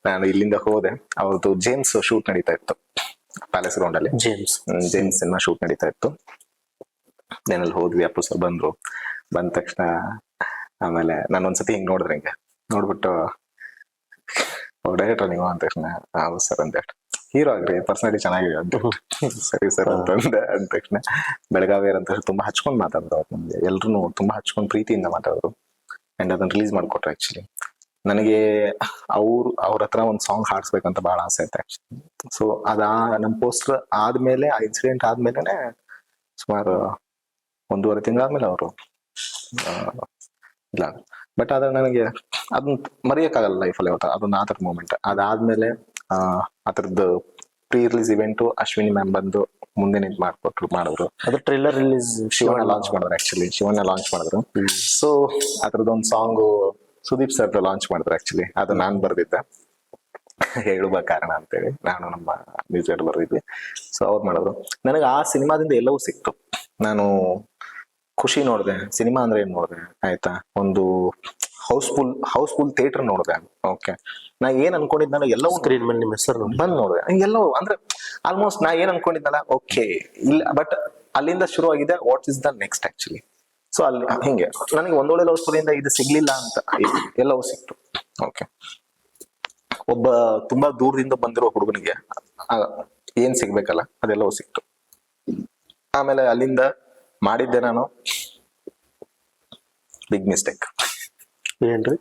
ನಾನು ಇಲ್ಲಿಂದ ಹೋದೆ. ಅವ್ರದ್ದು ಜೇಮ್ಸ್ ಶೂಟ್ ನಡೀತಾ ಇತ್ತು ಪ್ಯಾಲೇಸ್ ಗ್ರೌಂಡ್ ಅಲ್ಲಿ. ಜೇಮ್ಸ್ ಸಿನಿಮಾ ಶೂಟ್ ನಡೀತಾ ಇತ್ತು. ನೇನಲ್ಲಿ ಹೋದ್ವಿ. ಅಪ್ಪು ಸರ್ ಬಂದ ತಕ್ಷಣ ಆಮೇಲೆ ನಾನು ಒಂದ್ಸತಿ ಹಿಂಗ್ ನೋಡಿದ್ರೆ ಹಿಂಗೆ ನೋಡ್ಬಿಟ್ಟು ಡೈರೆಕ್ಟರ್ ನೀವು ಅಂದ ತಕ್ಷಣ ಹೌದು ಸರ್ ಅಂತ ಹೀರೋ ಆಗ್ರಿ ಪರ್ಸನಾಲಿಟಿ ಚೆನ್ನಾಗಿದೆ ಅಂತ. ಸರಿ ಸರ್ ಅಂತಂದೆ. ಅಂದ ತಕ್ಷಣ ಬೆಳಗಾವಿಯರ್ ಅಂತ ತುಂಬಾ ಹಚ್ಕೊಂಡ್ ಮಾತಾಡಿದ್ರು. ಅವ್ರು ನಮ್ಗೆ ಎಲ್ರು ತುಂಬಾ ಹಚ್ಕೊಂಡ್ ಪ್ರೀತಿಯಿಂದ ಮಾತಾಡಿದ್ರು. ಅಂಡ್ ಅದನ್ನ ರಿಲೀಸ್ ಮಾಡ್ಕೊಟ್ರು. ಆಕ್ಚುಲಿ ನನಗೆ ಅವ್ರ ಹತ್ರ ಒಂದು ಸಾಂಗ್ ಹಾಡ್ಸ್ಬೇಕಂತ ಬಹಳ ಆಸೆ ಆಯ್ತು ಆಕ್ಚುಲಿ. ಸೊ ನಮ್ ಪೋಸ್ಟರ್ ಆದ್ಮೇಲೆ ಆ ಇನ್ಸಿಡೆಂಟ್ ಆದ್ಮೇಲೆ ಸುಮಾರು 1.5 ತಿಂಗಳಾದ್ಮೇಲೆ ಅವರು ಇಲ್ಲ. ಬಟ್ ಆದ್ರೆ ನನಗೆ ಅದನ್ನ ಮರೆಯಕ್ಕಾಗಲ್ಲ ಲೈಫಲ್ಲಿ. ಅದೊಂದು ಆತರ ಮೂಮೆಂಟ್. ಅದಾದ್ಮೇಲೆ ಅದರದ್ದು pre release event Ashwini ma'am ಬಂದು ಮುಂದೆ ನಿಂತು ಮಾಡಿದ್ರು. ಅದು ಟ್ರೈಲರ್ ರಿಲೀಸ್ ಶಿವಣ್ಣ ಲಾಂಚ್ ಮಾಡಿದ್ರು. ಆಕ್ಚುಲಿ ಶಿವಣ್ಣ ಲಾಂಚ್ ಮಾಡಿದ್ರು. ಸೊ ಅದ್ರದ್ದೊಂದು ಸಾಂಗ್ ಸುದೀಪ್ ಸರ್ ಲಾಂಚ್ ಮಾಡಿದ್ರು. ಆಕ್ಚುಲಿ ಅದು ನಾನ್ ಬರ್ದಿದ್ದೆ, ಹೇಳುವ ಕಾರಣ ಅಂತೇಳಿ. ನಾನು ನಮ್ಮ ಮ್ಯೂಸಿಕ್ ಬರ್ದಿದ್ವಿ. ಸೊ ಅವ್ರು ಮಾಡಿದ್ರು. ನನಗೆ ಆ ಸಿನಿಮಾದಿಂದ ಎಲ್ಲವೂ ಸಿಕ್ತು. ನಾನು ಖುಷಿ ನೋಡಿದೆ. ಸಿನಿಮಾ ಅಂದ್ರೆ ಏನ್ ನೋಡಿದೆ ಆಯ್ತಾ, ಒಂದು ಹೌಸ್ಫುಲ್ ಥಿಯೇಟರ್ ನೋಡಿದೆ. ಓಕೆ, ನಾ ಏನ್ ಅನ್ಕೊಂಡಿದ್ನಲ್ಲ ಎಲ್ಲವೂ ಸ್ಕ್ರೀನ್ ಮೇಲೆ ನಿಮ್ಮ ಹೆಸರು ಬಂದ್ ನೋಡಿದೆ. ಎಲ್ಲವೂ ಅಂದ್ರೆ ಆಲ್ಮೋಸ್ಟ್ ನಾ ಏನ್ ಅನ್ಕೊಂಡಿದ್ನಲ್ಲ ಓಕೆ ಇಲ್ಲ. ಬಟ್ ಅಲ್ಲಿಂದ ಶುರು ಆಗಿದೆ what is the next actually. So ಅಲ್ಲಿ ಹಿಂಗೆ ನನಗೆ ಒಂದೊಳ್ಳೆ ಲವ್ ಸ್ಟೋರಿಯಿಂದ ಇದು ಸಿಗ್ಲಿಲ್ಲ ಅಂತ ಎಲ್ಲವೂ ಸಿಕ್ತು. ಓಕೆ, ಒಬ್ಬ ತುಂಬಾ ದೂರದಿಂದ ಬಂದಿರೋ ಹುಡುಗನಿಗೆ ಏನ್ ಸಿಗ್ಬೇಕಲ್ಲ ಅದೆಲ್ಲವೂ ಸಿಕ್ತು. ಆಮೇಲೆ ಅಲ್ಲಿಂದ ಮಾಡಿದ್ದೆ ನಾನು ಬಿಗ್ ಮಿಸ್ಟೇಕ್. ಏನ್ರಿ?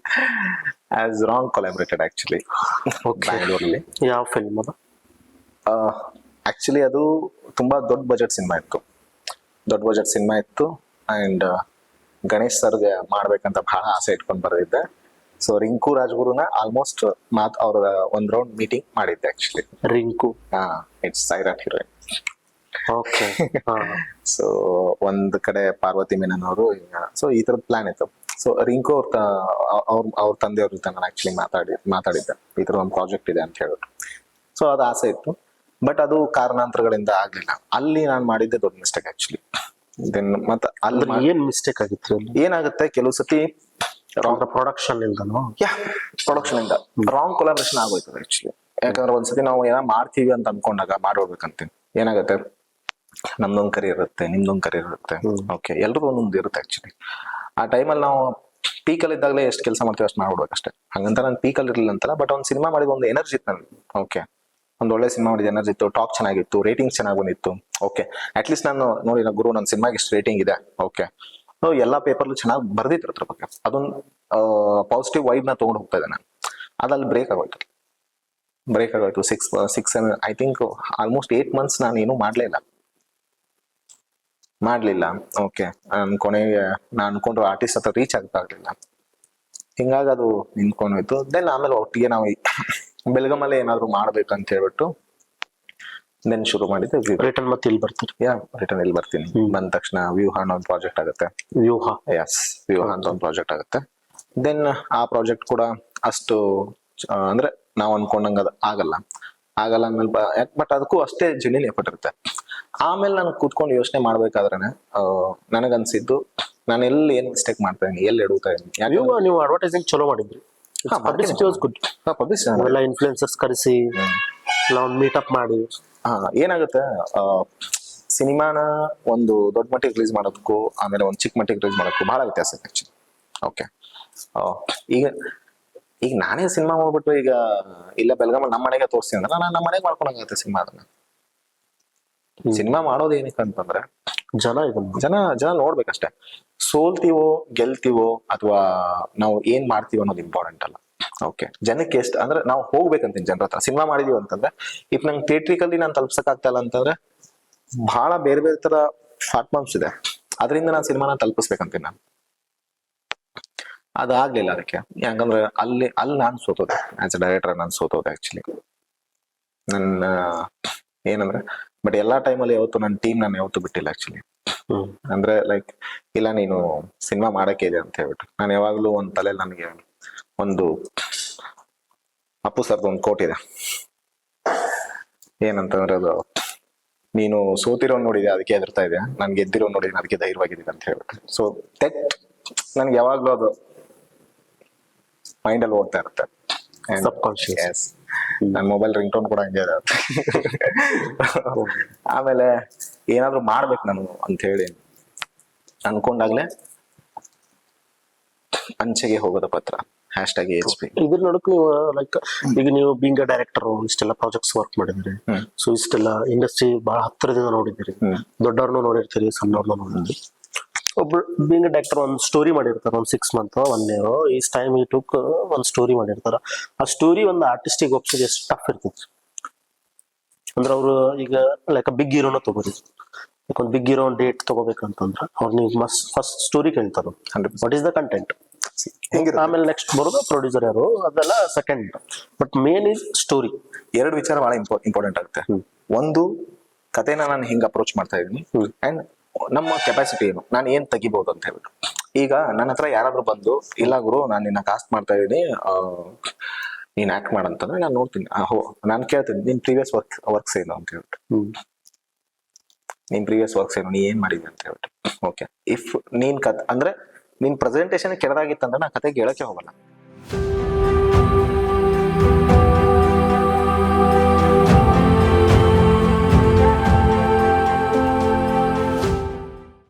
ಆಸ್ ರಾಂಗ್ ಕೊಲಾಬ್ರೇಟೆಡ್ ಆಕ್ಚುಲಿ ಬ್ಯಾಂಗ್ಳೂರಲ್ಲಿ. ಯಾವ ಫಿಲ್ಮ್ ಅದು? ಆಕ್ಚುಲಿ ಅದು ತುಂಬಾ ದೊಡ್ಡ ಬಜೆಟ್ ಸಿನಿಮಾ ಇತ್ತು ಅಂಡ್ ಗಣೇಶ್ ಸರ್ಗೆ ಮಾಡ್ಬೇಕಂತ ಬಹಳ ಆಸೆ ಇಟ್ಕೊಂಡು ಬರ್ದಿದ್ದೆ. ಸೊ ರಿಂಕು ರಾಜ್ಗುರುನ ಆಲ್ಮೋಸ್ಟ್ ಅವ್ರ ಒಂದ್ ರೌಂಡ್ ಮೀಟಿಂಗ್ ಮಾಡಿದ್ದೆ actually. Rinku? It's Sairat heroine. Okay. So ಒಂದ್ ಕಡೆ ಪಾರ್ವತಿ ಮೆನನ್ ಅವರು, ಸೊ ಈ ತರದ ಪ್ಲಾನ್ ಇತ್ತು. ಸೊ ರಿಂಕು ಅವ್ರ ತಂದೆಯವ್ರ ಜೊತೆ ನಾನು ಆಕ್ಚುಲಿ ಮಾತಾಡಿದ್ದೆ, ಈ ತರ ಒಂದು ಪ್ರಾಜೆಕ್ಟ್ ಇದೆ ಅಂತ ಹೇಳ್ಬಿಟ್ಟು. ಸೊ ಅದು ಆಸೆ ಇತ್ತು, ಬಟ್ ಅದು ಕಾರಣಾಂತರಗಳಿಂದ ಆಗ್ಲಿಲ್ಲ. ಅಲ್ಲಿ ನಾನು ಮಾಡಿದ್ದೆ ದೊಡ್ಡ ಮಿಸ್ಟೇಕ್ ಆಕ್ಚುಲಿ. ದೆನ್ ಮತ್ತೆ ಅಲ್ಲಿ ಏನ್ ಮಿಸ್ಟೇಕ್ ಆಗಿತ್ತು? ಏನಾಗುತ್ತೆ ಕೆಲವು ಸತಿ ಪ್ರೊಡಕ್ಷನ್ ಇಂದನೋ? ಪ್ರೊಡಕ್ಷನ್ ಇಂದ ರಾಂಗ್ ಕೊಲಾಬ್ರೇಷನ್ ಆಗೋಯ್ತದೆ ಆಕ್ಚುಲಿ. ಯಾಕಂದ್ರೆ ಒಂದ್ಸತಿ ನಾವು ಏನೋ ಮಾಡ್ತೀವಿ ಅಂತ ಅನ್ಕೊಂಡಾಗ ಮಾಡ್ಬಿಡ್ಬೇಕಂತೀನಿ, ಏನಾಗುತ್ತೆ ನಮ್ದೊಂದ್ ಕರಿಯರ್ ಇರುತ್ತೆ, ನಿಮ್ದೊಂದ್ ಕರಿಯರ್ ಇರುತ್ತೆ. ಓಕೆ, ಎಲ್ರಿಗೂ ಒಂದೊಂದು ಇರುತ್ತೆ ಆಕ್ಚುಲಿ. ಆ ಟೈಮಲ್ಲಿ ನಾವು ಪೀಕಲ್ಲಿ ಇದ್ದಾಗಲೇ ಎಷ್ಟು ಕೆಲಸ ಮಾಡ್ತೀವಿ ಅಷ್ಟು ಮಾಡ್ಬಿಡ್ಬೇಕು ಅಷ್ಟೇ. ಹಂಗಂತ ನಾನು ಪೀಕಲ್ಲಿ ಇರ್ಲಿಲ್ಲ ಅಂತಲ್ಲ, ಬಟ್ ಒಂದು ಸಿನಿಮಾ ಮಾಡಿದ ಒಂದು ಎನರ್ಜಿ ಇತ್ತು ನನಗೆ. ಓಕೆ, ಒಂದು ಒಳ್ಳೆ ಸಿನಿಮಾ ಮಾಡಿದ ಎನರ್ಜಿ ಇತ್ತು, ಟಾಕ್ ಚೆನ್ನಾಗಿತ್ತು, ರೇಟಿಂಗ್ಸ್ ಚೆನ್ನಾಗಿ ಬಂದಿತ್ತು. ಓಕೆ, ಅಟ್ಲೀಸ್ಟ್ ನಾನು ನೋಡಿ ಗುರು ನನ್ನ ಸಿನಿಮಾಗೆ ಇಷ್ಟು ರೇಟಿಂಗ್ ಇದೆ. ಓಕೆ, ಎಲ್ಲಾ ಪೇಪರ್ಲು ಚೆನ್ನಾಗಿ ಬರ್ದಿತ್ತು ಅದ್ರ ಬಗ್ಗೆ. ಅದೊಂದು ಪಾಸಿಟಿವ್ ವೈಬ್ ನ ತಗೊಂಡು ಹೋಗ್ತಾ ಇದ್ದೆ ನಾನು. ಅದಲ್ಲಿ ಬ್ರೇಕ್ ಆಗೋಯ್ತು. 6 ಐ ಥಿಂಕ್ ಆಲ್ಮೋಸ್ಟ್ 8 months ನಾನು ಏನೂ ಮಾಡ್ಲಿಲ್ಲ. ಓಕೆ, ಕೊನೆಗೆ ನಾನು ಅನ್ಕೊಂಡ್ರೆ ಆರ್ಟಿಸ್ಟ್ ಹತ್ರ ರೀಚ್ ಆಗ್ತಾ ಇರ್ಲಿಲ್ಲ. ಹಿಂಗಾಗಿ ಅದು ನಿಂತ್ಕೊಂಡೋಯ್ತು. ದೆನ್ ಆಮೇಲೆ ಒಟ್ಟಿಗೆ ನಾವು ಬೆಳಗಾಮಲ್ಲೇ ಏನಾದ್ರು ಮಾಡ್ಬೇಕಂತ ಹೇಳ್ಬಿಟ್ಟು ದೆನ್ ಶುರು ಮಾಡಿದ್ದೆ. ರಿಟರ್ನ್ ಮತ್ತೆ ಇಲ್ಲಿ ಬರ್ತೀರಿ? ರಿಟರ್ನ್ ಇಲ್ಲಿ ಬರ್ತೀನಿ. ಬಂದ ತಕ್ಷಣ ವ್ಯೂಹ ಅನ್ನೋ ಒಂದು ಪ್ರಾಜೆಕ್ಟ್ ಆಗುತ್ತೆ. ವ್ಯೂಹ ಅಂತ ಒಂದು ಪ್ರಾಜೆಕ್ಟ್ ಆಗುತ್ತೆ. ದೆನ್ ಆ ಪ್ರಾಜೆಕ್ಟ್ ಕೂಡ ಅಷ್ಟು ಅಂದ್ರೆ ನಾವು ಅನ್ಕೊಂಡಂಗ ಆಗಲ್ಲ ಆಮೇಲೆ ಬಟ್ ಅದಕ್ಕೂ ಅಷ್ಟೇ ಜೆನ್ಯೂನ್ ಎಫರ್ಟ್ ಇರುತ್ತೆ. ಆಮೇಲೆ ನಾನು ಕೂತ್ಕೊಂಡು ಯೋಚನೆ ಮಾಡ್ಬೇಕಾದ್ರೆ ನನಗನ್ಸಿದ್ದು ನಾನು ಎಲ್ಲಿ ಏನ್ ಮಿಸ್ಟೇಕ್ ಮಾಡ್ತಾ ಇದೀನಿ, ಎಲ್ಲಿ ಎಡುತ್ತಾ ಇದೀನಿ. ನೀವು ಅಡ್ವರ್ಟೈಸಿಂಗ್ ಚಲೋ ಮಾಡಿದ್ರಿ. ಇನ್ಫ್ಲುಯೆನ್ಸರ್ಸ್ ಕರೆಸಿ ಮೀಟಪ್ ಮಾಡಿ. ಏನಾಗುತ್ತೆ, ಸಿನಿಮಾನ ಒಂದು ದೊಡ್ಡ ಮಟ್ಟಿಗೆ ರಿಲೀಸ್ ಮಾಡೋದಕ್ಕೂ ಆಮೇಲೆ ಒಂದು ಚಿಕ್ಕ ಮಟ್ಟಿಗೆ ರಿಲೀಸ್ ಮಾಡೋದಕ್ಕೂ ಬಹಳ ವ್ಯತ್ಯಾಸ ಇದೆ ಆಕ್ಚುಲಿ. ಓಕೆ, ಈಗ ನಾನೇ ಸಿನಿಮಾ ಮಾಡ್ಬಿಟ್ಟು ಈಗ ಇಲ್ಲ ಬೆಳಗಾಮಲ್ಲಿ ನಮ್ಮ ಮನೆಗೆ ತೋರಿಸ್ತೀನಿ ಅಂದ್ರೆ ನಾನು ನಮ್ಮ ಮನೆಗೆ ಮಾಡ್ಕೊಳಂಗಾಗುತ್ತೆ ಸಿನಿಮಾ. ಅದನ್ನ ಸಿನಿಮಾ ಮಾಡೋದು ಏನಕ್ಕೆ ಅಂತಂದ್ರೆ ಜನ ನೋಡ್ಬೇಕಷ್ಟೇ. ಸೋಲ್ತೀವೋ ಗೆಲ್ತೀವೋ ಅಥವಾ ನಾವು ಏನ್ ಮಾಡ್ತೀವೋ ಅನ್ನೋದು ಇಂಪಾರ್ಟೆಂಟ್ ಅಲ್ಲ. ಓಕೆ, ಜನಕ್ಕೆ ಎಷ್ಟು ಅಂದ್ರೆ ನಾವು ಹೋಗ್ಬೇಕಂತೀನಿ ಜನರ ಹತ್ರ. ಸಿನಿಮಾ ಮಾಡಿದೀವಿ ಅಂತಂದ್ರೆ ಇಫ್ ನಂಗೆ ಥಿಯೇಟ್ರಿಕಲ್ಲಿ ನಾನು ತಲುಪ್ಸಕ್ ಆಗ್ತಾ ಇಲ್ಲ ಅಂತಂದ್ರೆ ಬಹಳ ಬೇರೆ ಬೇರೆ ತರ ಪ್ಲಾಟ್ಫಾರ್ಮ್ಸ್ ಇದೆ, ಅದರಿಂದ ನಾನು ಸಿನಿಮಾನ ತಲುಪಿಸ್ಬೇಕಂತೀನಿ ನಾನು. ಅದಾಗ್ಲಿಲ್ಲ ಅದಕ್ಕೆ. ಯಾಕಂದ್ರೆ ಅಲ್ಲಿ ನಾನು ಸೋತೋದೆ ಆಸ್ ಎ ಡೈರೆಕ್ಟರ್. ನಾನು ಸೋತೋದೆ ಆಕ್ಚುಲಿ. ನನ್ನ ಏನಂದ್ರೆ ಬಟ್ ಎಲ್ಲಾ ಟೈಮಲ್ಲಿ ಯಾವತ್ತು ನನ್ನ ಟೀಮ್ ನಾನು ಯಾವತ್ತು ಬಿಟ್ಟಿಲ್ಲ ಆಕ್ಚುಲಿ. ಅಂದ್ರೆ ಲೈಕ್ ಇಲ್ಲ ನೀನು ಸಿನಿಮಾ ಮಾಡಕ್ಕೆ ಇದೆ ಅಂತ ಹೇಳ್ಬಿಟ್ಟು ನಾನು ಯಾವಾಗ್ಲೂ ಒಂದ್ ತಲೆಯಲ್ಲಿ ನನಗೆ ಒಂದು ಅಪ್ಪು ಸರ್ದು ಒಂದು ಕೋಟ್ ಇದೆ. ಏನಂತಂದ್ರೆ ಅದು, ನೀನು ಸೋತಿರೋ ನೋಡಿದೆ ಅದಕ್ಕೆ ಹೆದರ್ತಾ ಇದೆ, ನಾನು ಗೆದ್ದಿರೋ ನೋಡಿದ್ರೆ ಅದಕ್ಕೆ ಧೈರ್ಯವಾಗಿದ್ದೀನಿ ಅಂತ ಹೇಳ್ಬಿಟ್ಟು. ಸೊ ದಟ್ ನನ್ಗೆ ಯಾವಾಗ್ಲೂ ಅದು ಮೈಂಡ್ ಅಲ್ಲಿ ಓಡ್ತಾ ಇರುತ್ತೆ. ನನ್ನ ಮೊಬೈಲ್ ರಿಂಗ್ ಟೋನ್ ಕೂಡ ಹಂಗೆ ಇದೆ. ಆಮೇಲೆ ಏನಾದ್ರು ಮಾಡ್ಬೇಕು ನಾನು ಅಂತ ಹೇಳಿ ಅನ್ಕೊಂಡಾಗ್ಲೇ ಅಂಚೆಗೆ ಹೋಗೋದ ಪತ್ರ #HP. ಇದ್ರ ನಡುಕ್ ನೀವು ಲೈಕ್ ಈಗ ನೀವು ಬೀಂಗ್ ಡೈರೆಕ್ಟರ್ ಇಷ್ಟೆಲ್ಲ ಪ್ರಾಜೆಕ್ಟ್ಸ್ ವರ್ಕ್ ಮಾಡಿದ್ರಿ. ಸೊ ಇಷ್ಟೆಲ್ಲ ಇಂಡಸ್ಟ್ರಿ ಬಹಳ ಹತ್ತಿರದಿಂದ ನೋಡಿದಿರಿ, ದೊಡ್ಡವ್ರನ್ನು ನೋಡಿರ್ತೀರಿ, ಸಣ್ಣವ್ರನ್ನು ನೋಡಿದ್ರಿ. ಒಬ್ರು ಬೀಂಗ್ ಡೈರೆಕ್ಟರ್ ಒಂದು ಸ್ಟೋರಿ ಮಾಡಿರ್ತಾರ, ಒಂದು 6 months 1 year ಈ ಟೈಮ್ ಈ ಟುಕ್ ಒಂದು ಸ್ಟೋರಿ ಮಾಡಿರ್ತಾರ. ಆ ಸ್ಟೋರಿ ಒಂದು ಆರ್ಟಿಸ್ಟಿಗೆ ಒಪ್ಸೋದು ಎಷ್ಟು ಟಫ್ ಇರ್ತೈತಿ ಅಂದ್ರೆ ಅವ್ರು ಈಗ ಲೈಕ್ ಬಿಗ್ ಹೀರೋನ ತಗೋರಿ, ಒಂದು ಬಿಗ್ ಹೀರೋ ಡೇಟ್ ತಗೋಬೇಕಂತಂದ್ರೆ ಅವ್ರು ನೀವು ಫಸ್ಟ್ ಸ್ಟೋರಿ ಕೇಳ್ತಾರ, ವಾಟ್ ಈಸ್ ದ ಕಂಟೆಂಟ್. ಆಮೇಲೆ ನೆಕ್ಸ್ಟ್ ಬರೋದು ಪ್ರೊಡ್ಯೂಸರ್ ಯಾರು, ಅದೆಲ್ಲ second. But main is story. 2 ವಿಚಾರ ಬಹಳ ಇಂಪಾರ್ಟೆಂಟ್ ಆಗುತ್ತೆ. ಒಂದು, ಕಥೆನ ನಾನು ಹಿಂಗ್ ಅಪ್ರೋಚ್ ಮಾಡ್ತಾ ಇದೀನಿ ಅಂಡ್ ನಮ್ಮ ಕೆಪಾಸಿಟಿ ಏನು, ನಾನು ಏನ್ ತೆಗಿಬಹುದು ಅಂತ ಹೇಳ್ಬಿಟ್ಟು. ಈಗ ನನ್ನ ಹತ್ರ ಯಾರಾದ್ರೂ ಬಂದು ಇಲ್ಲ ಗುರು ನಾನು ನಿನ್ನ ಕಾಸ್ಟ್ ಮಾಡ್ತಾ ಇದೀನಿ, ನೀನ್ ಆಕ್ಟ್ ಮಾಡಂತಂದ್ರೆ ನಾನು ನೋಡ್ತೀನಿ. ನಾನು ಕೇಳ್ತೀನಿ ನಿನ್ ಪ್ರೀವಿಯಸ್ ವರ್ಕ್ಸ್ ಏನು ಅಂತ ಹೇಳ್ಬಿಟ್ಟು. ನಿನ್ ಪ್ರೀವಿಯಸ್ ವರ್ಕ್ಸ್ ಏನು, ನೀ ಏನ್ ಮಾಡಿದ್ವಿ ಅಂತ ಹೇಳ್ಬಿಟ್ಟು. ಓಕೆ, ಇಫ್ ನೀನ್ ಅಂದ್ರೆ ನಿನ್ ಪ್ರೆಸೆಂಟೇಷನ್ ಕೆಡದಾಗಿತ್ತಂದ್ರೆ ನಾ ಕತೆಗೆ ಹೇಳಕ್ಕೆ ಹೋಗಲ್ಲ.